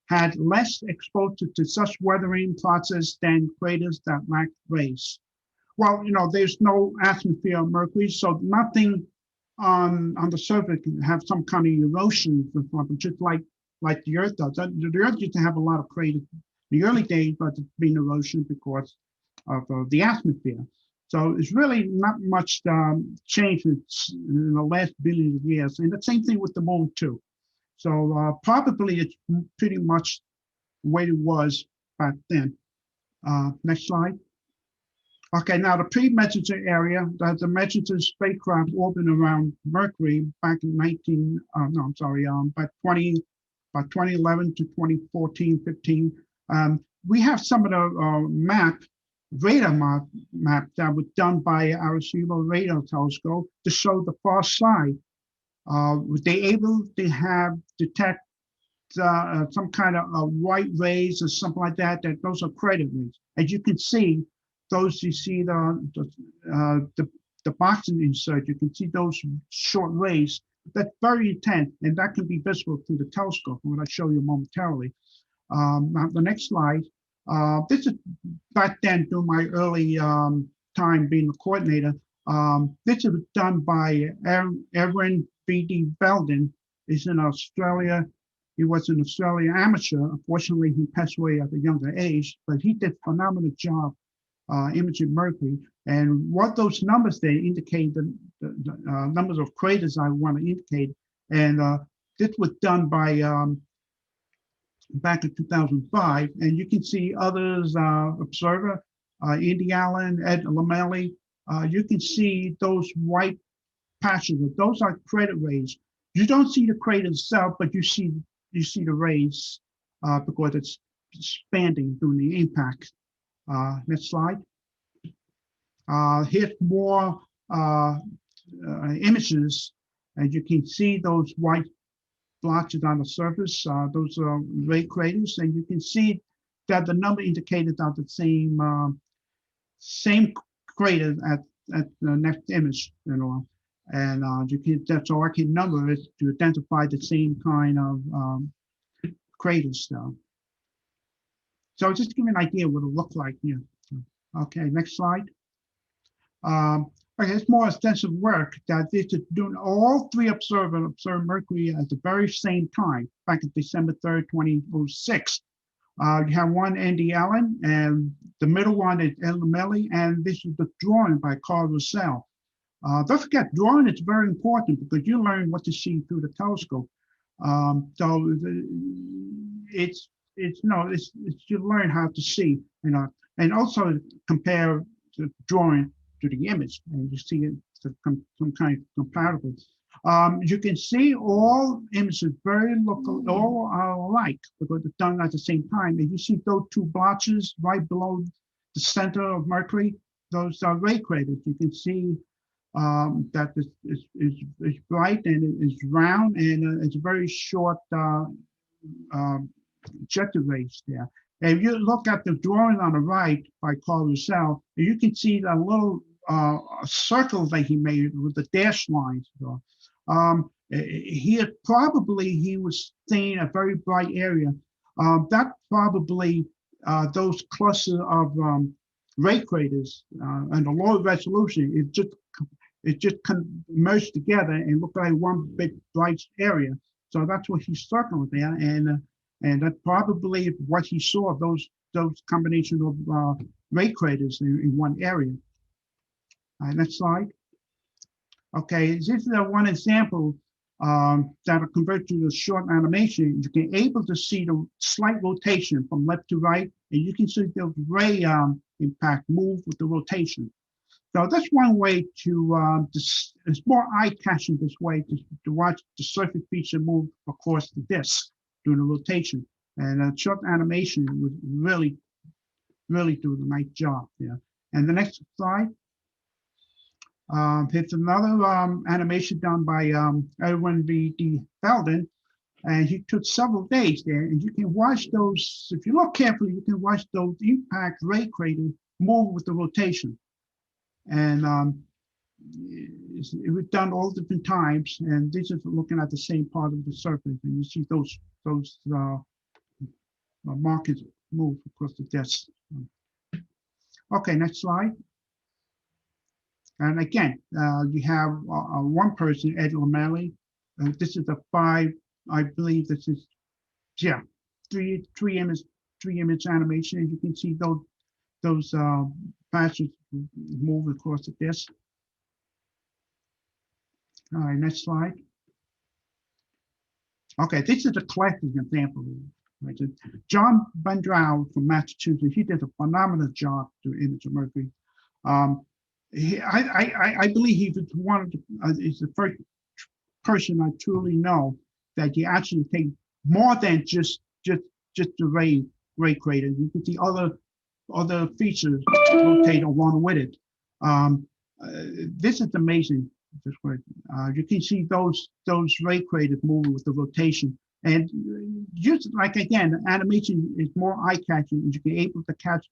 had less exposure to such weathering process than craters that lack rays. Well, you know, there's no atmosphere on Mercury, so nothing on the surface can have some kind of erosion, just like the Earth does. The Earth used to have a lot of craters in the early days, but it's been erosion because of the atmosphere. So it's really not much change in the last billions of years. And the same thing with the moon too. So probably it's pretty much the way it was back then. Next slide. Okay, now the pre-messenger area, the messenger spacecraft orbiting around Mercury back in by 2011 to 2014, 15. We have some of the radar map that was done by our Arecibo radar telescope to show the far side. They able to detect some kind of white rays or something like that. Those are crater rays. As you can see, those you see the boxing insert. You can see those short rays. That's very intense, and that can be visible through the telescope. What I show you momentarily. Now the next slide. This is back then during my early time being a coordinator. This was done by Aaron B.D. Belden. He's in Australia. He was an Australian amateur. Unfortunately, he passed away at a younger age, but he did a phenomenal job imaging Mercury. And what those numbers they indicate the numbers of craters I want to indicate. And this was done by back in 2005. And you can see others, observer, Andy Allen, Ed Lamelli. You can see those white patches. Those are crater rays. You don't see the crater itself, but you see the rays because it's expanding during the impact. Next slide. Here's more images, and you can see those white blotches on the surface. Those are ray craters, and you can see that the number indicated are the same crater at the next image, you know. And you can, that's all I can number is to identify the same kind of craters. So just to give you an idea what it looked like here. Okay, next slide. Okay, it's more extensive work that this is doing. All three observers observed Mercury at the very same time, back on December 3rd, 2006. You have one, Andy Allen, and the middle one is Ed Lamelli, and this is the drawing by Carl Russell. Don't forget, drawing is very important because you learn what to see through the telescope. It's you learn how to see, you know, and also compare the drawing to the image, and you see it some kind of comparable. You can see all images very local, all are alike because they're done at the same time. And you see those two blotches right below the center of Mercury. Those are ray craters. You can see that is bright and it is round, and it's a very short jet rays there. And if you look at the drawing on the right by Carl Russell, you can see the little circles that he made with the dash lines. He was seeing a very bright area. That probably those clusters of ray craters and the low resolution, it just merged together and looked like one big bright area. So that's what he's circling there, and that probably what he saw, those combination of ray craters in one area. Next slide. Okay, this is one example that will convert to the short animation. You can able to see the slight rotation from left to right, and you can see the ray impact move with the rotation. So that's one way to, it's more eye-catching this way to watch the surface feature move across the disk during the rotation. And a short animation would really do a nice job there. And the next slide. It's another animation done by Edwin B.D. Belden, and he took several days there, and you can watch those, if you look carefully, you can watch those impact ray craters move with the rotation. And it was done all different times, and this is looking at the same part of the surface, and you see those markers move across the disk. Okay, next slide. And again, you have one person, Ed Lamelli. This is a I believe this is, yeah, three image animation. And you can see those patches move across the disk. All right, next slide. Okay, this is a classic example. Right? John Bandrau from Massachusetts, he did a phenomenal job to image of Mercury. I believe he was one of the, is the first person I truly know that you actually take more than just the ray crater. You can see other features rotate along with it. This is amazing. You can see those ray craters moving with the rotation, and just like again, animation is more eye-catching. You can able to catch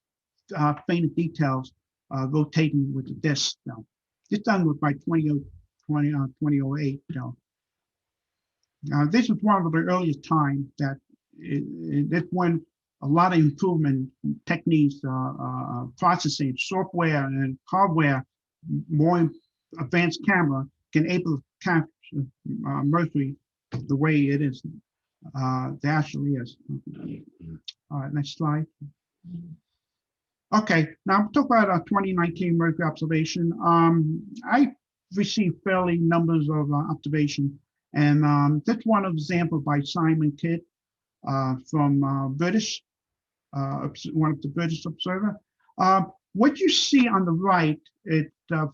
fainter details rotating with the disk. Now, it's done with by 2008. This is one of the earliest times that that's when a lot of improvement techniques, processing, software, and hardware, more advanced camera can able to capture Mercury the way it is. It actually is. All right, next slide. Okay, now I'm talking about our 2019 Mercury observation. I received fairly numbers of observation, and that's one example by Simon Kidd from British, one of the British observer. What you see on the right, it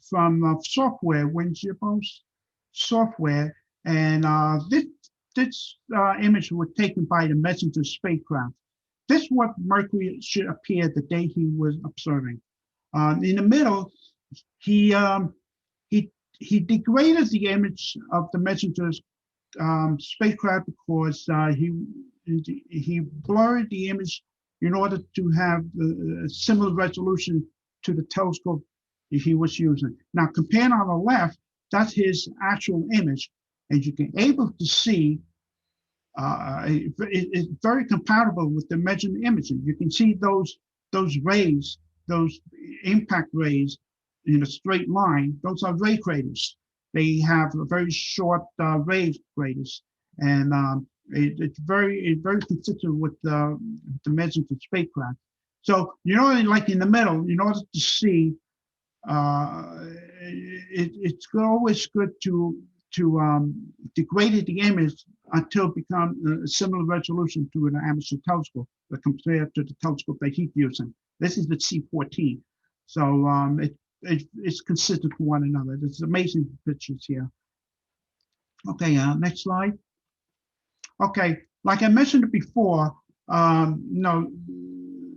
from software, WinZippo's software, and this image was taken by the Messenger spacecraft. This is what Mercury should appear the day he was observing. In the middle, he degraded the image of the Messenger's spacecraft because he blurred the image in order to have a similar resolution to the telescope he was using. Now, compared on the left, that's his actual image, and you can able to see it's very compatible with the measured imaging. You can see those rays, those impact rays in a straight line. Those are ray craters. They have a very short ray craters, and it's very consistent with the measurement of spacecraft. So like in the middle, in order to see, it's always good to degrade the image until it becomes a similar resolution to an amateur telescope compared to the telescope that he's using. This is the C14. So it's consistent with one another. There's amazing pictures here. Okay, next slide. Okay, like I mentioned before,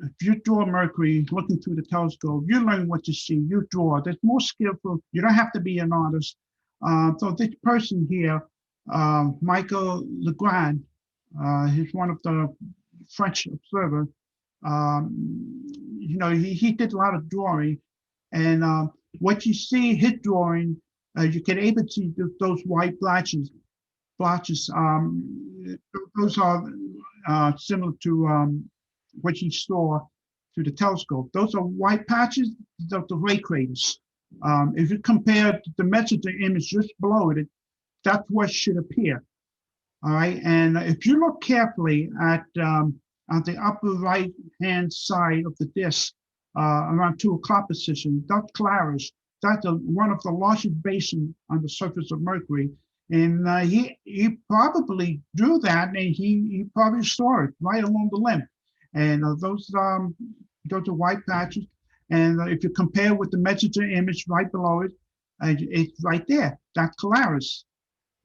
if you draw Mercury looking through the telescope, you learn what to see, you draw. There's more skillful, you don't have to be an artist. So this person here, Michael Legrand, he's one of the French observers. He did a lot of drawing, and what you see his drawing, you can able to see those white blotches. Those are similar to what you saw through the telescope. Those are white patches of the ray craters. If you compare the messenger image just below it, that's what should appear. All right, and if you look carefully at the upper right-hand side of the disk, around 2 o'clock position, that Claris, that's one of the largest basins on the surface of Mercury. And he probably drew that, and he probably saw it right along the limb. And those are white patches. And if you compare with the messenger image right below it, it's right there. That's Claris,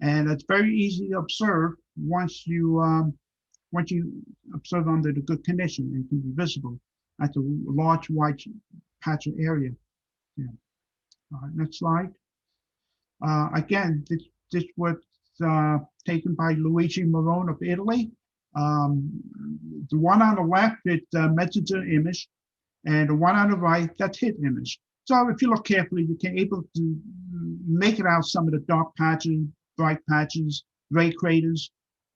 and it's very easy to observe once you observe under the good condition. It can be visible at the large white patch area. Yeah. All right, next slide. Again, this was taken by Luigi Morone of Italy. The one on the left is the messenger image, and the one on the right, that's his image. So if you look carefully, you can able to make it out some of the dark patches, bright patches, ray craters.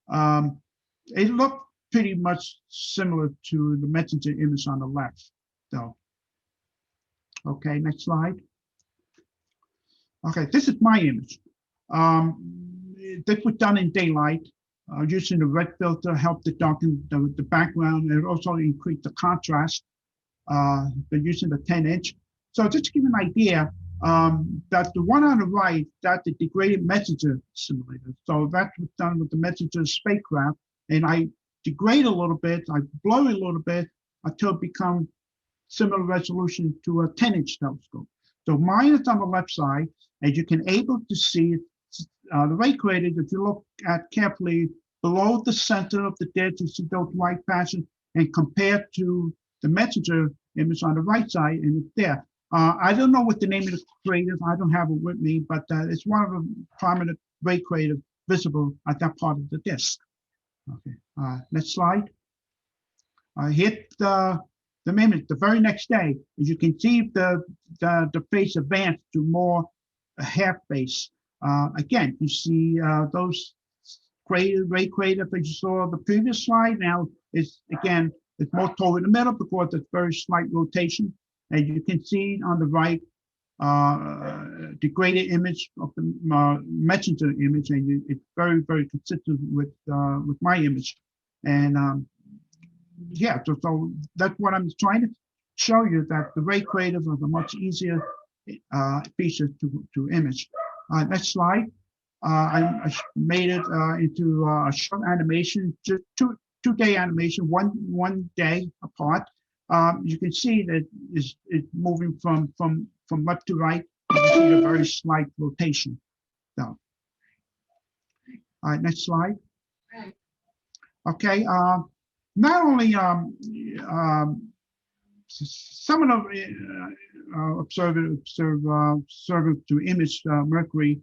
It looked pretty much similar to the messenger image on the left, though. Okay, next slide. Okay, this is my image. This was done in daylight, using the red filter, helped to darken the background, and also increase the contrast. They're using the 10-inch. So just to give you an idea, that the one on the right, that's the degraded messenger simulator. So that was done with the messenger spacecraft, and I degrade a little bit, I blur it a little bit until it becomes similar resolution to a 10-inch telescope. So mine is on the left side, and you can able to see the ray craters. If you look at carefully below the center of the disk, you see those white patches, and compared to the messenger image on the right side, and it's there. I don't know what the name of the crater is. I don't have it with me, but it's one of the prominent ray craters visible at that part of the disk. Okay, next slide. I hit the image the very next day. As you can see, the face advanced to more a half face. Again, you see those ray craters that you saw on the previous slide. Now it's again, it's more toward the middle because it's very slight rotation. And you can see on the right, degraded image of the messenger image, and it's very, very consistent with my image. And yeah, so that's what I'm trying to show you, that the ray craters are the much easier features to image. Next slide. I made it into a short animation, just two-day animation, one day apart. You can see that it's moving from left to right. You can see a very slight rotation. So, all right, next slide. Okay, not only some of the observers to image Mercury,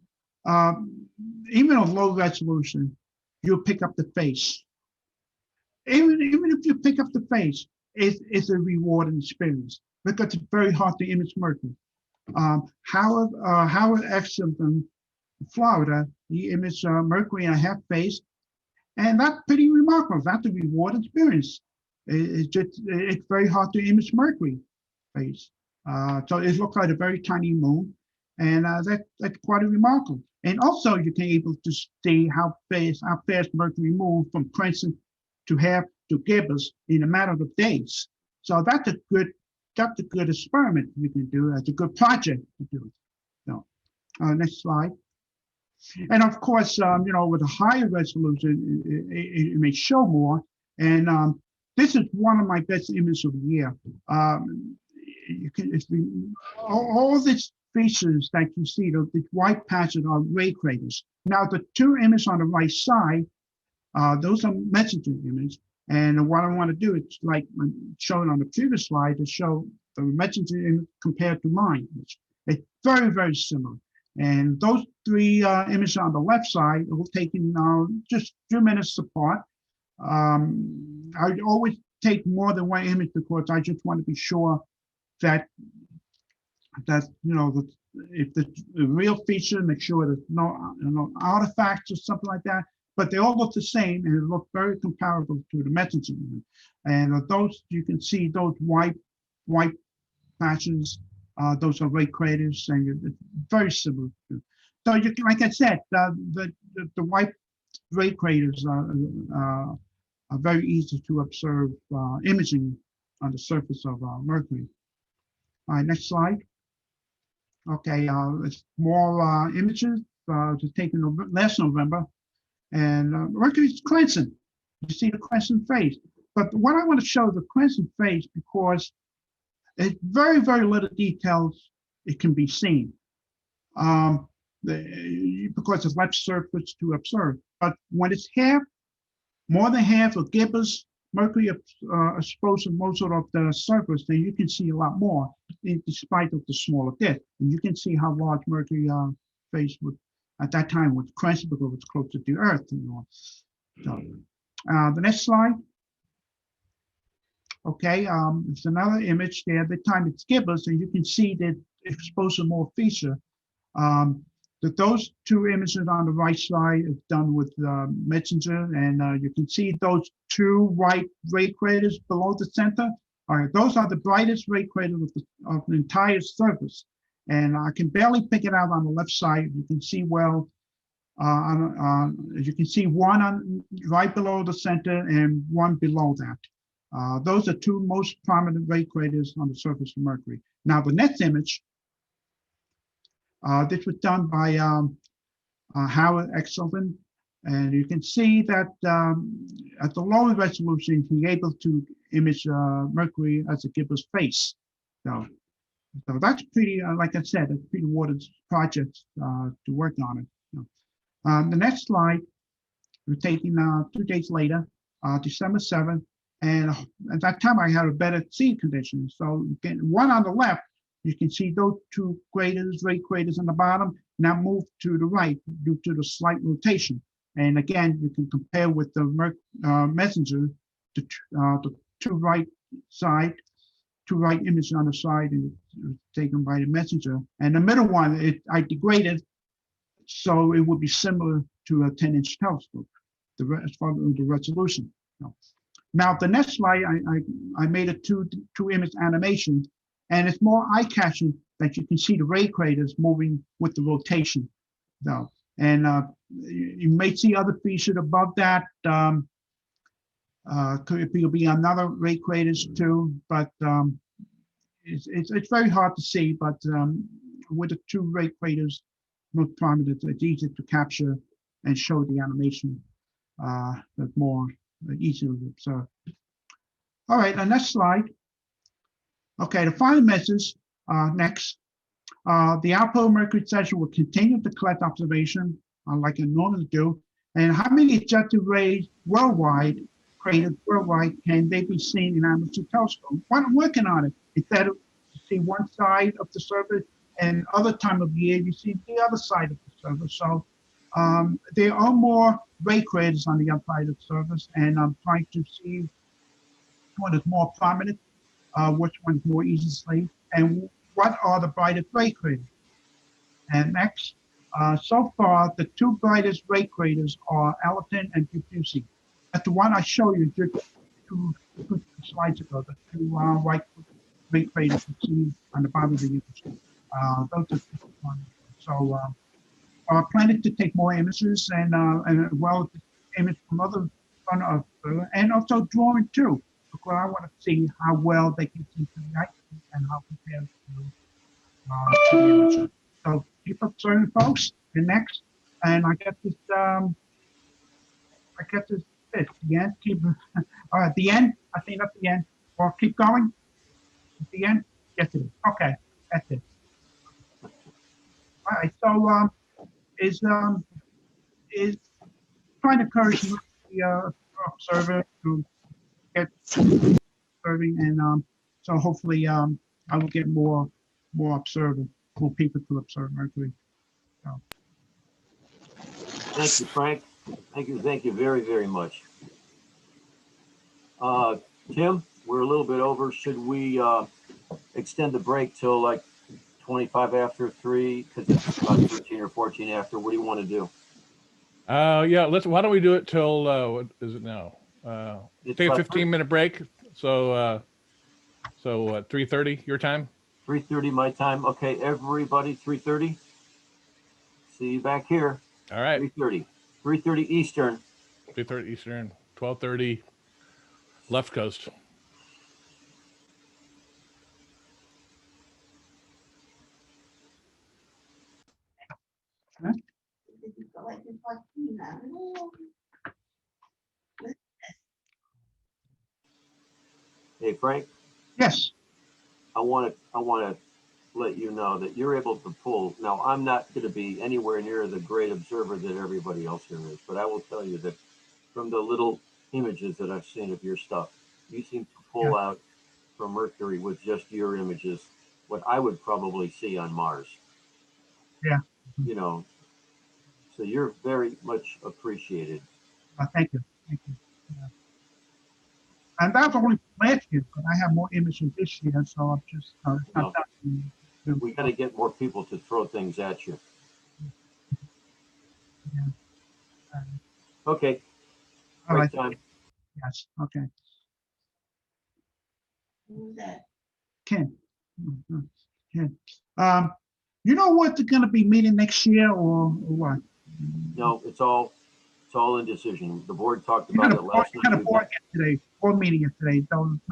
even at low resolution, you'll pick up the face. Even if you pick up the face, it's a rewarding experience because it's very hard to image Mercury. Howard Exum from Florida, he imaged Mercury in a half face, and that's pretty remarkable. That's a rewarding experience. It's very hard to image Mercury face. So it looks like a very tiny moon, and that's quite remarkable. And also you can able to see how fast Mercury moves from crescent to half to gibbous in a matter of days. So that's a good experiment you can do. That's a good project to do. So, next slide. And of course, you know, with a higher resolution, it may show more. And this is one of my best images of the year. You can all these features that you see, the white patches are ray craters. Now, the two images on the right side, those are messenger images. And what I want to do is, like shown on the previous slide, to show the messenger image compared to mine. It's very, very similar. And those three images on the left side will take in just a few minutes apart. I always take more than one image because I just want to be sure that you know, if the real feature, make sure there's no artifacts or something like that. But they all look the same, and it looks very comparable to the messenger image. And those, you can see those white patches. Those are ray craters, and it's very similar. So you can, like I said, the white ray craters are very easy to observe imaging on the surface of Mercury. All right, next slide. Okay, it's more images taken last November, and Mercury's crescent. You see the crescent phase. But what I want to show the crescent phase because it's very, very little details it can be seen because it's left surface to observe. But when it's more than half of gibbous Mercury exposed to most of the surface, then you can see a lot more in spite of the smaller disk. And you can see how large Mercury phase was at that time with crescent because it was closer to Earth. You know. So, the next slide. Okay, it's another image there. At the time it's gibbous, and you can see that exposed to more feature. That those two images on the right side is done with messenger, and you can see those two white ray craters below the center. All right, those are the brightest ray craters of the entire surface, and I can barely pick it out on the left side. You can see well. As you can see, one right below the center and one below that. Those are two most prominent ray craters on the surface of Mercury. Now the next image, this was done by Howard Exoplanet, and you can see that at the lower resolution, he's able to image Mercury as a gibbous face. So that's pretty, like I said, it's pretty watered project to work on it. The next slide, we're taking 2 days later, December 7th, and at that time I had a better seeing condition. So one on the left, you can see those two craters, ray craters on the bottom, now move to the right due to the slight rotation. And again, you can compare with the messenger, the two right images on the side and taken by the messenger. And the middle one, I degraded, so it would be similar to a 10-inch telescope, as far as the resolution. Now the next slide, I made a two image animation, and it's more eye-catching that you can see the ray craters moving with the rotation. So, and you may see other features above that. Could be another ray craters too, but it's very hard to see. But with the two ray craters most prominent, it's easy to capture and show the animation. That's more easy to observe. All right, the next slide. Okay, the final message next. The ALPO Mercury session will continue to collect observation like it normally do. And how many ejected rays worldwide, craters worldwide, can they be seen in amateur telescope? I'm working on it. Instead of see one side of the surface and other time of year, you see the other side of the surface. So there are more ray craters on the outside of the surface, and I'm trying to see which one is more prominent, which one's more easily, and what are the brightest ray craters. And next, so far, the two brightest ray craters are Allerton and Diffusing. That's the one I showed you just two slides ago, the two white ray craters you see on the bottom of the image. Those are the ones. So I'm planning to take more images and well, image from other and also drawing too, because I want to see how well they can see the light and how compared to the image. So keep observing, folks. And next, and I get this bit. The end. Keep. At the end. I think at the end. Or keep going. At the end. Yes, it is. Okay, that's it. All right. So is trying to encourage the observer to get observing, and so hopefully I will get more observers, more people to observe Mercury. So. Thank you, Frank. Thank you very, very much. Tim, we're a little bit over. Should we extend the break till like 25 after 3? Because it's about 13 or 14 after. What do you want to do? Yeah, why don't we do it till what is it now? Take a 15-minute break. So 3:30 your time? 3:30 my time. Okay, everybody, 3:30. See you back here. All right. 3:30. 3:30 Eastern. 3:30 Eastern, 12:30 left coast. Huh? Hey, Frank. Yes. I want to let you know that you're able to pull. Now, I'm not going to be anywhere near the great observer that everybody else here is, but I will tell you that from the little images that I've seen of your stuff, you seem to pull out from Mercury with just your images what I would probably see on Mars. Yeah. You know, so you're very much appreciated. Thank you. Thank you. Yeah. And that's only last year, but I have more images this year, so I'm just No. We got to get more people to throw things at you. Yeah. Okay. All right. Time. Yes. Okay. Who's that? Ken. Ken. You know what they're going to be meeting next year, or what? No, it's all indecision. The board talked about it last night. Kind of board meeting yesterday. Don't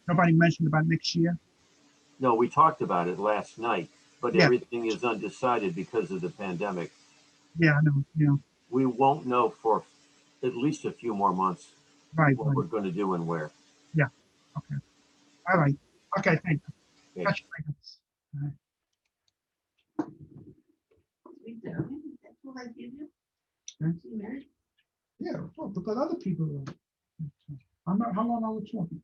nobody mentioned about next year. No, we talked about it last night, but Yeah. everything is undecided because of the pandemic. Yeah, I know, yeah, We won't know for at least a few more months right, what we're right, going to do and where. yeah, okay, all right, okay, thank you. Okay. Catch you later. All right. Okay. Yeah, well, because other people, I'm not, how long are we talking?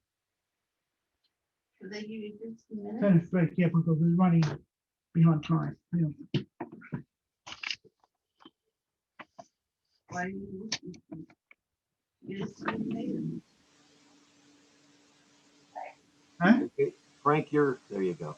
Should they give you 15 minutes? 10 break, yeah, because we're running behind time, yeah. Why do you? You just made them. Huh? Okay. Frank, there you go.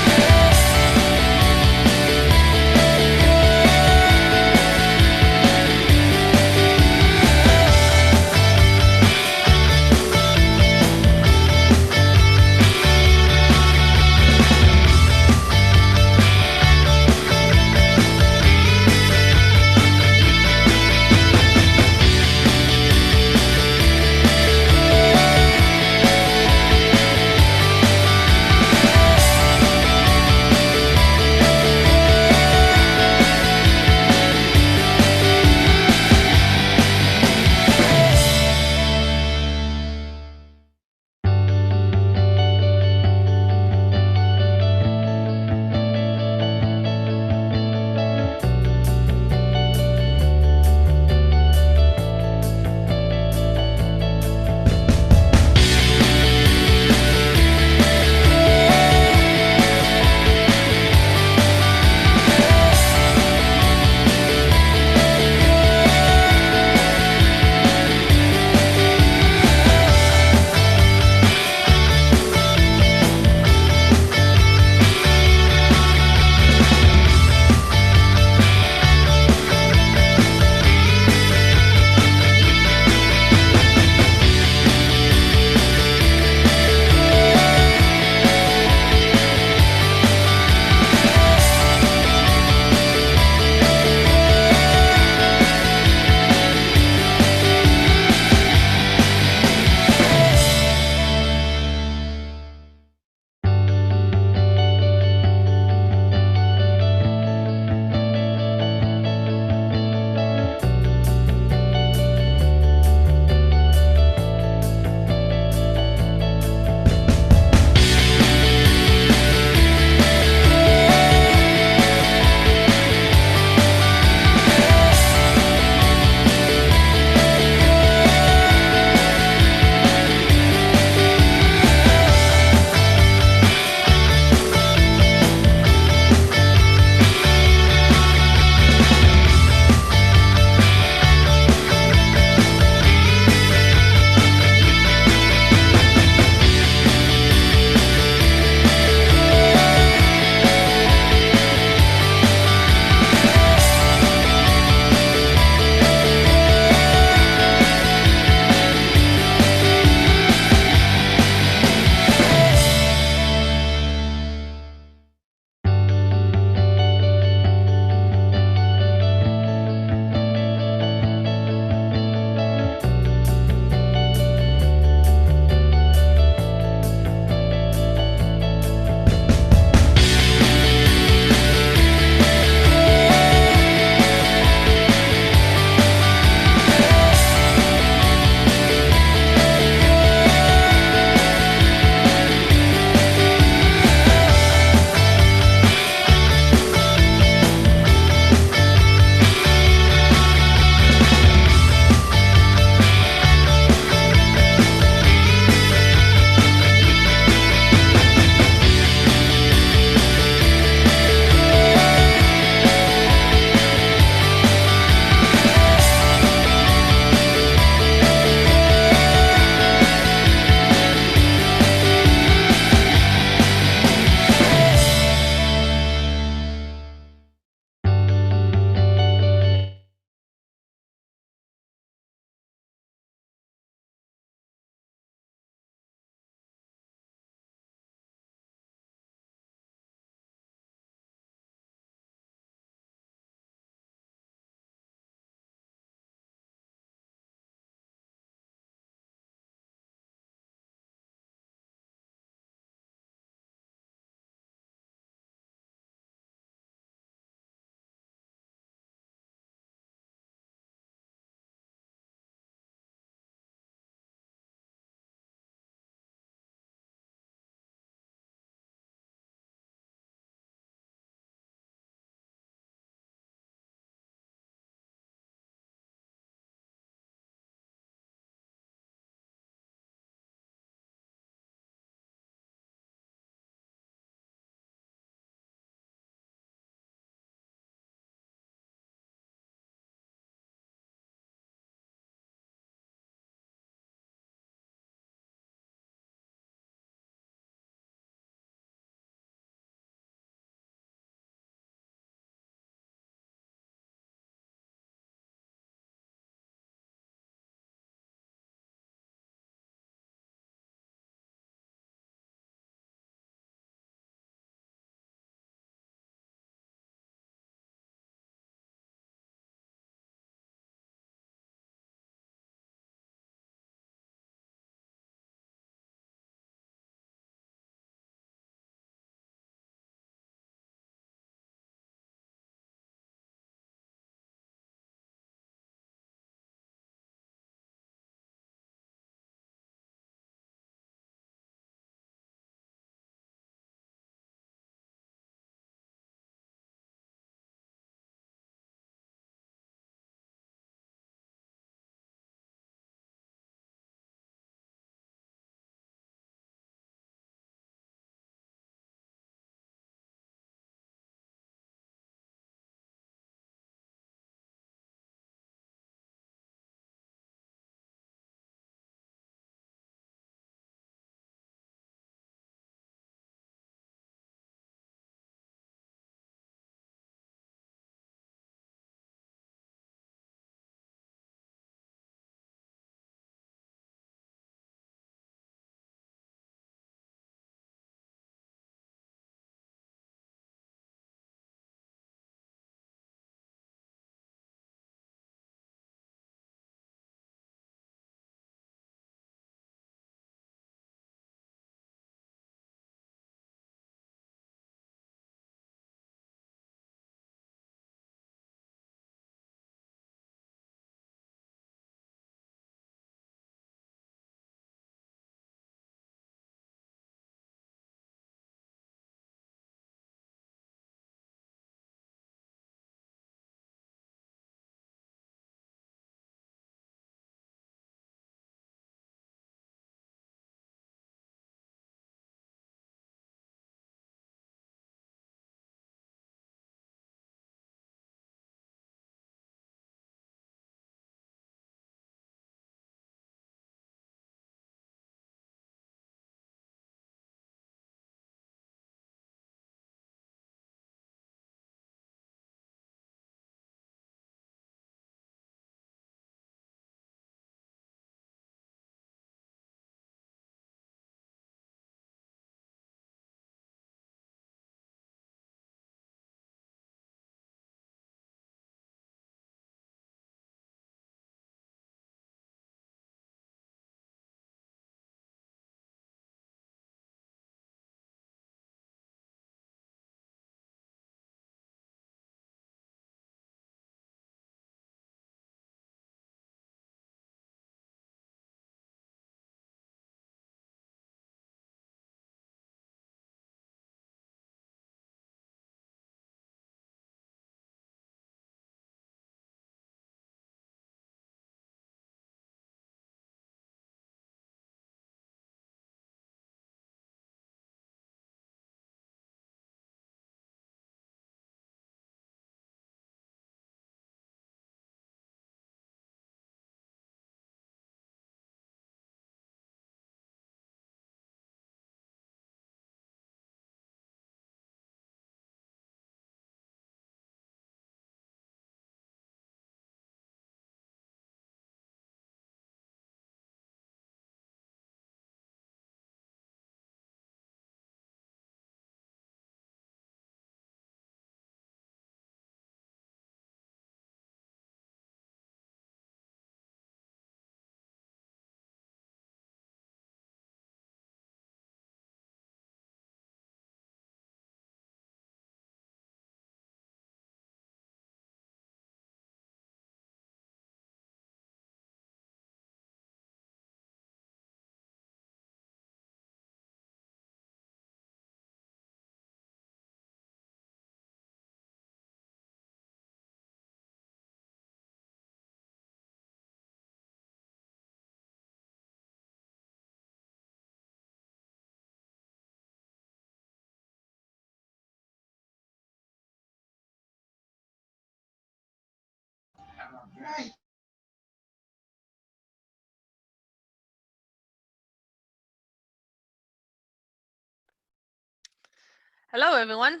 Hello, everyone.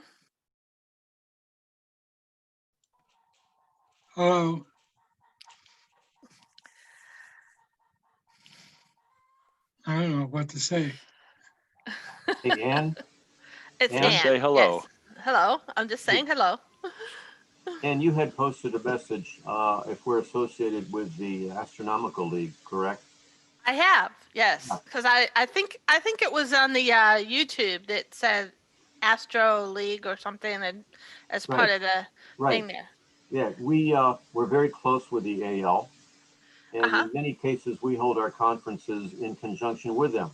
Hello. I don't know what to say. Hey, Ann, It's Ann? Ann. Just say hello. Yes. Hello. I'm just saying hello. And you had posted a message, if we're associated with the Astronomical League, correct? I have, yes, because I think it was on the YouTube that said Astro League or something, and as part Right. of the Right. thing there. Yeah, we're very close with the AL, and in many cases, we hold our conferences in conjunction with them.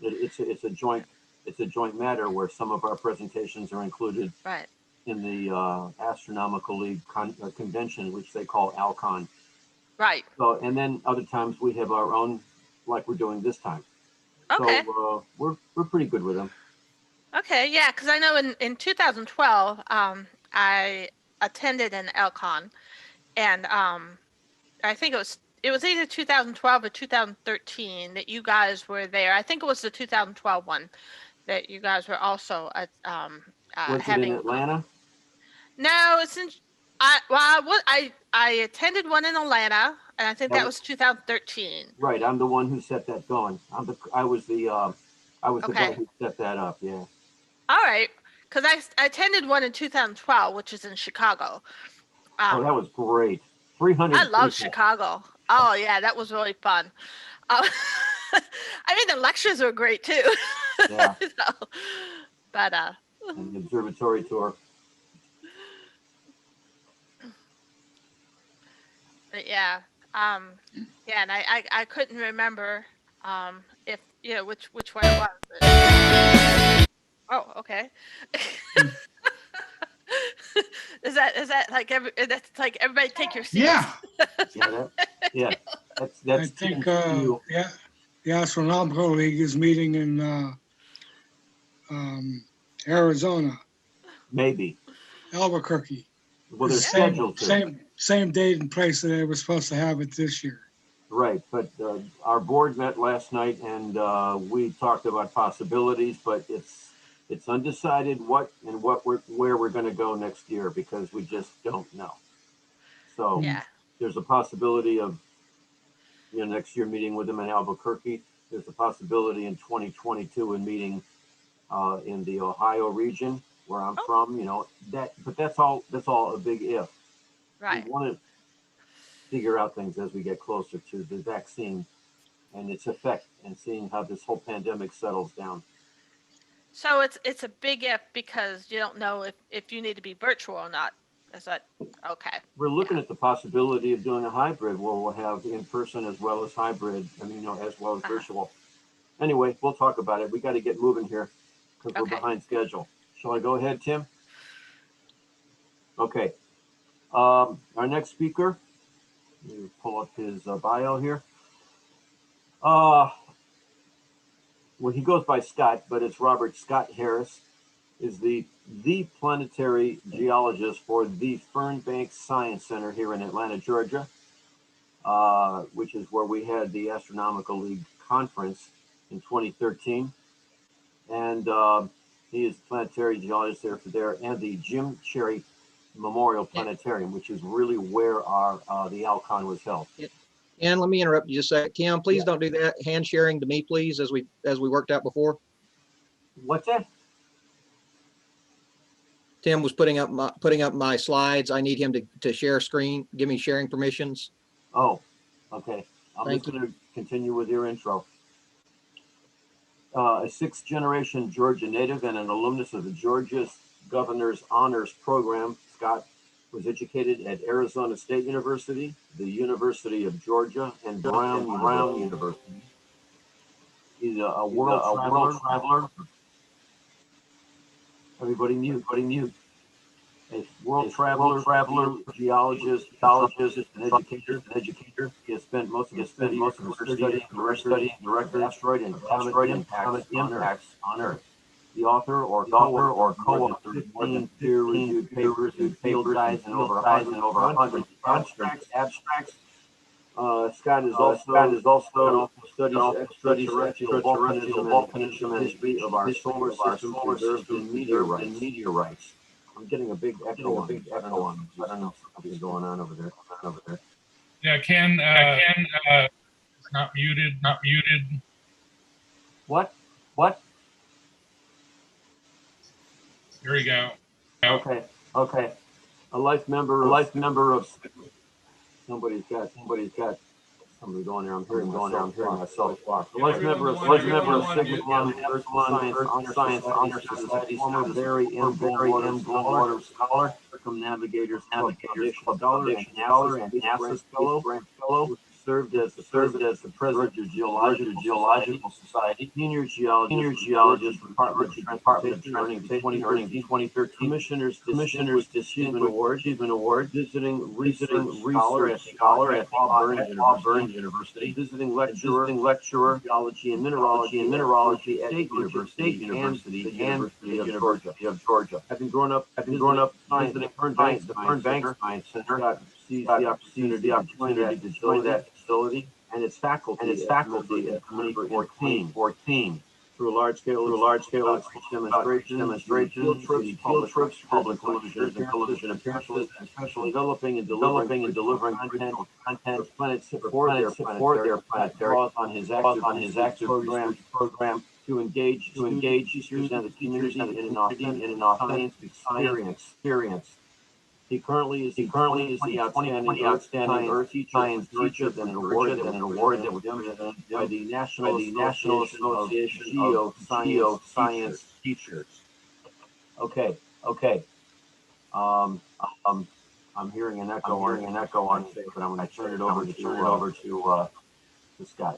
It's a joint matter where some of our presentations are included Right. in the Astronomical League convention, which they call ALCON. Right. So, and then other times we have our own, like we're doing this time. Okay. So we're pretty good with them. Okay, yeah, because I know in 2012, I attended an Elcon, and I think it was either 2012 or 2013 that you guys were there. I think it was the 2012 one that you guys were also Was it in Atlanta? No, it's in. I attended one in Atlanta, and I think that was 2013. Right, I'm the one who set that going. I was the guy Okay. who set that up. Yeah. All right, because I attended one in 2012, which is in Chicago. Oh, that was great. 300 I love people. Chicago. Oh yeah, that was really fun. I mean, the lectures were great too. Yeah. So, but And the observatory tour. but yeah, yeah, and I couldn't remember if which one it was. Oh, okay. Is that like that's like everybody take your seats? Yeah. Yeah. That's I think yeah, the Astronomical League is meeting in Arizona, Maybe. Albuquerque. Well, they're scheduled to. Same date and place that they were supposed to have it this year. Right, but our board met last night and we talked about possibilities, but it's undecided where we're going to go next year because we just don't know. So yeah, there's a possibility of next year meeting with them in Albuquerque. There's a possibility in 2022 in meeting in the Ohio region where I'm from. But that's all a big if. right. We want to figure out things as we get closer to the vaccine and its effect and seeing how this whole pandemic settles down. So it's a big if because you don't know if you need to be virtual or not. Is that okay? We're looking at the possibility of doing a hybrid where we'll have in person as well as hybrid, as well as virtual. Anyway, we'll talk about it. We got to get moving here because we're behind schedule. Shall I go ahead, Tim? Okay. Our next speaker, let me pull up his bio here. Well, he goes by Scott, but it's Robert Scott Harris, is the planetary geologist for the Fernbank Science Center here in Atlanta, Georgia, which is where we had the Astronomical League conference in 2013. And he is planetary geologist there and the Jim Cherry Memorial Planetarium, which is really where our the Alcon was held. And let me interrupt you just a second. Kim, please don't do that hand sharing to me, please, as we worked out before. What's that? Tim was putting up my slides. I need him to share screen, give me sharing permissions. Oh, okay. I'm just going to continue with your intro. A sixth-generation Georgia native and an alumnus of the Georgia Governor's Honors Program, Scott was educated at Arizona State University, the University of Georgia, and Brown University. He's a world traveler. Everybody mute. A world traveler, geologist, and educator. He has spent most of his career studying direct asteroid and comet impacts on Earth. the author or co-author 15 peer-reviewed papers in field guides and over 100 abstracts. Scott is also studies extraterrestrial volcanism and history of our solar system preserved in meteorites. I'm getting a big echo on. I don't know if something's going on over there. Yeah, Ken, it's not muted. What? Here we go. Okay. A life member of somebody's got somebody going there. I'm hearing myself talk. A life member of Sigma Earth Science Honor Society, former Barry M. Goldwater Scholar, Circumnavigators Foundation Scholar, and NASA Fellow, served as the president of the Geological Society, senior geologist, Department of Transportation, earning 2013 Commissioner's Achievement Award, visiting research scholar at Auburn University, visiting lecturer, geology and mineralogy at State University of Georgia. Having grown up visiting the Fern Bank Science Center, sees the opportunity to join that facility and its faculty in 2014 through large-scale demonstrations, field trips, public television appearances, and especially developing and delivering content for their planetary on his active program to engage teachers and the community in an authentic experience. He currently is the outstanding Earth Science teacher, and an award that was given by the National Association of Geoscience Teachers. Okay. I'm hearing an echo on, but I'm going to turn it over to Scott.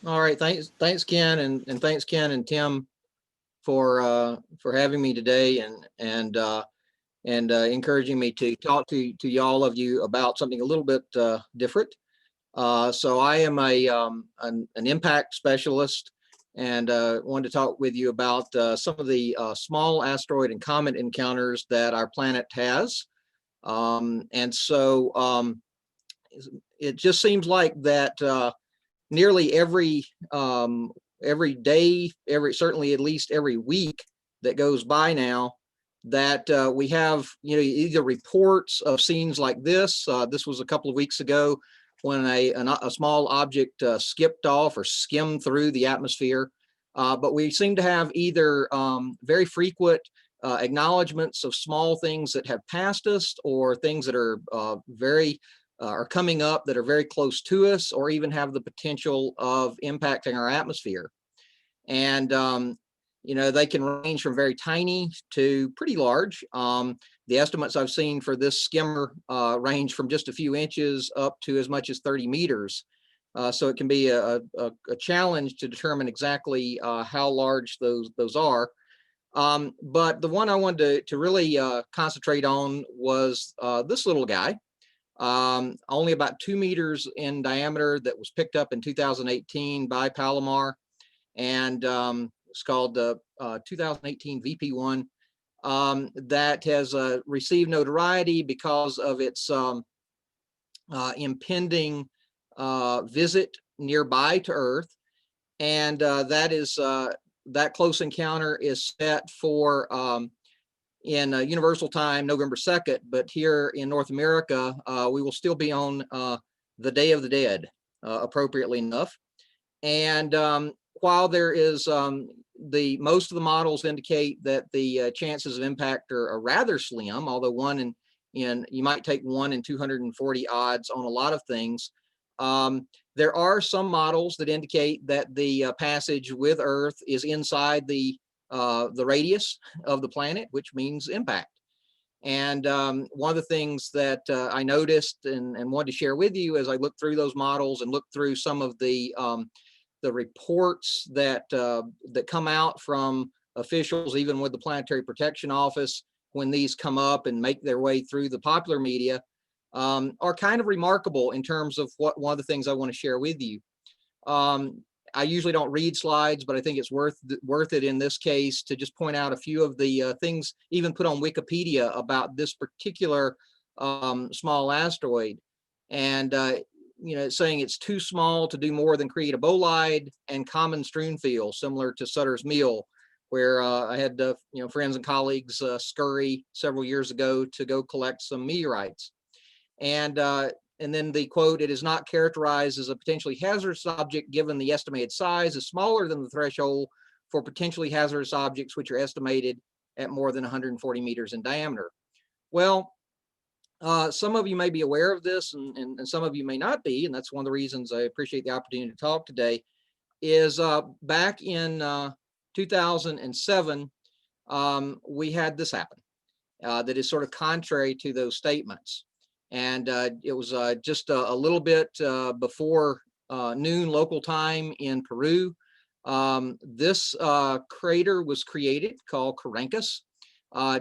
All right, thanks Ken, and thanks Ken and Tim for having me today and encouraging me to talk to all of you about something a little bit different. So I am an impact specialist, and wanted to talk with you about some of the small asteroid and comet encounters that our planet has. And so it just seems like that nearly every day, certainly at least every week that goes by now, that we have, either reports of scenes like this. This was a couple of weeks ago when a small object skipped off or skimmed through the atmosphere. But we seem to have either very frequent acknowledgements of small things that have passed us, or things that are are coming up that are very close to us, or even have the potential of impacting our atmosphere. And they can range from very tiny to pretty large. The estimates I've seen for this skimmer range from just a few inches up to as much as 30 meters. So it can be a challenge to determine exactly how large those are. But the one I wanted to really concentrate on was this little guy, only about 2 meters in diameter, that was picked up in 2018 by Palomar. And it's called the 2018 VP1, that has received notoriety because of its impending visit nearby to Earth. And that close encounter is set for in Universal Time, November 2nd, but here in North America, we will still be on the Day of the Dead, appropriately enough. And while there is most of the models indicate that the chances of impact are rather slim, although you might take 1 in 240 odds on a lot of things. There are some models that indicate that the passage with Earth is inside the radius of the planet, which means impact. And one of the things that I noticed and wanted to share with you as I looked through those models and looked through some of the reports that come out from officials, even with the Planetary Protection Office, when these come up and make their way through the popular media, are kind of remarkable in terms of one of the things I want to share with you. I usually don't read slides, but I think it's worth it in this case to just point out a few of the things even put on Wikipedia about this particular small asteroid. And you know, saying it's too small to do more than create a bolide and common strewn field, similar to Sutter's Mill, where I had you know, friends and colleagues scurry several years ago to go collect some meteorites. And then the quote, "It is not characterized as a potentially hazardous object given the estimated size is smaller than the threshold for potentially hazardous objects, which are estimated at more than 140 meters in diameter." Well, some of you may be aware of this and some of you may not be, and that's one of the reasons I appreciate the opportunity to talk today, is back in 2007, we had this happen that is sort of contrary to those statements. And it was just a little bit before noon local time in Peru. This crater was created called Carancas,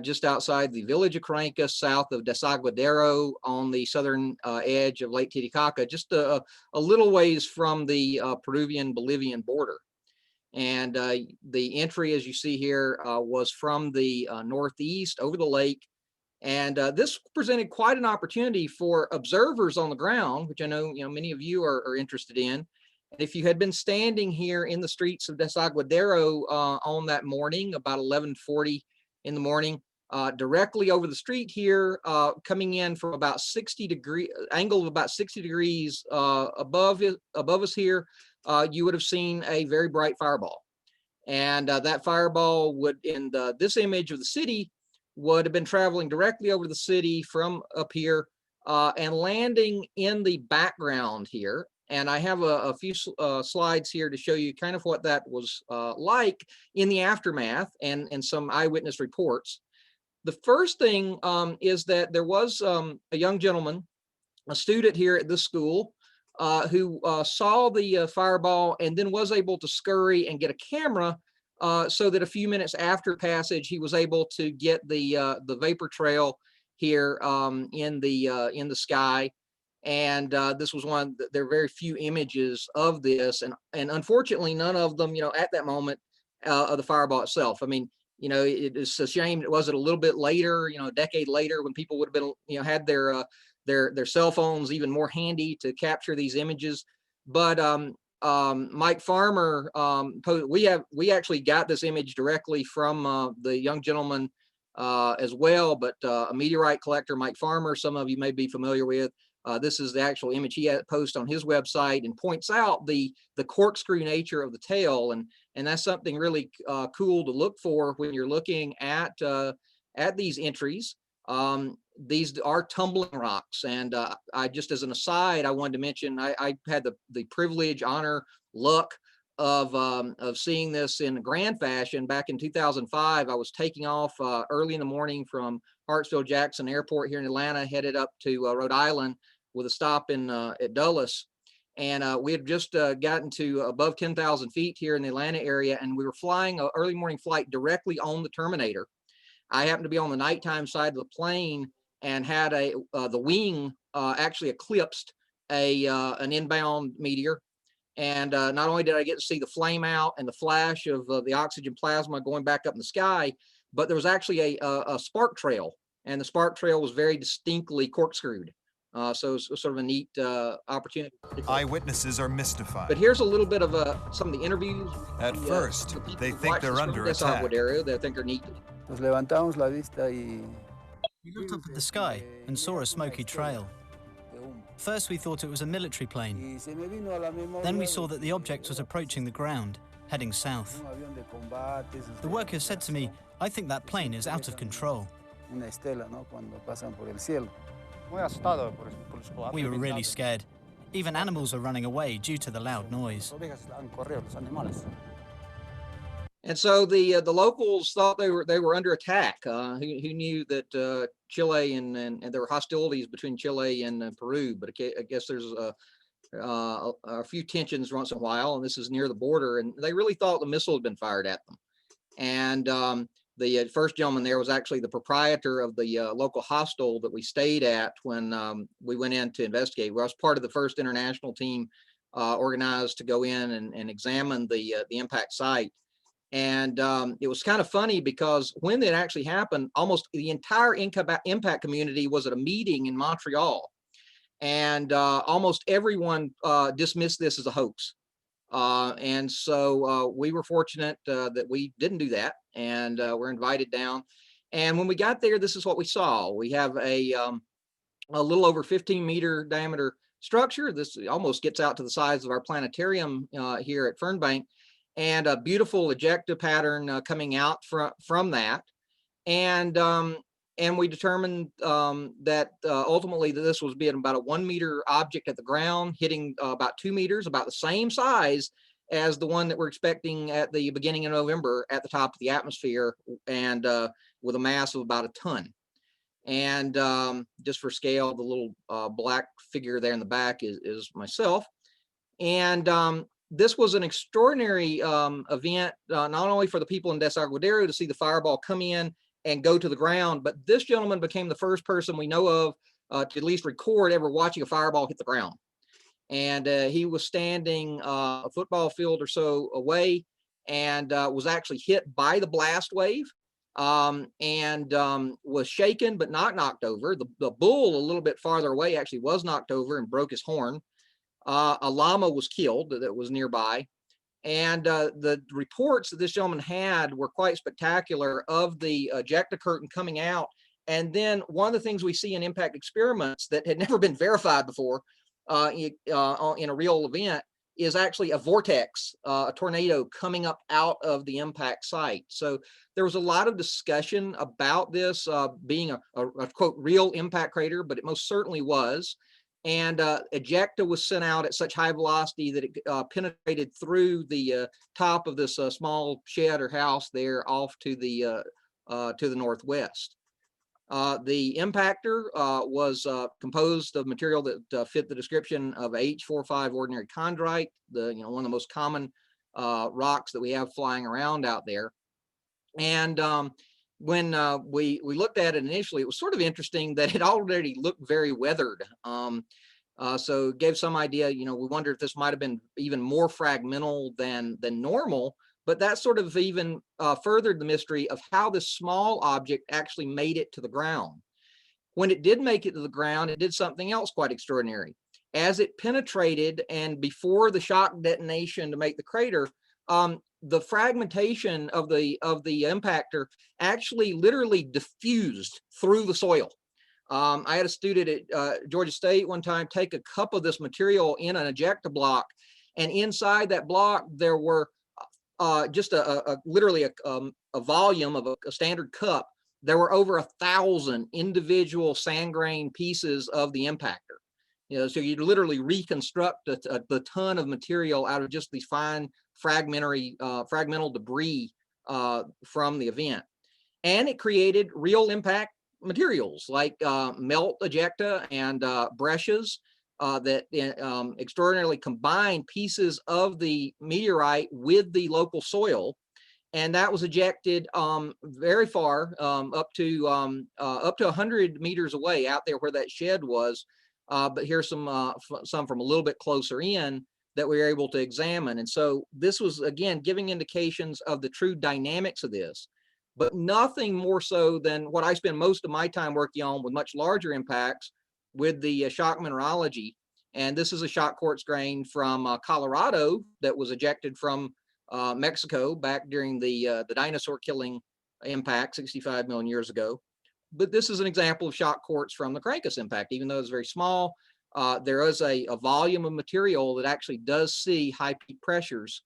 just outside the village of Carancas, south of Desaguadero on the southern edge of Lake Titicaca, just a little ways from the Peruvian-Bolivian border. And the entry, as you see here, was from the northeast over the lake. And this presented quite an opportunity for observers on the ground, which I know, you know, many of you are interested in. And if you had been standing here in the streets of Desaguadero on that morning, about 11:40 in the morning, directly over the street here, coming in from about 60-degree angle of about 60 degrees above us here, you would have seen a very bright fireball. And that fireball would, in this image of the city, would have been traveling directly over the city from up here and landing in the background here. And I have a few slides here to show you kind of what that was like in the aftermath and some eyewitness reports. The first thing is that there was a young gentleman, a student here at this school, who saw the fireball and then was able to scurry and get a camera so that a few minutes after passage, he was able to get the vapor trail here in the sky. And this was one, there are very few images of this. And unfortunately, none of them, you know, at that moment of the fireball itself. I mean, you know, it is a shame it wasn't a little bit later, you know, a decade later, when people would have been, you know, had their cell phones even more handy to capture these images. But Mike Farmer, we actually got this image directly from the young gentleman as well, but a meteorite collector, Mike Farmer, some of you may be familiar with. This is the actual image he had posted on his website and points out the corkscrew nature of the tail, and that's something really cool to look for when you're looking at these entries. These are tumbling rocks, and I just, as an aside, I wanted to mention I had the privilege, honor, luck of seeing this in grand fashion back in 2005. I was taking off early in the morning from Hartsfield-Jackson Airport here in Atlanta, headed up to Rhode Island with a stop in at Dulles. And we had just gotten to above 10,000 feet here in the Atlanta area, and we were flying an early morning flight directly on the Terminator. I happened to be on the nighttime side of the plane and had the wing actually eclipsed an inbound meteor. And not only did I get to see the flame out and the flash of the oxygen plasma going back up in the sky, but there was actually a spark trail, and the spark trail was very distinctly corkscrewed. So it was sort of a neat opportunity. Eyewitnesses are mystified. But here's a little bit of some of the interviews. At first, they think they're under attack. They think they're neat. We looked up at the sky and saw a smoky trail. First, we thought it was a military plane. Then we saw that the object was approaching the ground, heading south. The worker said to me, "I think that plane is out of control." We were really scared. Even animals were running away due to the loud noise. And so the locals thought they were under attack. Who knew that Chile and there were hostilities between Chile and Peru? But I guess there's a few tensions once in a while, and this is near the border. And they really thought the missile had been fired at them. And the first gentleman there was actually the proprietor of the local hostel that we stayed at when we went in to investigate. Well, I was part of the first international team organized to go in and examine the impact site. And it was kind of funny because when it actually happened, almost the entire impact community was at a meeting in Montreal. And almost everyone dismissed this as a hoax. And so we were fortunate that we didn't do that, and we're invited down. And when we got there, this is what we saw. We have a little over 15-meter diameter structure. This almost gets out to the size of our planetarium here at Fernbank, and a beautiful ejecta pattern coming out from that. And we determined that ultimately that this was being about a 1 meter object at the ground, hitting about 2 meters, about the same size as the one that we're expecting at the beginning of November at the top of the atmosphere, and with a mass of about a ton. And just for scale, the little black figure there in the back is myself. And this was an extraordinary event, not only for the people in Desaguadero to see the fireball come in and go to the ground, but this gentleman became the first person we know of to at least record ever watching a fireball hit the ground. And he was standing a football field or so away, and was actually hit by the blast wave, and was shaken but not knocked over. The bull a little bit farther away actually was knocked over and broke his horn. A llama was killed that was nearby. And the reports that this gentleman had were quite spectacular of the ejecta curtain coming out. And then one of the things we see in impact experiments that had never been verified before in a real event is actually a vortex, a tornado coming up out of the impact site. So there was a lot of discussion about this being a quote real impact crater, but it most certainly was. And ejecta was sent out at such high velocity that it penetrated through the top of this small shed or house there off to the northwest. The impactor was composed of material that fit the description of H45 ordinary chondrite, one of the most common rocks that we have flying around out there. And when we looked at it initially, it was sort of interesting that it already looked very weathered. So it gave some idea, we wondered if this might have been even more fragmental than normal, but that sort of even furthered the mystery of how this small object actually made it to the ground. When it did make it to the ground, it did something else quite extraordinary. As it penetrated and before the shock detonation to make the crater, the fragmentation of the impactor actually literally diffused through the soil. I had a student at Georgia State one time take a cup of this material in an ejecta block, and inside that block there were just literally a volume of a standard cup. There were over 1,000 individual sand grain pieces of the impactor. So you literally reconstruct the ton of material out of just these fine fragmental debris from the event. And it created real impact materials like melt ejecta and breccias that extraordinarily combined pieces of the meteorite with the local soil. And that was ejected very far, up to 100 meters away out there where that shed was. But here's some from a little bit closer in that we were able to examine. And so this was, again, giving indications of the true dynamics of this, but nothing more so than what I spend most of my time working on with much larger impacts with the shock mineralogy. And this is a shock quartz grain from Colorado that was ejected from Mexico back during the dinosaur killing impact 65 million years ago. But this is an example of shock quartz from the Crancus impact. Even though it's very small, there is a volume of material that actually does see high peak pressures.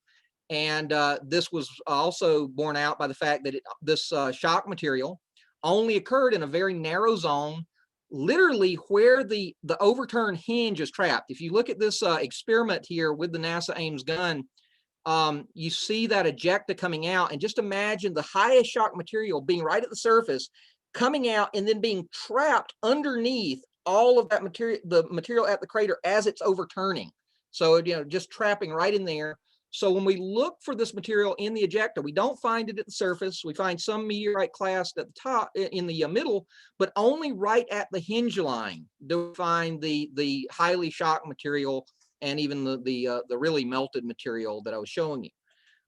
And this was also borne out by the fact that this shock material only occurred in a very narrow zone, literally where the overturned hinge is trapped. If you look at this experiment here with the NASA Ames gun, you see that ejecta coming out, and just imagine the highest shock material being right at the surface, coming out and then being trapped underneath all of that material, the material at the crater as it's overturning. So, just trapping right in there. So when we look for this material in the ejecta, we don't find it at the surface. We find some meteorite clast at the top in the middle, but only right at the hinge line do we find the highly shocked material and even the really melted material that I was showing you.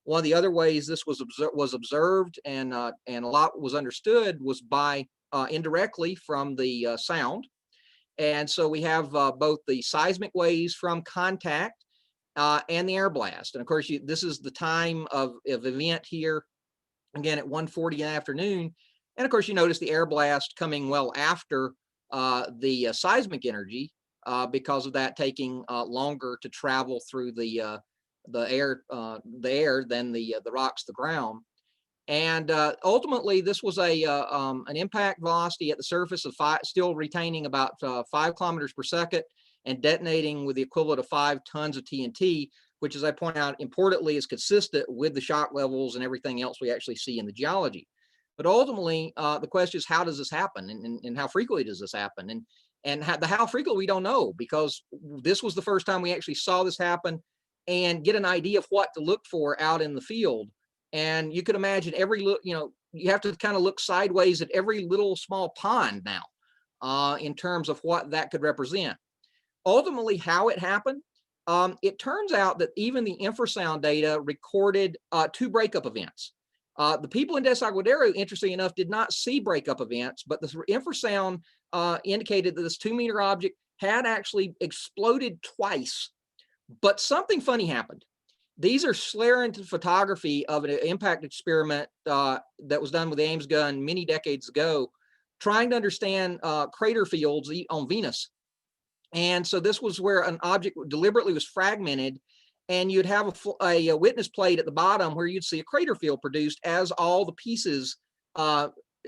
One of the other ways this was observed and a lot was understood was by indirectly from the sound. And so we have both the seismic waves from contact and the air blast. And of course, this is the time of event here, again at 1:40 in the afternoon. And of course, you notice the air blast coming well after the seismic energy because of that taking longer to travel through the air than the rocks, the ground. And ultimately, this was an impact velocity at the surface of still retaining about 5 kilometers per second and detonating with the equivalent of 5 tons of TNT, which, as I point out, importantly, is consistent with the shock levels and everything else we actually see in the geology. But ultimately, the question is, how does this happen, and how frequently does this happen? And how frequently we don't know, because this was the first time we actually saw this happen and get an idea of what to look for out in the field. And you could imagine you have to kind of look sideways at every little small pond now in terms of what that could represent. Ultimately, how it happened, it turns out that even the infrasound data recorded 2 breakup events. The people in Desaguadero, interestingly enough, did not see breakup events, but the infrasound indicated that this 2-meter object had actually exploded twice. But something funny happened. These are slare-into photography of an impact experiment that was done with the Ames gun many decades ago, trying to understand crater fields on Venus. And so this was where an object deliberately was fragmented, and you'd have a witness plate at the bottom where you'd see a crater field produced as all the pieces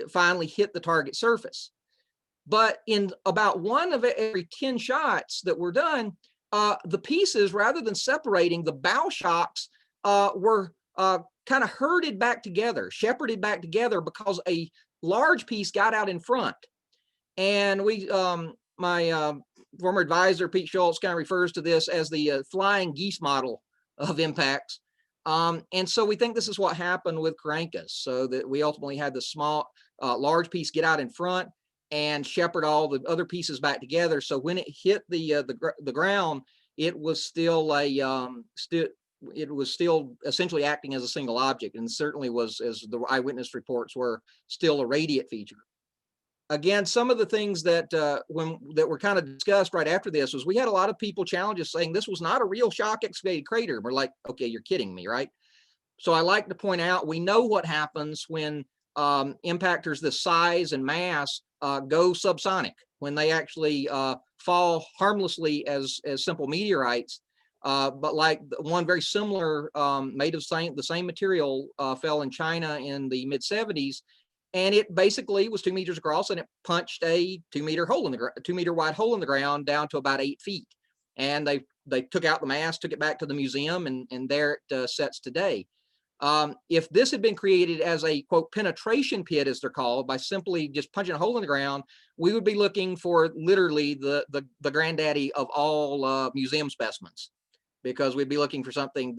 finally hit the target surface. But in about 1 of every 10 shots that were done, the pieces, rather than separating, the bow shocks were kind of herded back together, shepherded back together, because a large piece got out in front. And my former advisor, Pete Schultz, kind of refers to this as the flying geese model of impacts. And so we think this is what happened with Carancas, so that we ultimately had the large piece get out in front and shepherd all the other pieces back together. So when it hit the ground, it was still essentially acting as a single object, and certainly was, as the eyewitness reports were, still a radiate feature. Again, some of the things that were kind of discussed right after this was we had a lot of people challenge us saying this was not a real shock excavated crater. We're like, okay, you're kidding me, right? So I like to point out, we know what happens when impactors this size and mass go subsonic, when they actually fall harmlessly as simple meteorites. But like one very similar made of the same material fell in China in the mid-70s. And it basically was 2 meters across, and it punched a 2-meter hole in the 2-meter wide hole in the ground down to about 8 feet. And they took out the mass, took it back to the museum, and there it sits today. If this had been created as a, quote, penetration pit, as they're called, by simply just punching a hole in the ground, we would be looking for literally the granddaddy of all museum specimens, because we'd be looking for something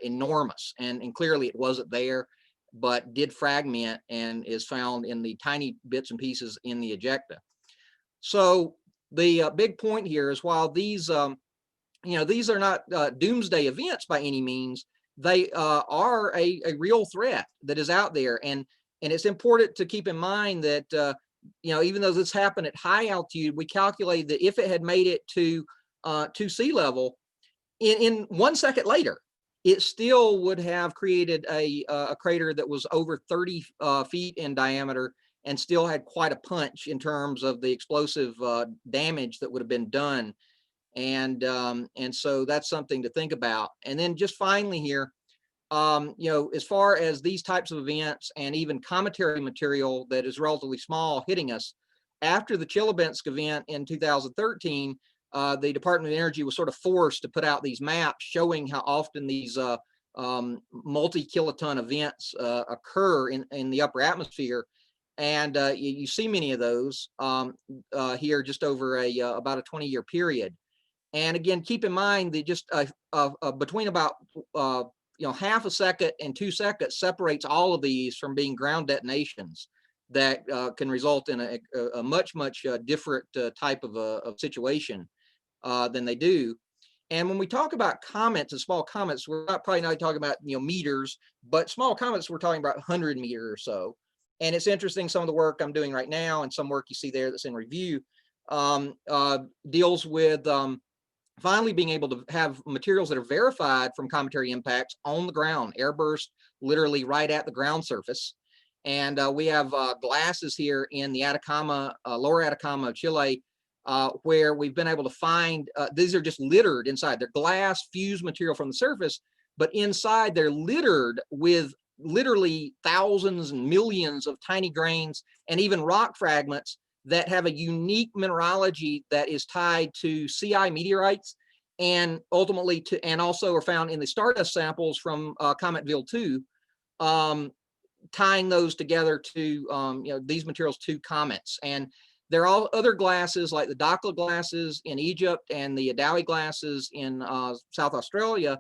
enormous, and clearly it wasn't there, but did fragment and is found in the tiny bits and pieces in the ejecta. So the big point here is, while these these are not doomsday events by any means, they are a real threat that is out there. And it's important to keep in mind that even though this happened at high altitude, we calculated that if it had made it to sea level in 1 second later, it still would have created a crater that was over 30 feet in diameter, and still had quite a punch in terms of the explosive damage that would have been done. And so that's something to think about. And then just finally here, as far as these types of events and even cometary material that is relatively small hitting us, after the Chelyabinsk event in 2013, the Department of Energy was sort of forced to put out these maps showing how often these multi-kiloton events occur in the upper atmosphere. And you see many of those here just over about a 20-year period. And again, keep in mind that just between about half a second and 2 seconds separates all of these from being ground detonations that can result in a much different type of situation than they do. And when we talk about comets and small comets, we're probably not talking about, meters, but small comets, we're talking about 100 meters or so. And it's interesting, some of the work I'm doing right now and some work you see there that's in review deals with finally being able to have materials that are verified from cometary impacts on the ground, airburst literally right at the ground surface. And we have glasses here in the Atacama, lower Atacama of Chile, where we've been able to find, these are just littered inside. They're glass fused material from the surface, but inside they're littered with literally thousands and millions of tiny grains and even rock fragments that have a unique mineralogy that is tied to CI meteorites and ultimately to, and also are found in the Stardust samples from Cometville 2, tying those together to, these materials to comets. And there are all other glasses like the Dakla glasses in Egypt and the Adawi glasses in South Australia,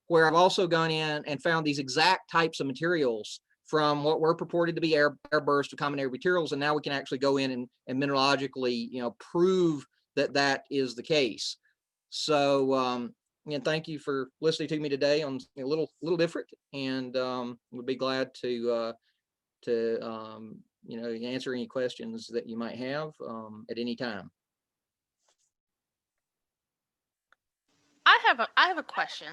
where I've also gone in and found these exact types of materials from what were purported to be airburst or cometary materials. And now we can actually go in and mineralogically, prove that that is the case. So, again, thank you for listening to me today on a little different, and would be glad to answer any questions that you might have at any time. I have a question.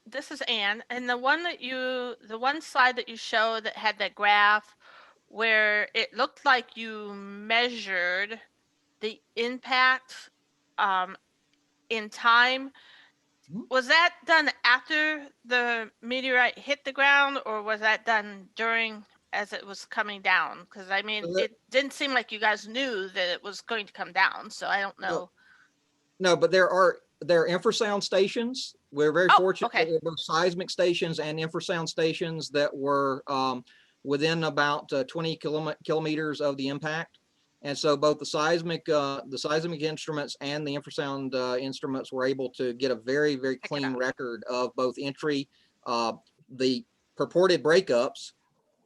This is Anne, and the one slide that you showed that had that graph where it looked like you measured the impact in time. Was that done after the meteorite hit the ground, or was that done during as it was coming down? Because I mean, it didn't seem like you guys knew that it was going to come down, so I don't know. No, but there are infrasound stations. We're very fortunate that there are both seismic stations and infrasound stations that were within about 20 kilometers of the impact. And so both the seismic instruments and the infrasound instruments were able to get a very, very clean record of both entry, the purported breakups,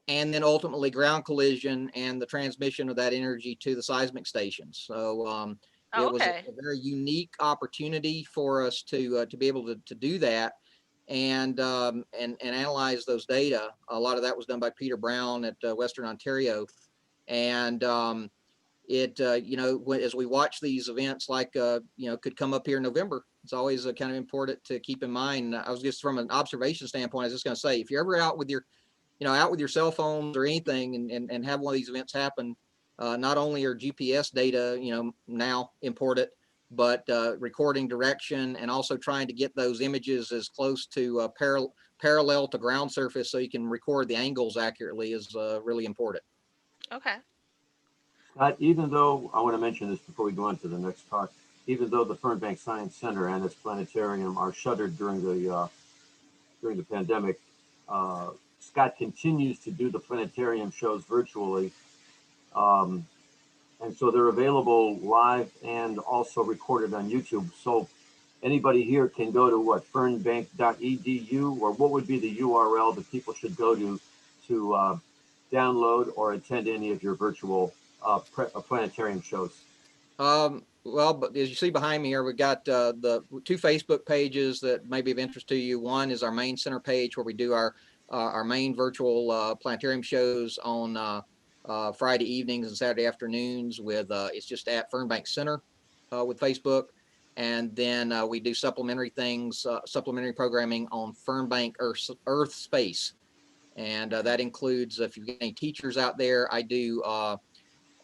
and then ultimately ground collision and the transmission of that energy to the seismic stations. So it was a very unique opportunity for us to be able to do that and analyze those data. A lot of that was done by Peter Brown at Western Ontario, and as we watch these events, like could come up here in November, it's always kind of important to keep in mind. I was just from an observation standpoint, I was just going to say, if you're ever out with your cell phones or anything and have one of these events happen, not only are GPS data, now important, but recording direction and also trying to get those images as close to parallel to ground surface so you can record the angles accurately is really important. Okay. Scott, even though, I want to mention this before we go on to the next talk, even though the Fernbank Science Center and its planetarium are shuttered during the pandemic, Scott continues to do the planetarium shows virtually. And so they're available live and also recorded on YouTube. So anybody here can go to what, fernbank.edu, or what would be the URL that people should go to download or attend any of your virtual planetarium shows? Well, but as you see behind me here, we've got the two Facebook pages that may be of interest to you. One is our main center page where we do our main virtual planetarium shows on Friday evenings and Saturday afternoons with it's just at Fernbank Center with Facebook. And then we do supplementary things, supplementary programming on Fernbank Earth Space. And that includes, if you've got any teachers out there, I do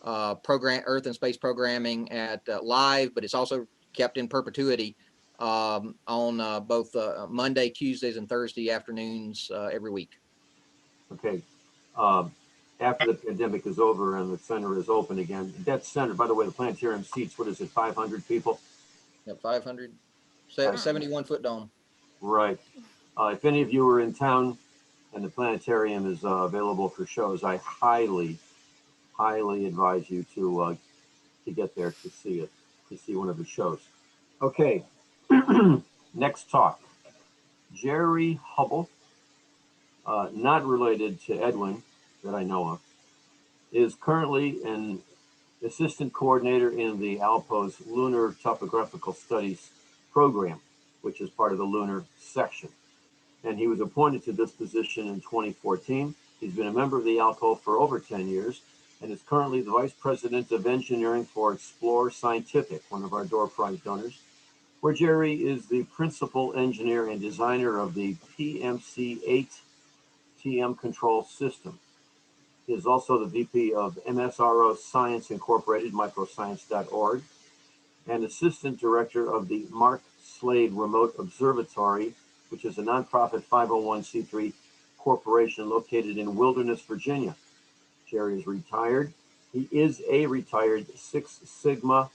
Earth and Space programming at live, but it's also kept in perpetuity on both Monday, Tuesdays, and Thursday afternoons every week. Okay. After the pandemic is over and the center is open again, that center, by the way, the planetarium seats, what is it, 500 people? Yeah, 500, 71-foot dome. Right. If any of you are in town and the planetarium is available for shows, I highly advise you to get there to see it, to see one of the shows. Okay. Next talk. Jerry Hubble, not related to Edwin that I know of, is currently an assistant coordinator in the ALPO's Lunar Topographical Studies program, which is part of the lunar section. And he was appointed to this position in 2014. He's been a member of the ALPO for over 10 years and is currently the Vice President of Engineering for Explore Scientific, one of our door prize donors, where Jerry is the principal engineer and designer of the PMC-8 TM control system. He is also the VP of MSRO Science Incorporated, microscience.org, and Assistant Director of the Mark Slade Remote Observatory, which is a nonprofit 501c3 corporation located in Wilderness, Virginia. Jerry is retired. He is a retired Six Sigma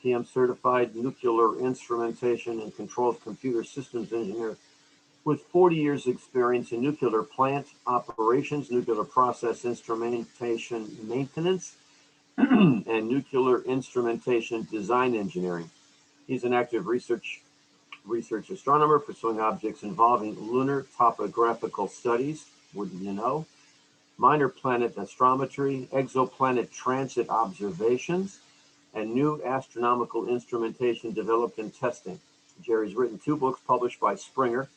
TM certified nuclear instrumentation and controls computer systems engineer with 40 years experience in nuclear plant operations, nuclear process instrumentation maintenance, and nuclear instrumentation design engineering. He's an active research astronomer pursuing objects involving lunar topographical studies, wouldn't you know, minor planet astrometry, exoplanet transit observations, and new astronomical instrumentation developed and testing. Jerry's written 2 books published by Springer,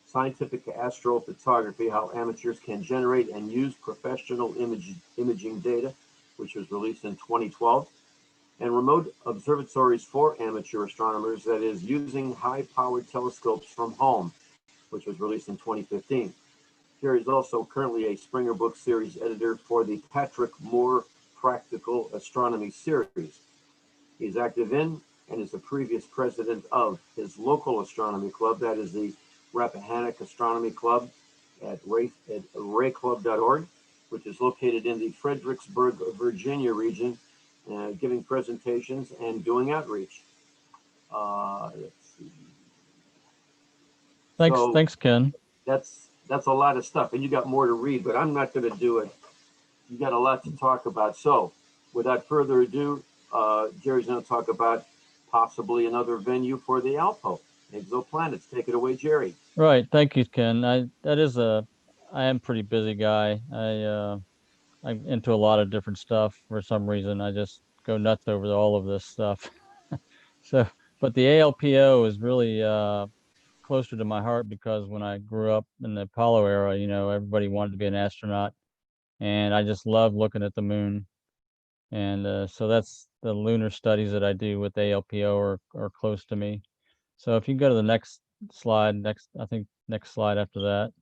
Scientific Astrophotography, How Amateurs Can Generate and Use Professional Imaging Data, which was released in 2012, and Remote Observatories for Amateur Astronomers, that is, Using High-Powered Telescopes from Home, which was released in 2015. Jerry is also currently a Springer Book Series editor for the Patrick Moore Practical Astronomy Series. He's active in and is the previous president of his local astronomy club, that is the Rappahannock Astronomy Club at rayclub.org, which is located in the Fredericksburg, Virginia region, giving presentations and doing outreach. Let's see. Thanks, Ken. That's a lot of stuff, and you got more to read, but I'm not going to do it. You got a lot to talk about. So, without further ado, Jerry's going to talk about possibly another venue for the ALPO, Exoplanets. Take it away, Jerry. Right. Thank you, Ken. I am a pretty busy guy. I'm into a lot of different stuff. For some reason, I just go nuts over all of this stuff. But the ALPO is really closer to my heart because when I grew up in the Apollo era, everybody wanted to be an astronaut, and I just love looking at the moon. And so that's the lunar studies that I do with ALPO are close to me. So if you go to the next slide, next slide after that.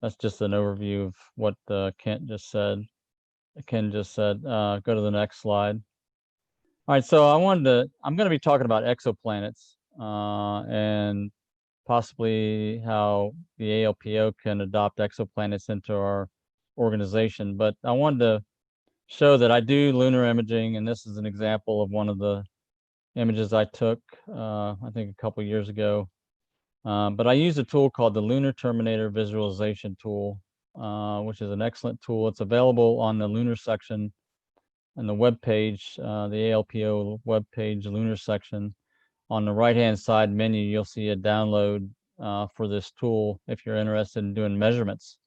That's just an overview of what Ken just said. Go to the next slide. All right, so I'm going to be talking about exoplanets and possibly how the ALPO can adopt exoplanets into our organization. But I wanted to show that I do lunar imaging, and this is an example of one of the images I took, I think a couple years ago. But I use a tool called the Lunar Terminator Visualization Tool, which is an excellent tool. It's available on the lunar section on the web page, the ALPO web page, lunar section. On the right-hand side menu, you'll see a download for this tool if you're interested in doing measurements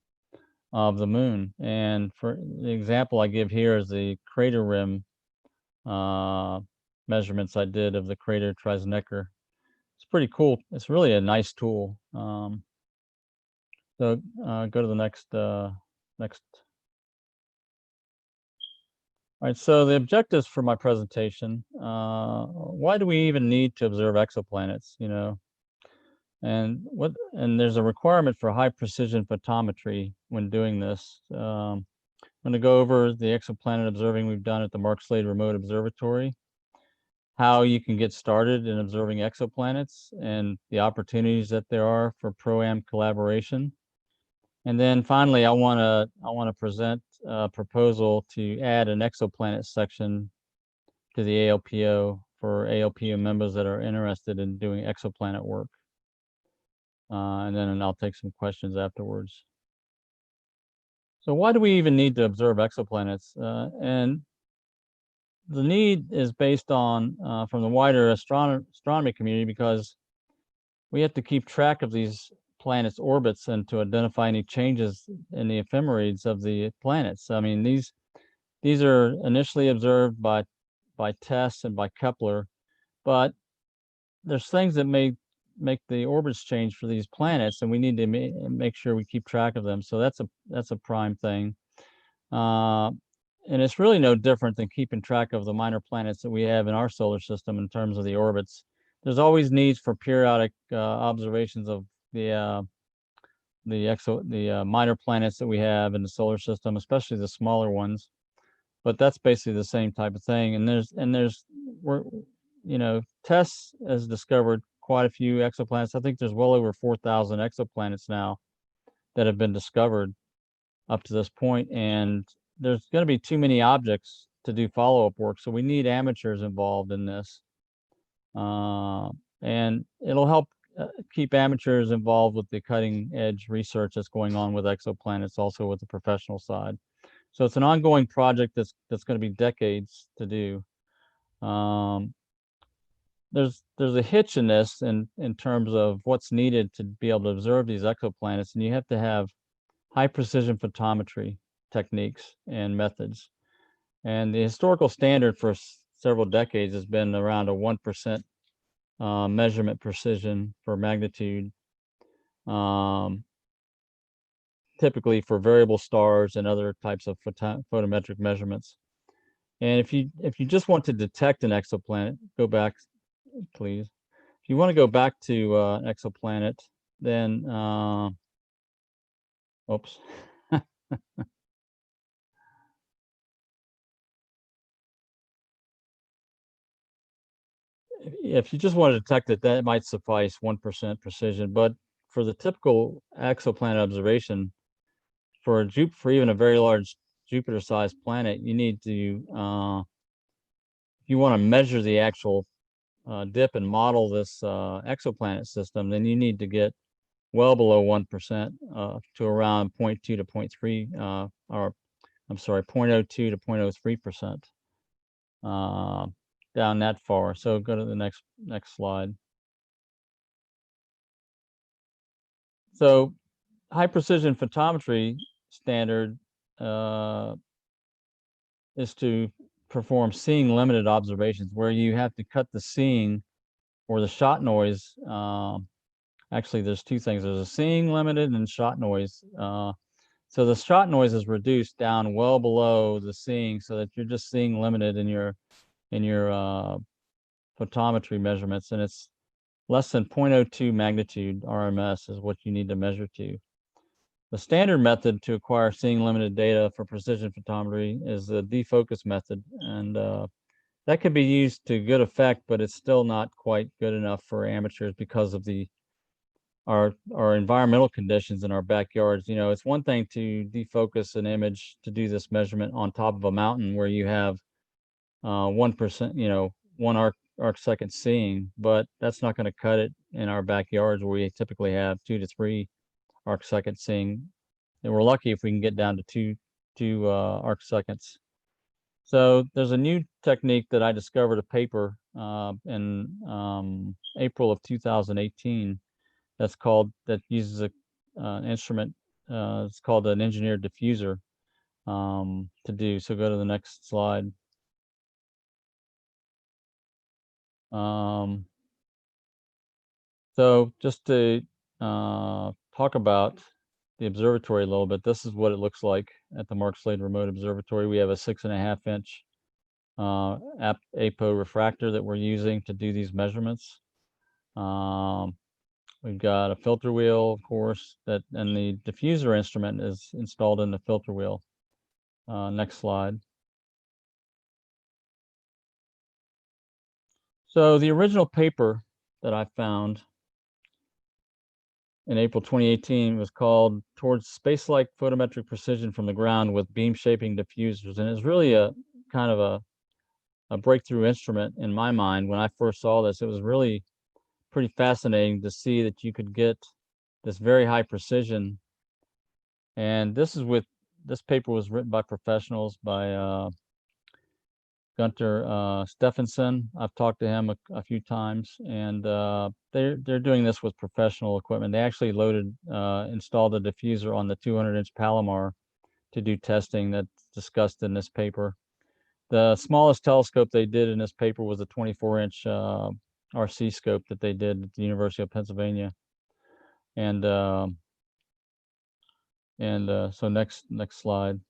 of the moon. And for the example I give here is the crater rim measurements I did of the crater Trasnecker. It's pretty cool. It's really a nice tool. So go to the next. All right, so the objectives for my presentation, why do we even need to observe exoplanets, and there's a requirement for high precision photometry when doing this. I'm going to go over the exoplanet observing we've done at the Mark Slade Remote Observatory, how you can get started in observing exoplanets and the opportunities that there are for pro-am collaboration. And then finally, I want to present a proposal to add an exoplanet section to the ALPO for ALPO members that are interested in doing exoplanet work. And then I'll take some questions afterwards. So why do we even need to observe exoplanets? And the need is based on from the wider astronomy community, because we have to keep track of these planets' orbits and to identify any changes in the ephemerides of the planets. I mean, these are initially observed by by TESS and by Kepler, but there's things that may make the orbits change for these planets, and we need to make sure we keep track of them. So that's a prime thing. And it's really no different than keeping track of the minor planets that we have in our solar system in terms of the orbits. There's always needs for periodic observations of the minor planets that we have in the solar system, especially the smaller ones. But that's basically the same type of thing. And TESS has discovered quite a few exoplanets. I think there's well over 4,000 exoplanets now that have been discovered up to this point, and there's going to be too many objects to do follow-up work, so we need amateurs involved in this, and it'll help keep amateurs involved with the cutting-edge research that's going on with exoplanets, also with the professional side. So it's an ongoing project that's going to be decades to do. There's a hitch in this in terms of what's needed to be able to observe these exoplanets, and you have to have high precision photometry techniques and methods. And the historical standard for several decades has been around a 1% measurement precision for magnitude, typically for variable stars and other types of photometric measurements. And if you just want to detect an exoplanet, go back, please. If you want to go back to an exoplanet, then oops. If you just want to detect it, that might suffice 1% precision. But for the typical exoplanet observation, for even a very large Jupiter-sized planet, you need to, if you want to measure the actual dip and model this exoplanet system, then you need to get well below 1% to around 0.2 to 0.3, or I'm sorry, 0.02 to 0.03%. Down that far. So go to the next slide. So high precision photometry standard is to perform seeing limited observations, where you have to cut the seeing or the shot noise. Actually, there's two things. There's a seeing limited and shot noise. So the shot noise is reduced down well below the seeing, so that you're just seeing limited in your photometry measurements, and it's less than 0.02 magnitude RMS is what you need to measure to. The standard method to acquire seeing limited data for precision photometry is the defocus method, and that can be used to good effect, but it's still not quite good enough for amateurs because of our environmental conditions in our backyards. You know, it's one thing to defocus an image to do this measurement on top of a mountain where you have 1%, you know, 1 arc second seeing, but that's not going to cut it in our backyards where we typically have 2 to 3 arc second seeing, and we're lucky if we can get down to two arc seconds. So there's a new technique that I discovered, a paper in April of 2018 that uses an instrument. It's called an engineered diffuser to do. So go to the next slide. So just to talk about the observatory a little bit, this is what it looks like at the Mark Slade Remote Observatory. We have a 6.5 inch ALPO refractor that we're using to do these measurements. We've got a filter wheel, of course, and the diffuser instrument is installed in the filter wheel. Next slide. So the original paper that I found in April 2018 was called Towards Space-like Photometric Precision from the Ground with Beam Shaping Diffusers. And it's really a kind of a breakthrough instrument in my mind. When I first saw this, it was really pretty fascinating to see that you could get this very high precision. And this paper was written by professionals, by Gunter Stephenson. I've talked to him a few times, and they're doing this with professional equipment. They actually installed a diffuser on the 200 inch Palomar to do testing that's discussed in this paper. The smallest telescope they did in this paper was a 24-inch RC scope that they did at the University of Pennsylvania. And so next slide.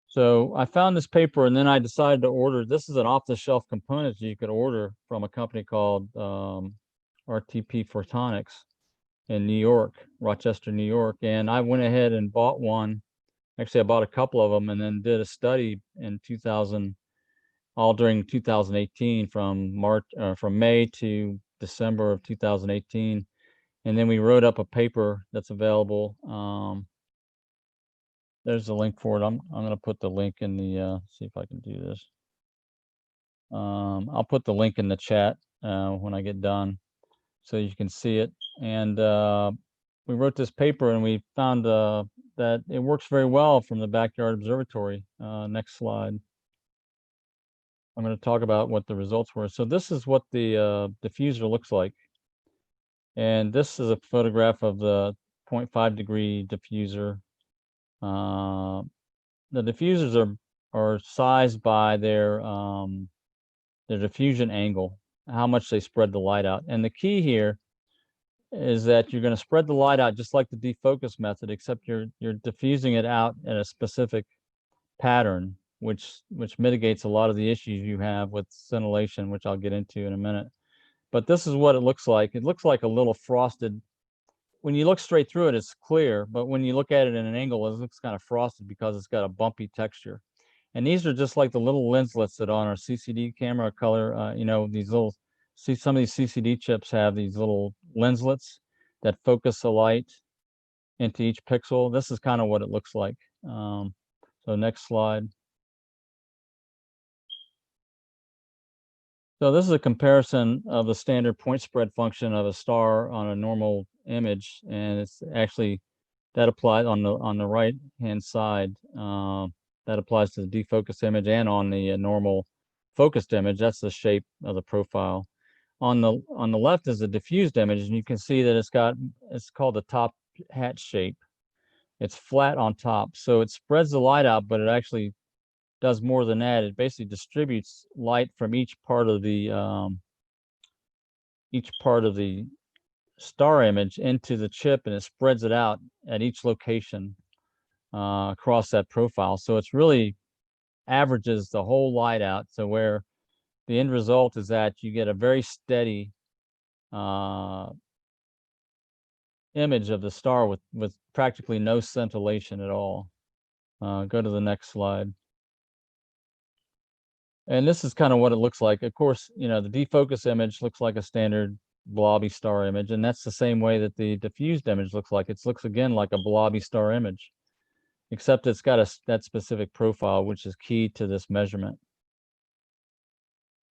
So I found this paper, and then I decided to order. This is an off-the-shelf component you could order from a company called RTP Photonics in New York, Rochester, New York. And I went ahead and bought one. Actually, I bought a couple of them, and then did a study in 2000, all during 2018, from May to December of 2018. And then we wrote up a paper that's available. There's a link for it. I'm going to put the link in the, see if I can do this. I'll put the link in the chat when I get done so you can see it. And we wrote this paper, and we found that it works very well from the backyard observatory. Next slide. I'm going to talk about what the results were. So this is what the diffuser looks like. And this is a photograph of the 0.5 degree diffuser. The diffusers are sized by their diffusion angle, how much they spread the light out. And the key here is that you're going to spread the light out just like the defocus method, except you're diffusing it out in a specific pattern, which mitigates a lot of the issues you have with scintillation, which I'll get into in a minute. But this is what it looks like. It looks like a little frosted. When you look straight through it, it's clear, but when you look at it in an angle, it looks kind of frosted because it's got a bumpy texture. And these are just like the little lenslets that on our CCD camera color, you know, these little, see some of these CCD chips have these little lenslets that focus the light into each pixel. This is kind of what it looks like. So next slide. So this is a comparison of the standard point spread function of a star on a normal image, and it's actually that applies on the right hand side. That applies to the defocused image, and on the normal focused image. That's the shape of the profile. On the left is a diffused image, and you can see that it's called the top hat shape. It's flat on top, so it spreads the light out, but it actually does more than that. It basically distributes light from each part of the star image into the chip, and it spreads it out at each location across that profile. So it's really averages the whole light out, so where the end result is that you get a very steady image of the star with practically no scintillation at all. Go to the next slide. And this is kind of what it looks like. Of course, you know, the defocus image looks like a standard blobby star image, and that's the same way that the diffused image looks like. It looks again like a blobby star image, except it's got that specific profile, which is key to this measurement.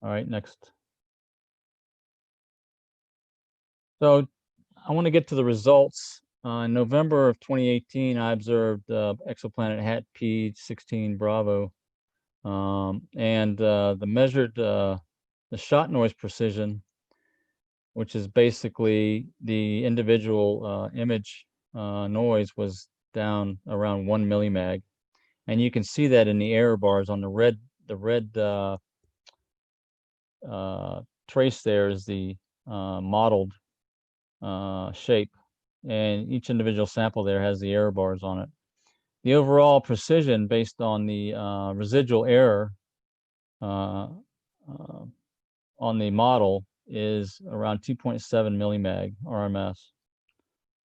All right, next. So I want to get to the results. In November of 2018, I observed exoplanet HAT P16 Bravo. And the measured the shot noise precision, which is basically the individual image noise, was down around 1 millimag, and you can see that in the error bars on the red trace. There is the modeled shape, and each individual sample there has the error bars on it. The overall precision based on the residual error on the model is around 2.7 millimag RMS.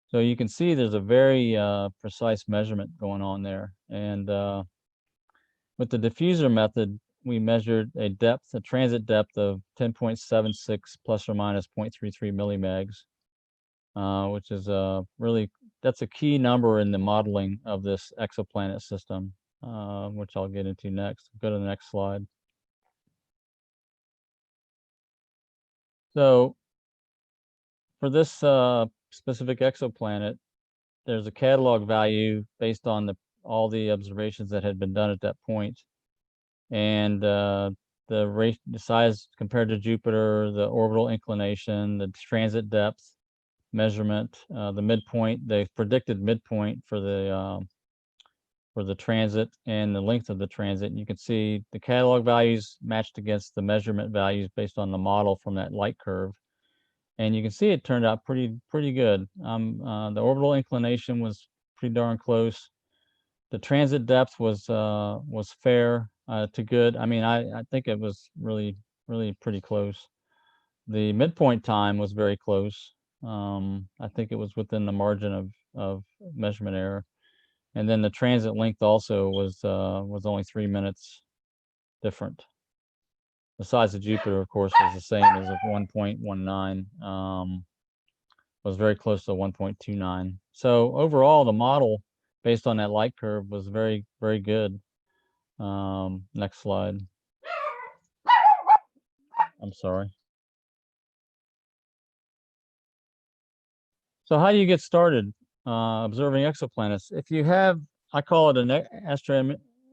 So you can see there's a very precise measurement going on there. And with the diffuser method, we measured a transit depth of 10.76 plus or minus 0.33 millimags, which is that's a key number in the modeling of this exoplanet system, which I'll get into next. Go to the next slide. So for this specific exoplanet, there's a catalog value based on all the observations that had been done at that point, and the size compared to Jupiter, the orbital inclination, the transit depth measurement, the midpoint, the predicted midpoint for the for the transit and the length of the transit. And you can see the catalog values matched against the measurement values based on the model from that light curve. And you can see it turned out pretty good. The orbital inclination was pretty darn close. The transit depth was fair to good. I mean, I think it was really pretty close. The midpoint time was very close. I think it was within the margin of measurement error. And then the transit length also was only 3 minutes different. The size of Jupiter, of course, was the same as of 1.19. Was very close to 1.29. So overall, the model based on that light curve was very good. Next slide. I'm sorry. So how do you get started observing exoplanets? If you have, I call it an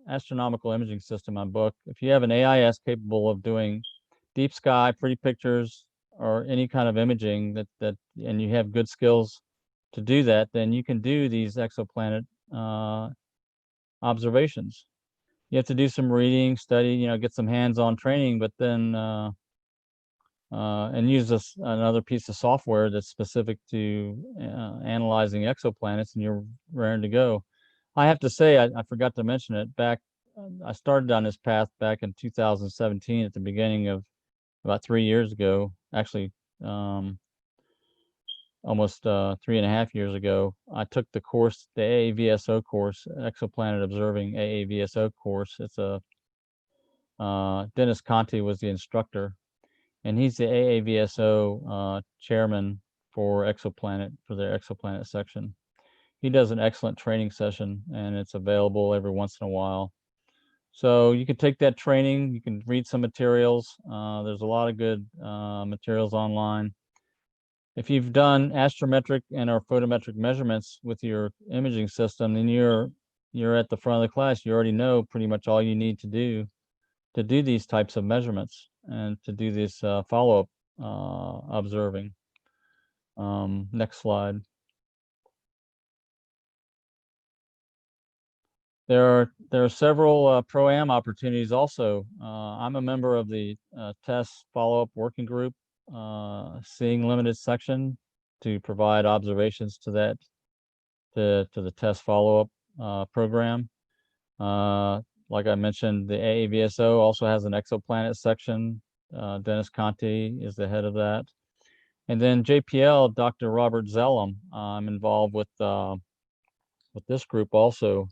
astronomical imaging system, my book. If you have an AIS capable of doing deep sky, pretty pictures, or any kind of imaging and you have good skills to do that, then you can do these exoplanet observations. You have to do some reading, study, get some hands-on training, but then and use another piece of software that's specific to analyzing exoplanets, and you're raring to go. I have to say, I forgot to mention it, I started on this path back in 2017 at the beginning of about 3 years ago, actually almost 3.5 years ago. I took the course, the AAVSO course, Exoplanet Observing AAVSO course. It's Dennis Conte was the instructor, and he's the AAVSO chairman for Exoplanet, for their Exoplanet section. He does an excellent training session, and it's available every once in a while. So you can take that training, you can read some materials. There's a lot of good materials online. If you've done astrometric and or photometric measurements with your imaging system, then you're at the front of the class. You already know pretty much all you need to do these types of measurements and to do this follow-up observing. Next slide. There are several pro-am opportunities also. I'm a member of the TESS follow-up working group, Seeing Limited section, to provide observations to the TESS follow-up program. Like I mentioned, the AAVSO also has an exoplanet section. Dennis Conte is the head of that. And then JPL, Dr. Robert Zellum, I'm involved with this group also.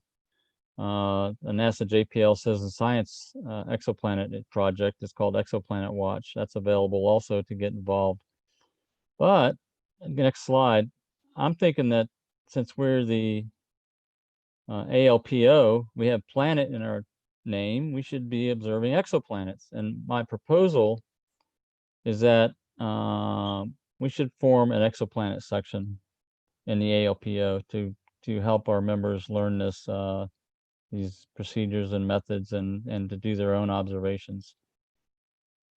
The NASA JPL Citizen Science exoplanet project is called Exoplanet Watch. That's available also to get involved. But next slide, I'm thinking that since we're the ALPO, we have planet in our name, we should be observing exoplanets. And my proposal is that we should form an exoplanet section in the ALPO to help our members learn these procedures and methods and to do their own observations.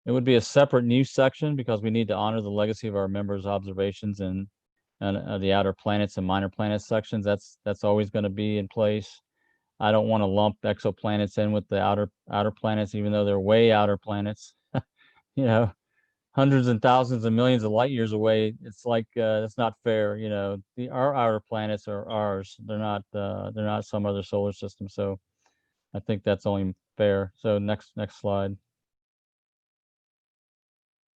It would be a separate new section because we need to honor the legacy of our members' observations and the outer planets and minor planet sections. That's always going to be in place. I don't want to lump exoplanets in with the outer planets, even though they're way outer planets. Hundreds and thousands and millions of light years away. It's like it's not fair. Our outer planets are ours. They're not some other solar system. So I think that's only fair. So next slide.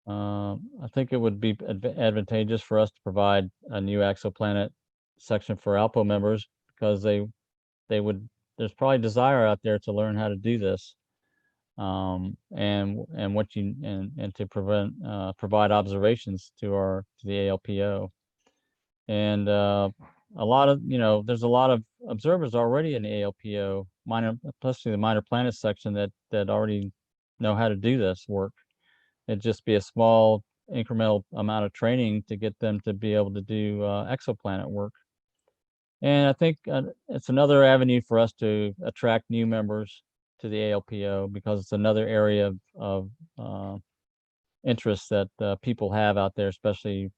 I think it would be advantageous for us to provide a new exoplanet section for ALPO members because there's probably desire out there to learn how to do this. And to provide observations to the ALPO. And there's a lot of observers already in the ALPO, especially the minor planet section that already know how to do this work. It'd just be a small incremental amount of training to get them to be able to do exoplanet work. And I think it's another avenue for us to attract new members to the ALPO because it's another area of interest that people have out there, especially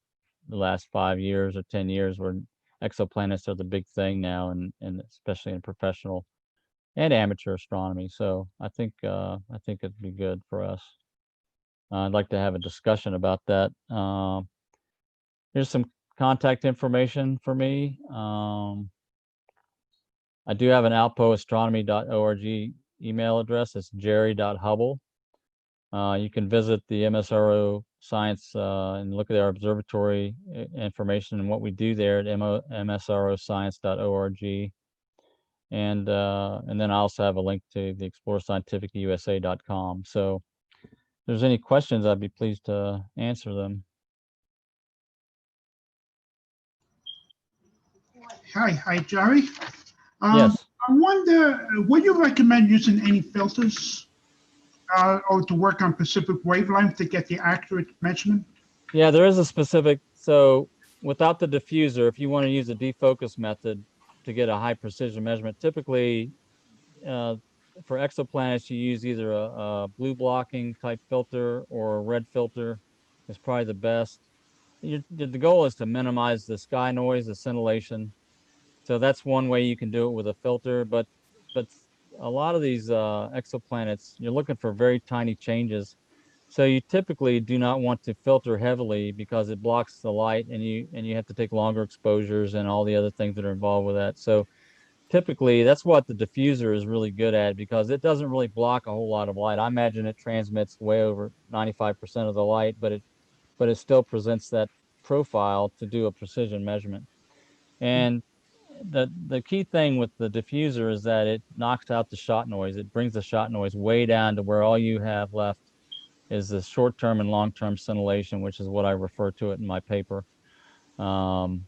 the last 5 years or 10 years, where exoplanets are the big thing now, and especially in professional and amateur astronomy. So I think it'd be good for us. I'd like to have a discussion about that. Here's some contact information for me. I do have an alpoastronomy.org email address. It's jerry.hubble. You can visit the MSRO Science and look at our observatory information and what we do there at msroscience.org. And then I also have a link to the explorerscientificusa.com. So if there's any questions, I'd be pleased to answer them. Hi, Jerry. Yes. I wonder, would you recommend using any filters or to work on Pacific wavelength to get the accurate measurement? Yeah, there is a specific, so without the diffuser, if you want to use a defocus method to get a high precision measurement, typically for exoplanets, you use either a blue blocking type filter or a red filter is probably the best. The goal is to minimize the sky noise, the scintillation. So that's one way you can do it with a filter, but a lot of these exoplanets, you're looking for very tiny changes. So you typically do not want to filter heavily because it blocks the light and you have to take longer exposures and all the other things that are involved with that. So typically that's what the diffuser is really good at because it doesn't really block a whole lot of light. I imagine it transmits way over 95% of the light, but it still presents that profile to do a precision measurement. And the key thing with the diffuser is that it knocks out the shot noise. It brings the shot noise way down to where all you have left is the short-term and long-term scintillation, which is what I refer to it in my paper. I'll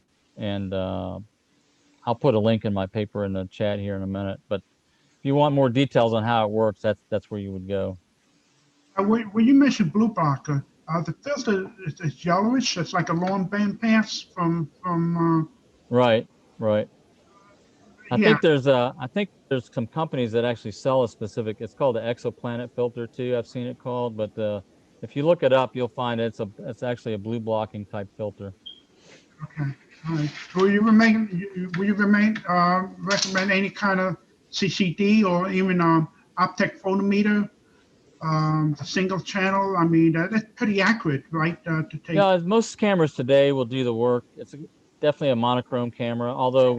put a link in my paper in the chat here in a minute. But if you want more details on how it works, that's where you would go. When you mentioned blue blocker, the filter is yellowish. It's like a long band pass from. Right. I Yeah. think there's some companies that actually sell a specific. It's called the Exoplanet filter too. I've seen it called, but if you look it up, you'll find it's actually a blue blocking type filter. Okay. All right. Will you recommend any kind of CCD or even optic photometer, single channel? I mean, that's pretty accurate, right? To take. Yeah, most cameras today will do the work. It's definitely a monochrome camera, although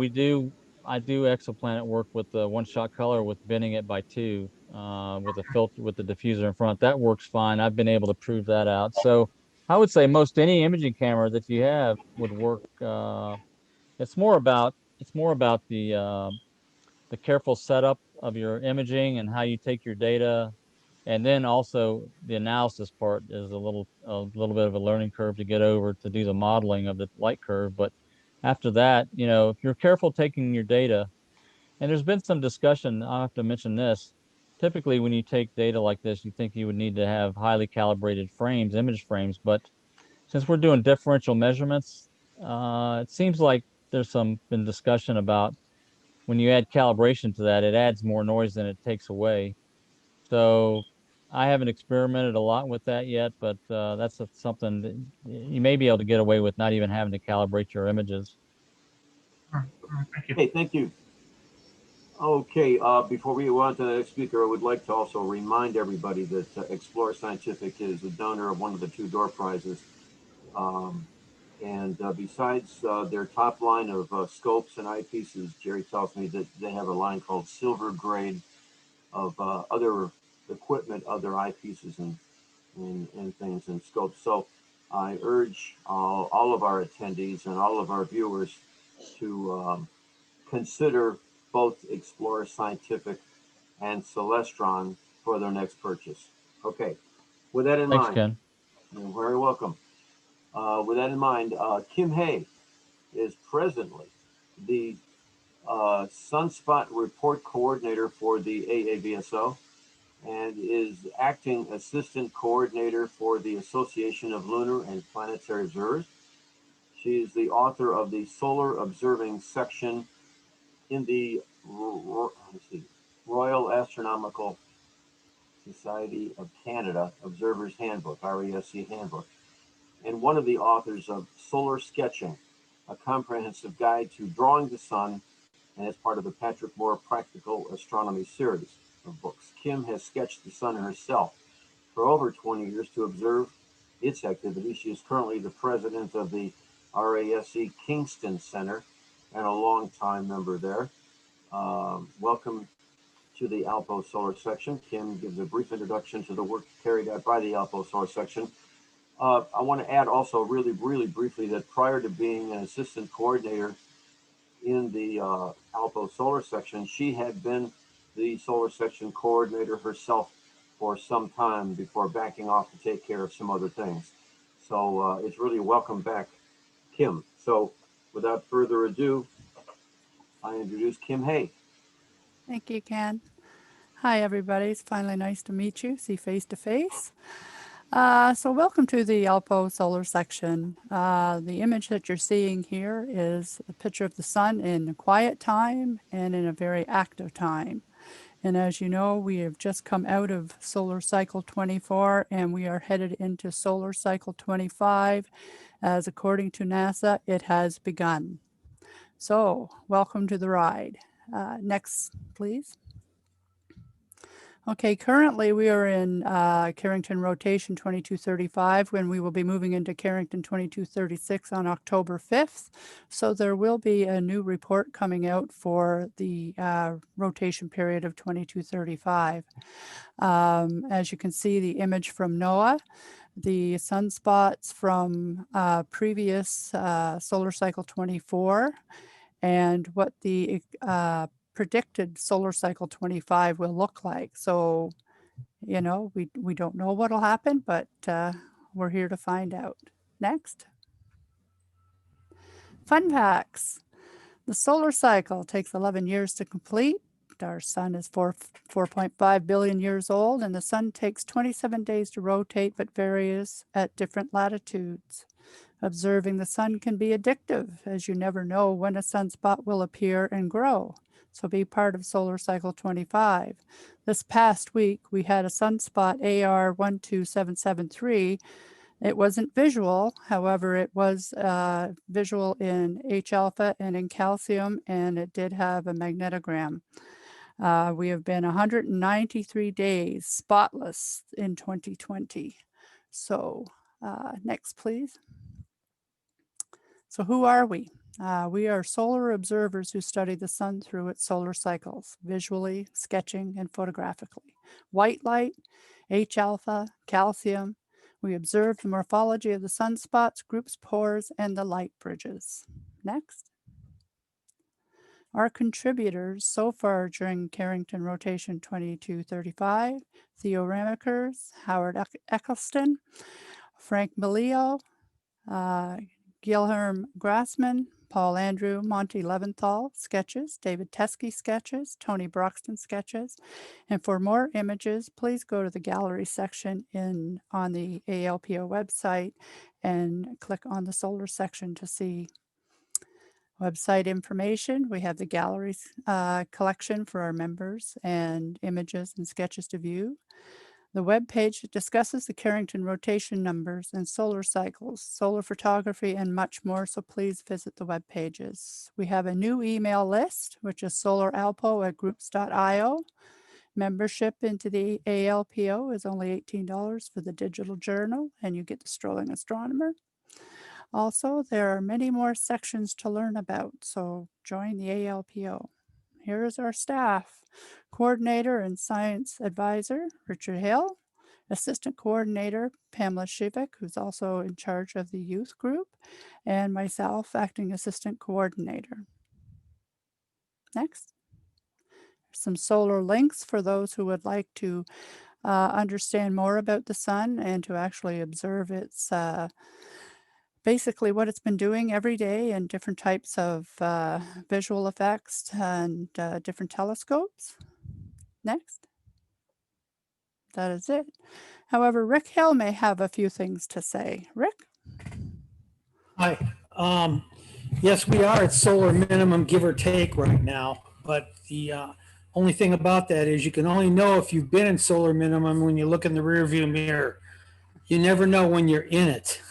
I do exoplanet work with the one-shot color with bending it by 2 with a filter with the diffuser in front. That works fine. I've been able to prove that out. So I would say most any imaging camera that you have would work. It's more about the careful setup of your imaging and how you take your data. And then also the analysis part is a little bit of a learning curve to get over to do the modeling of the light curve. But after that, if you're careful taking your data, and there's been some discussion, I have to mention this. Typically, when you take data like this, you think you would need to have highly calibrated frames, image frames. But since we're doing differential measurements, it seems like there's been discussion about when you add calibration to that, it adds more noise than it takes away. So I haven't experimented a lot with that yet, but that's something that you may be able to get away with not even having to calibrate your images. Okay, thank you. Okay, before we go on to the next speaker, I would like to also remind everybody that Explore Scientific is a donor of one of the 2 door prizes. Besides their top line of scopes and eyepieces, Jerry tells me that they have a line called Silver Grade of other equipment, other eyepieces and things and scopes. So I urge all of our attendees and all of our viewers to consider both Explorer Scientific and Celestron for their next purchase. Okay, with that in Thanks, mind, Ken. you're very welcome. With that in mind, Kim Hay is presently the Sunspot Report Coordinator for the AAVSO and is acting Assistant Coordinator for the Association of Lunar and Planetary Observers. She is the author of the Solar Observing section in the Royal Astronomical Society of Canada Observer's Handbook, RASC Handbook, and one of the authors of Solar Sketching, a comprehensive guide to drawing the sun and as part of the Patrick Moore Practical Astronomy series of books. Kim has sketched the sun herself for over 20 years to observe its activity. She is currently the president of the RASC Kingston Center and a longtime member there. Welcome to the ALPO Solar Section. Kim gives a brief introduction to the work carried out by the ALPO Solar Section. I want to add also really briefly that prior to being an assistant coordinator in the ALPO Solar Section, she had been the Solar Section coordinator herself for some time before backing off to take care of some other things. So it's really welcome back, Kim. So without further ado, I introduce Kim Hay. Thank you, Ken. Hi, everybody. It's finally nice to meet you, see face to face. So welcome to the ALPO Solar Section. The image that you're seeing here is a picture of the sun in a quiet time and in a very active time. And as you know, we have just come out of solar cycle 24 and we are headed into solar cycle 25. As according to NASA, it has begun. So welcome to the ride. Next, please. Okay, currently we are in Carrington rotation 2235 when we will be moving into Carrington 2236 on October 5th. So there will be a new report coming out for the rotation period of 2235. As you can see, the image from NOAA, the sunspots from previous solar cycle 24, and what the predicted solar cycle 25 will look like. So, you know, we don't know what'll happen, but we're here to find out. Next. Fun facts. The solar cycle takes 11 years to complete. Our sun is 4.5 billion years old, and the sun takes 27 days to rotate, but varies at different latitudes. Observing the sun can be addictive, as you never know when a sunspot will appear and grow. So be part of solar cycle 25. This past week, we had a sunspot AR 12773. It wasn't visual, however, it was visual in H alpha and in calcium, and it did have a magnetogram. We have been 193 days spotless in 2020. So next, please. So who are we? We are solar observers who study the sun through its solar cycles, visually, sketching, and photographically. White light, H alpha, calcium. We observe the morphology of the sunspots, groups, pores, and the light bridges. Next. Our contributors so far during Carrington rotation 2235, Theo Ramekers, Howard Eccleston, Frank Melillo, Guilherme Grassman, Paul Andrew, Monty Leventhal sketches, David Teskey sketches, Tony Broxton sketches. And for more images, please go to the gallery section on the ALPO website and click on the solar section to see website information. We have the galleries collection for our members and images and sketches to view. The web page discusses the Carrington rotation numbers and solar cycles, solar photography, and much more, so please visit the web pages. We have a new email list, which is solaralpo@groups.io. Membership into the ALPO is only $18 for the digital journal, and you get the strolling astronomer. Also, there are many more sections to learn about, so join the ALPO. Here is our staff. Coordinator and Science Advisor, Richard Hill. Assistant Coordinator, Pamela Shivik, who's also in charge of the youth group, and myself, Acting Assistant Coordinator. Next. Some solar links for those who would like to understand more about the sun and to actually observe its basically what it's been doing every day and different types of visual effects and different telescopes. Next. That is it. However, Rick Hill may have a few things to say. Rick? Hi. Yes, we are at solar minimum, give or take right now. But the only thing about that is you can only know if you've been in solar minimum when you look in the rearview mirror. You never know when you're in it.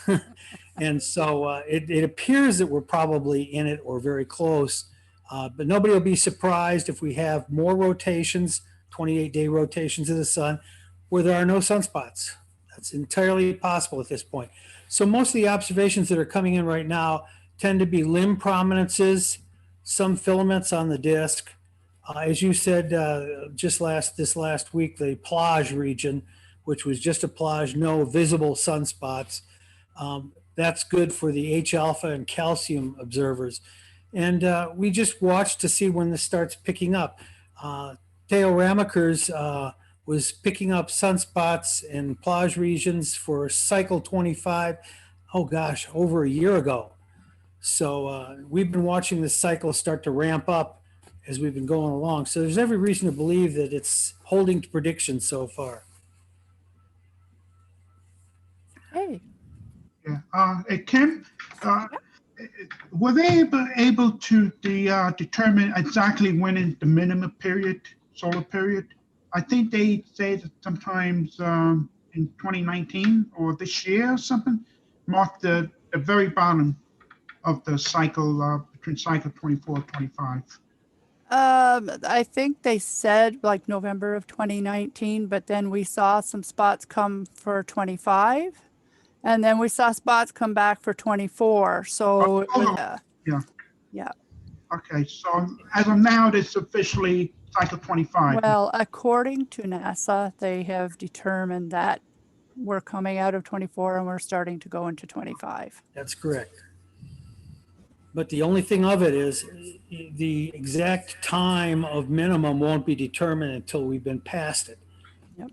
And so it appears that we're probably in it or very close. But nobody will be surprised if we have more rotations, 28-day rotations of the sun, where there are no sunspots. That's entirely possible at this point. So most of the observations that are coming in right now tend to be limb prominences, some filaments on the disk. As you said, this last week, the plage region, which was just a plage, no visible sunspots. That's good for the H-alpha and calcium observers. And we just watched to see when this starts picking up. Theo Ramakers was picking up sunspots in plage regions for cycle 25, oh gosh, over a year ago. So we've been watching this cycle start to ramp up as we've been going along. So there's every reason to believe that it's holding to predictions so far. Hey. Yeah. Kim, were they able to determine exactly when is the minimum period, solar period? I think they say that sometimes in 2019 or this year or something, marked the very bottom of the cycle between cycle 24 and 25. I think they said like November of 2019, but then we saw some spots come for 25, and then we saw spots come back for 24. So it was, Yeah. Yeah. Okay, so as of now, it's officially cycle 25. Well, according to NASA, they have determined that we're coming out of 24 and we're starting to go into 25. That's correct. But the only thing of it is the exact time of minimum won't be determined until we've been past it. Yep.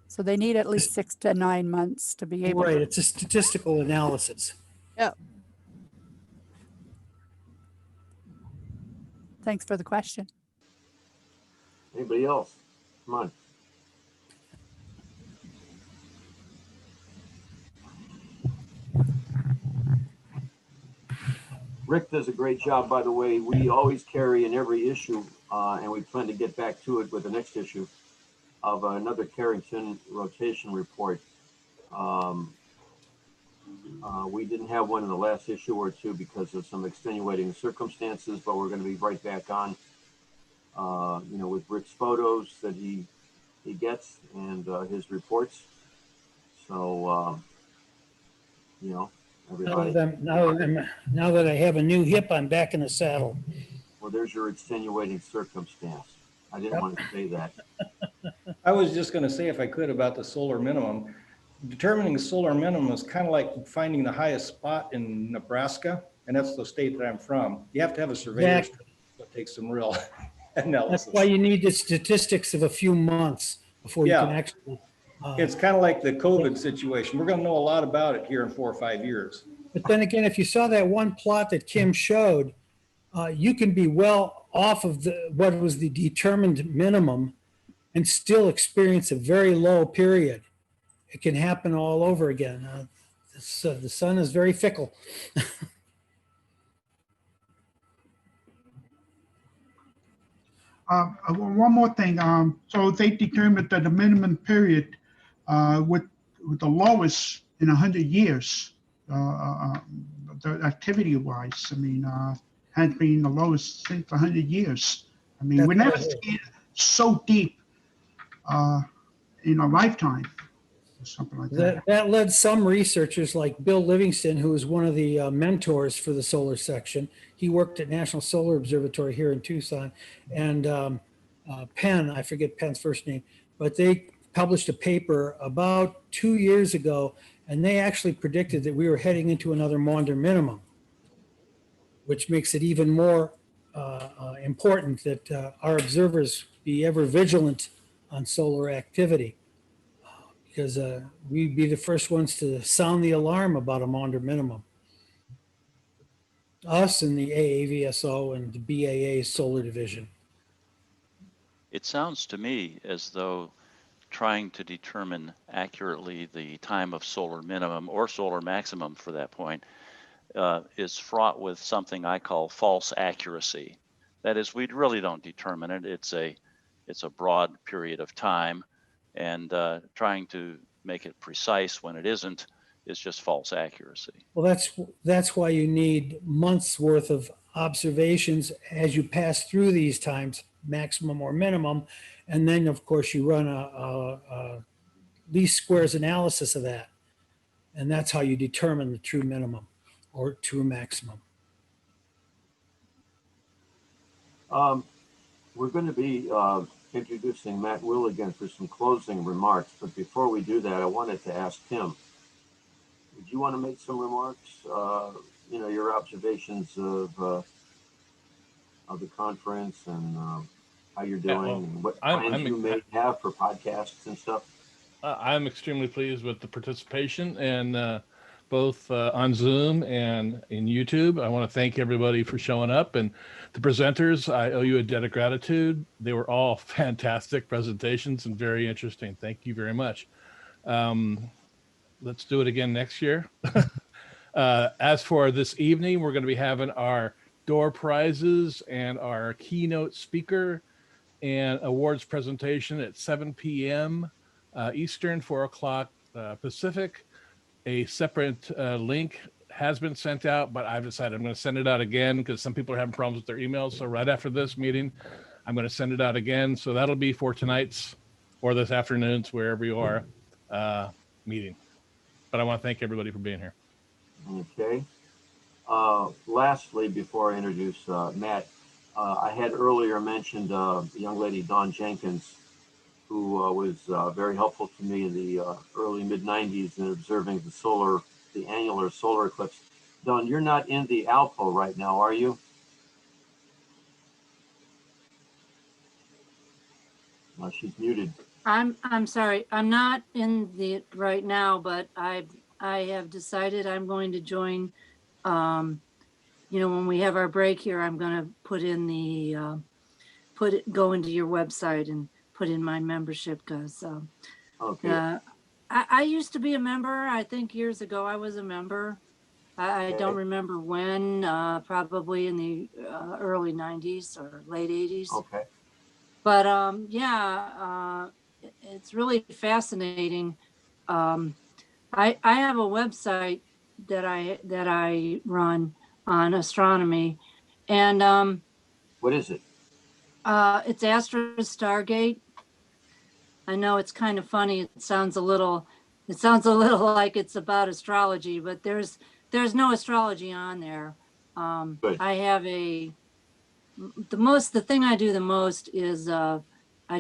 So they need at least 6 to 9 months to be able Right, to. it's a statistical analysis. Yep. Thanks for the question. Anybody else? Come on. Rick does a great job, by the way. We always carry in every issue, and we plan to get back to it with the next issue of another Carrington rotation report. We didn't have one in the last issue or two because of some extenuating circumstances, but we're going to be right back on, with Rick's photos that he gets and his reports. So, everybody. Now that I have a new hip, I'm back in the saddle. Well, there's your extenuating circumstance. I didn't want to say that. I was just going to say, if I could, about the solar minimum. Determining the solar minimum is kind of like finding the highest spot in Nebraska, and that's the state that I'm from. You have to have a surveyor. Exactly. That takes some real analysis. That's why you need the statistics of a few months before you can actually. It's kind of like the COVID situation. We're going to know a lot about it here in 4 or 5 years. But then again, if you saw that one plot that Kim showed, you can be well off of what was the determined minimum and still experience a very low period. It can happen all over again. The sun is very fickle. One more thing. So they determined that the minimum period with the lowest in 100 years, the activity-wise, I mean, has been the lowest since 100 years. I mean, we never seen it so deep in a lifetime. Something like that. That led some researchers like Bill Livingston, who was one of the mentors for the solar section. He worked at National Solar Observatory here in Tucson, and Penn, I forget Penn's first name, but they published a paper about 2 years ago, and they actually predicted that we were heading into another Maunder minimum, which makes it even more important that our observers be ever vigilant on solar activity. Because we'd be the first ones to sound the alarm about a Maunder minimum. Us and the AAVSO and the BAA Solar Division. It sounds to me as though trying to determine accurately the time of solar minimum or solar maximum for that point is fraught with something I call false accuracy. That is, we really don't determine it. It's a broad period of time. And trying to make it precise when it isn't is just false accuracy. Well, that's why you need months worth of observations as you pass through these times, maximum or minimum. And then of course you run a least squares analysis of that. And that's how you determine the true minimum or true maximum. We're going to be introducing Matt Willigan for some closing remarks. But before we do that, I wanted to ask Tim, would you want to make some remarks? You know, your observations of the conference and how you're doing, and what plans you may have for podcasts and stuff. I'm extremely pleased with the participation and both on Zoom and in YouTube. I want to thank everybody for showing up, and the presenters, I owe you a debt of gratitude. They were all fantastic presentations and very interesting. Thank you very much. Let's do it again next year. As for this evening, we're going to be having our door prizes and our keynote speaker and awards presentation at 7 p.m. Eastern, 4 o'clock Pacific. A separate link has been sent out, but I've decided I'm going to send it out again because some people are having problems with their emails. So right after this meeting, I'm going to send it out again. So that'll be for tonight's or this afternoon's, wherever you are, meeting. But I want to thank everybody for being here. Okay. Lastly, before I introduce Matt, I had earlier mentioned the young lady, Dawn Jenkins, who was very helpful to me in the early mid-90s in observing the annular solar eclipse. Dawn, you're not in the ALPO right now, are you? No, she's muted. I'm sorry, I'm not in the right now, but I have decided I'm going to join. You know, when we have our break here, I'm going to put in the go into your website and put in my membership because okay. I used to be a member. I think years ago I was a member. I don't remember when, probably in the early 90s or late 80s. Okay. But yeah, it's really fascinating. I have a website that I run on astronomy, and what is it? It's Asteroid Stargate. I know it's kind of funny. It sounds a little like it's about astrology, but there's no astrology on there. I have the thing I do the most is I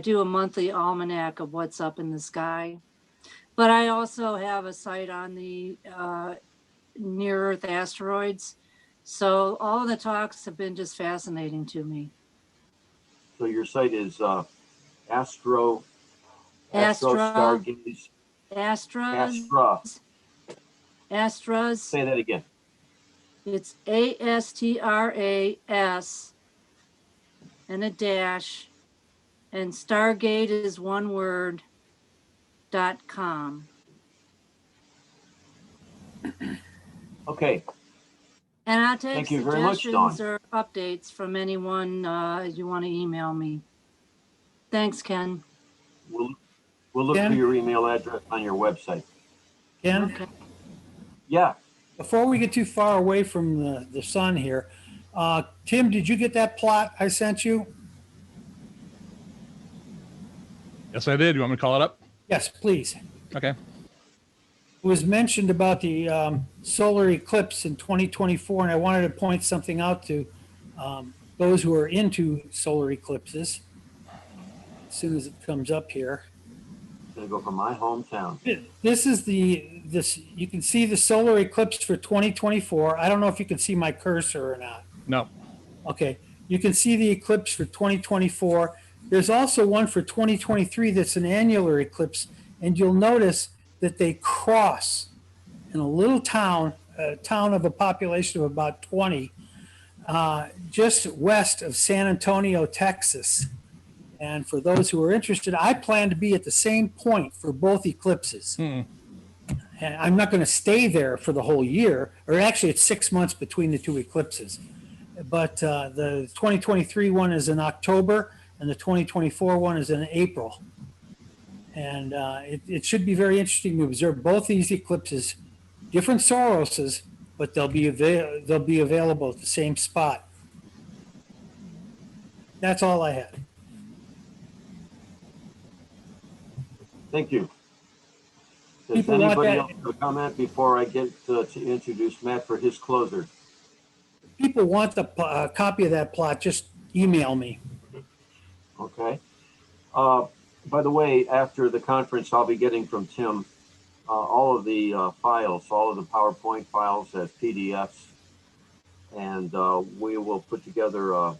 do a monthly almanac of what's up in the sky, but I also have a site on the near Earth asteroids. So all the talks have been just fascinating to me. So your site is Astro Stargaze. Astras. Say that again. It's ASTRAS and a dash, and Stargate is one word, .com. Okay. And I'll take Thank you very much, Dawn. suggestions or updates from anyone you want to email me. Thanks, Ken. We'll look for your email address on your website. Ken? Okay. Yeah. Before we get too far away from the sun here, Tim, did you get that plot I sent you? Yes, I did. You want me to call it up? Yes, please. Okay. It was mentioned about the solar eclipse in 2024, and I wanted to point something out to those who are into solar eclipses as soon as it comes up here. It's going to go from my hometown. This is you can see the solar eclipse for 2024. I don't know if you can see my cursor or not. No. Okay. You can see the eclipse for 2024. There's also one for 2023 that's an annular eclipse, and you'll notice that they cross in a little town, a town of a population of about 20, just west of San Antonio, Texas. And for those who are interested, I plan to be at the same point for both eclipses. And I'm not going to stay there for the whole year, or actually it's 6 months between the two eclipses. But the 2023 one is in October, and the 2024 one is in April. And it should be very interesting to observe both these eclipses different Soroses, but they'll be available at the same spot. That's all I had. Thank you. Does People want anybody that- else have a comment before I get to introduce Matt for his closer? People want the copy of that plot, just email me. Okay. By the way, after the conference, I'll be getting from Tim all of the files, all of the PowerPoint files as PDFs, and we will put together a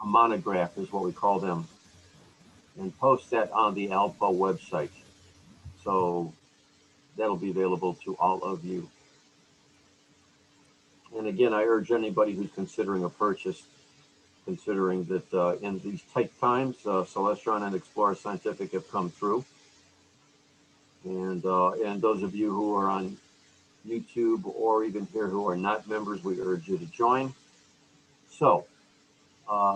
monograph, is what we call them, and post that on the ALPO website. So that'll be available to all of you. And again, I urge anybody who's considering a purchase, considering that in these tight times, Celestron and Explorer Scientific have come through. And those of you who are on YouTube or even here who are not members, we urge you to join. So,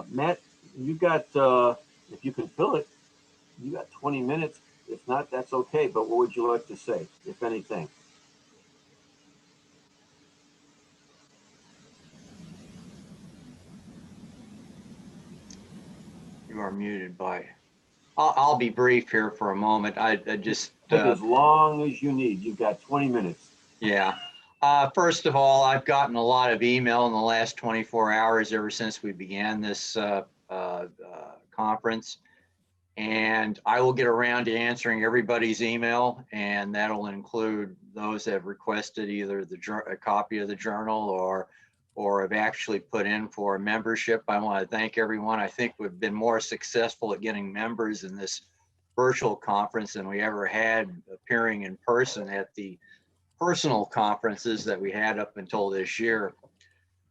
Matt, you got, if you can fill it, you got 20 minutes. If not, that's okay. But what would you like to say, if anything? You are muted by. I'll be brief here for a moment. I just Take as long as you need. You've got 20 minutes. Yeah. First of all, I've gotten a lot of email in the last 24 hours ever since we began this conference. And I will get around to answering everybody's email, and that'll include those that have requested either a copy of the journal or have actually put in for a membership. I want to thank everyone. I think we've been more successful at getting members in this virtual conference than we ever had appearing in person at the personal conferences that we had up until this year.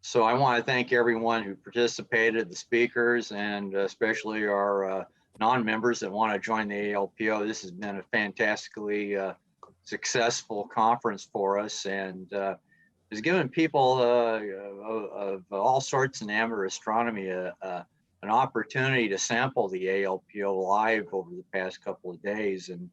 So I want to thank everyone who participated, the speakers, and especially our non-members that want to join the ALPO. This has been a fantastically successful conference for us, and has given people of all sorts in amateur astronomy an opportunity to sample the ALPO live over the past couple of days. And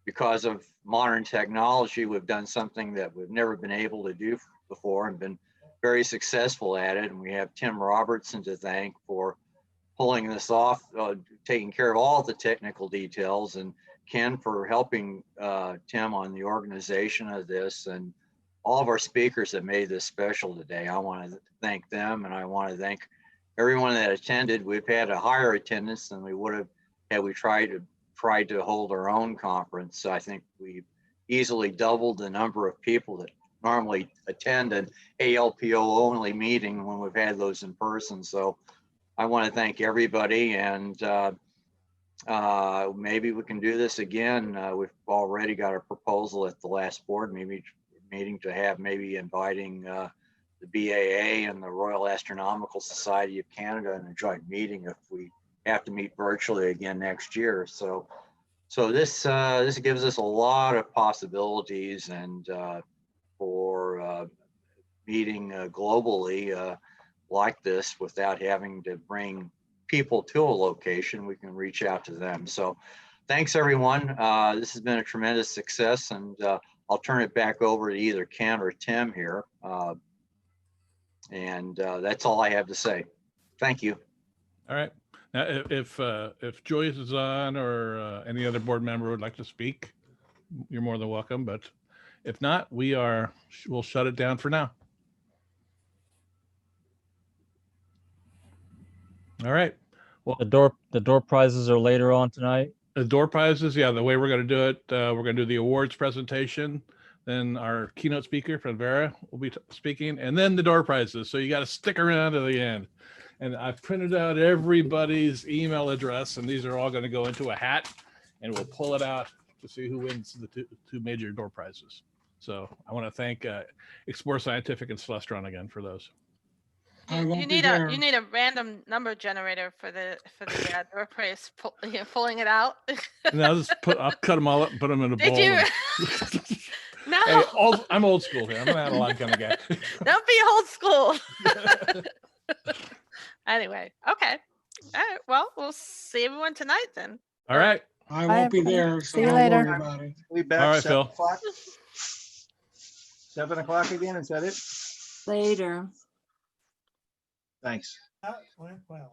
because of modern technology, we've done something that we've never been able to do before and been very successful at it. And we have Tim Robertson to thank for pulling this off, taking care of all the technical details, and Ken for helping Tim on the organization of this, and all of our speakers that made this special today. I want to thank them, and I want to thank everyone that attended. We've had a higher attendance than we would have had we tried to hold our own conference. So I think we easily doubled the number of people that normally attend an ALPO only meeting when we've had those in person. So I want to thank everybody, and maybe we can do this again. We've already got a proposal at the last board meeting to have maybe inviting the BAA and the Royal Astronomical Society of Canada in a joint meeting if we have to meet virtually again next year. So this gives us a lot of possibilities, and for meeting globally like this without having to bring people to a location, we can reach out to them. So thanks everyone. This has been a tremendous success, and I'll turn it back over to either Ken or Tim here. And that's all I have to say. Thank you. All right. Now, if Joyce is on, or any other board member would like to speak, you're more than welcome. But if not, we'll shut it down for now. All right. Well, The door prizes are later on tonight. the door prizes, yeah, the way we're going to do it, we're going to do the awards presentation. Then our keynote speaker from Vera will be speaking, and then the door prizes. So you got to stick around to the end. And I've printed out everybody's email address, and these are all going to go into a hat, and we'll pull it out to see who wins the two major door prizes. So I want to thank Explorer Scientific and Celestron again for those. You need a random number generator for the door prize, pulling it out. And I'll cut them all up and put them in a bowl. Did you? No. Hey, I'm old school here. I'm an analog kind of guy. Don't be old school. Anyway, okay. All right. Well, we'll see everyone tonight then. All right. I won't be there, so See you don't later. worry about it. We back All right, 7 Phil. o'clock? 7 o'clock again, is that it? Later. Thanks. That went well.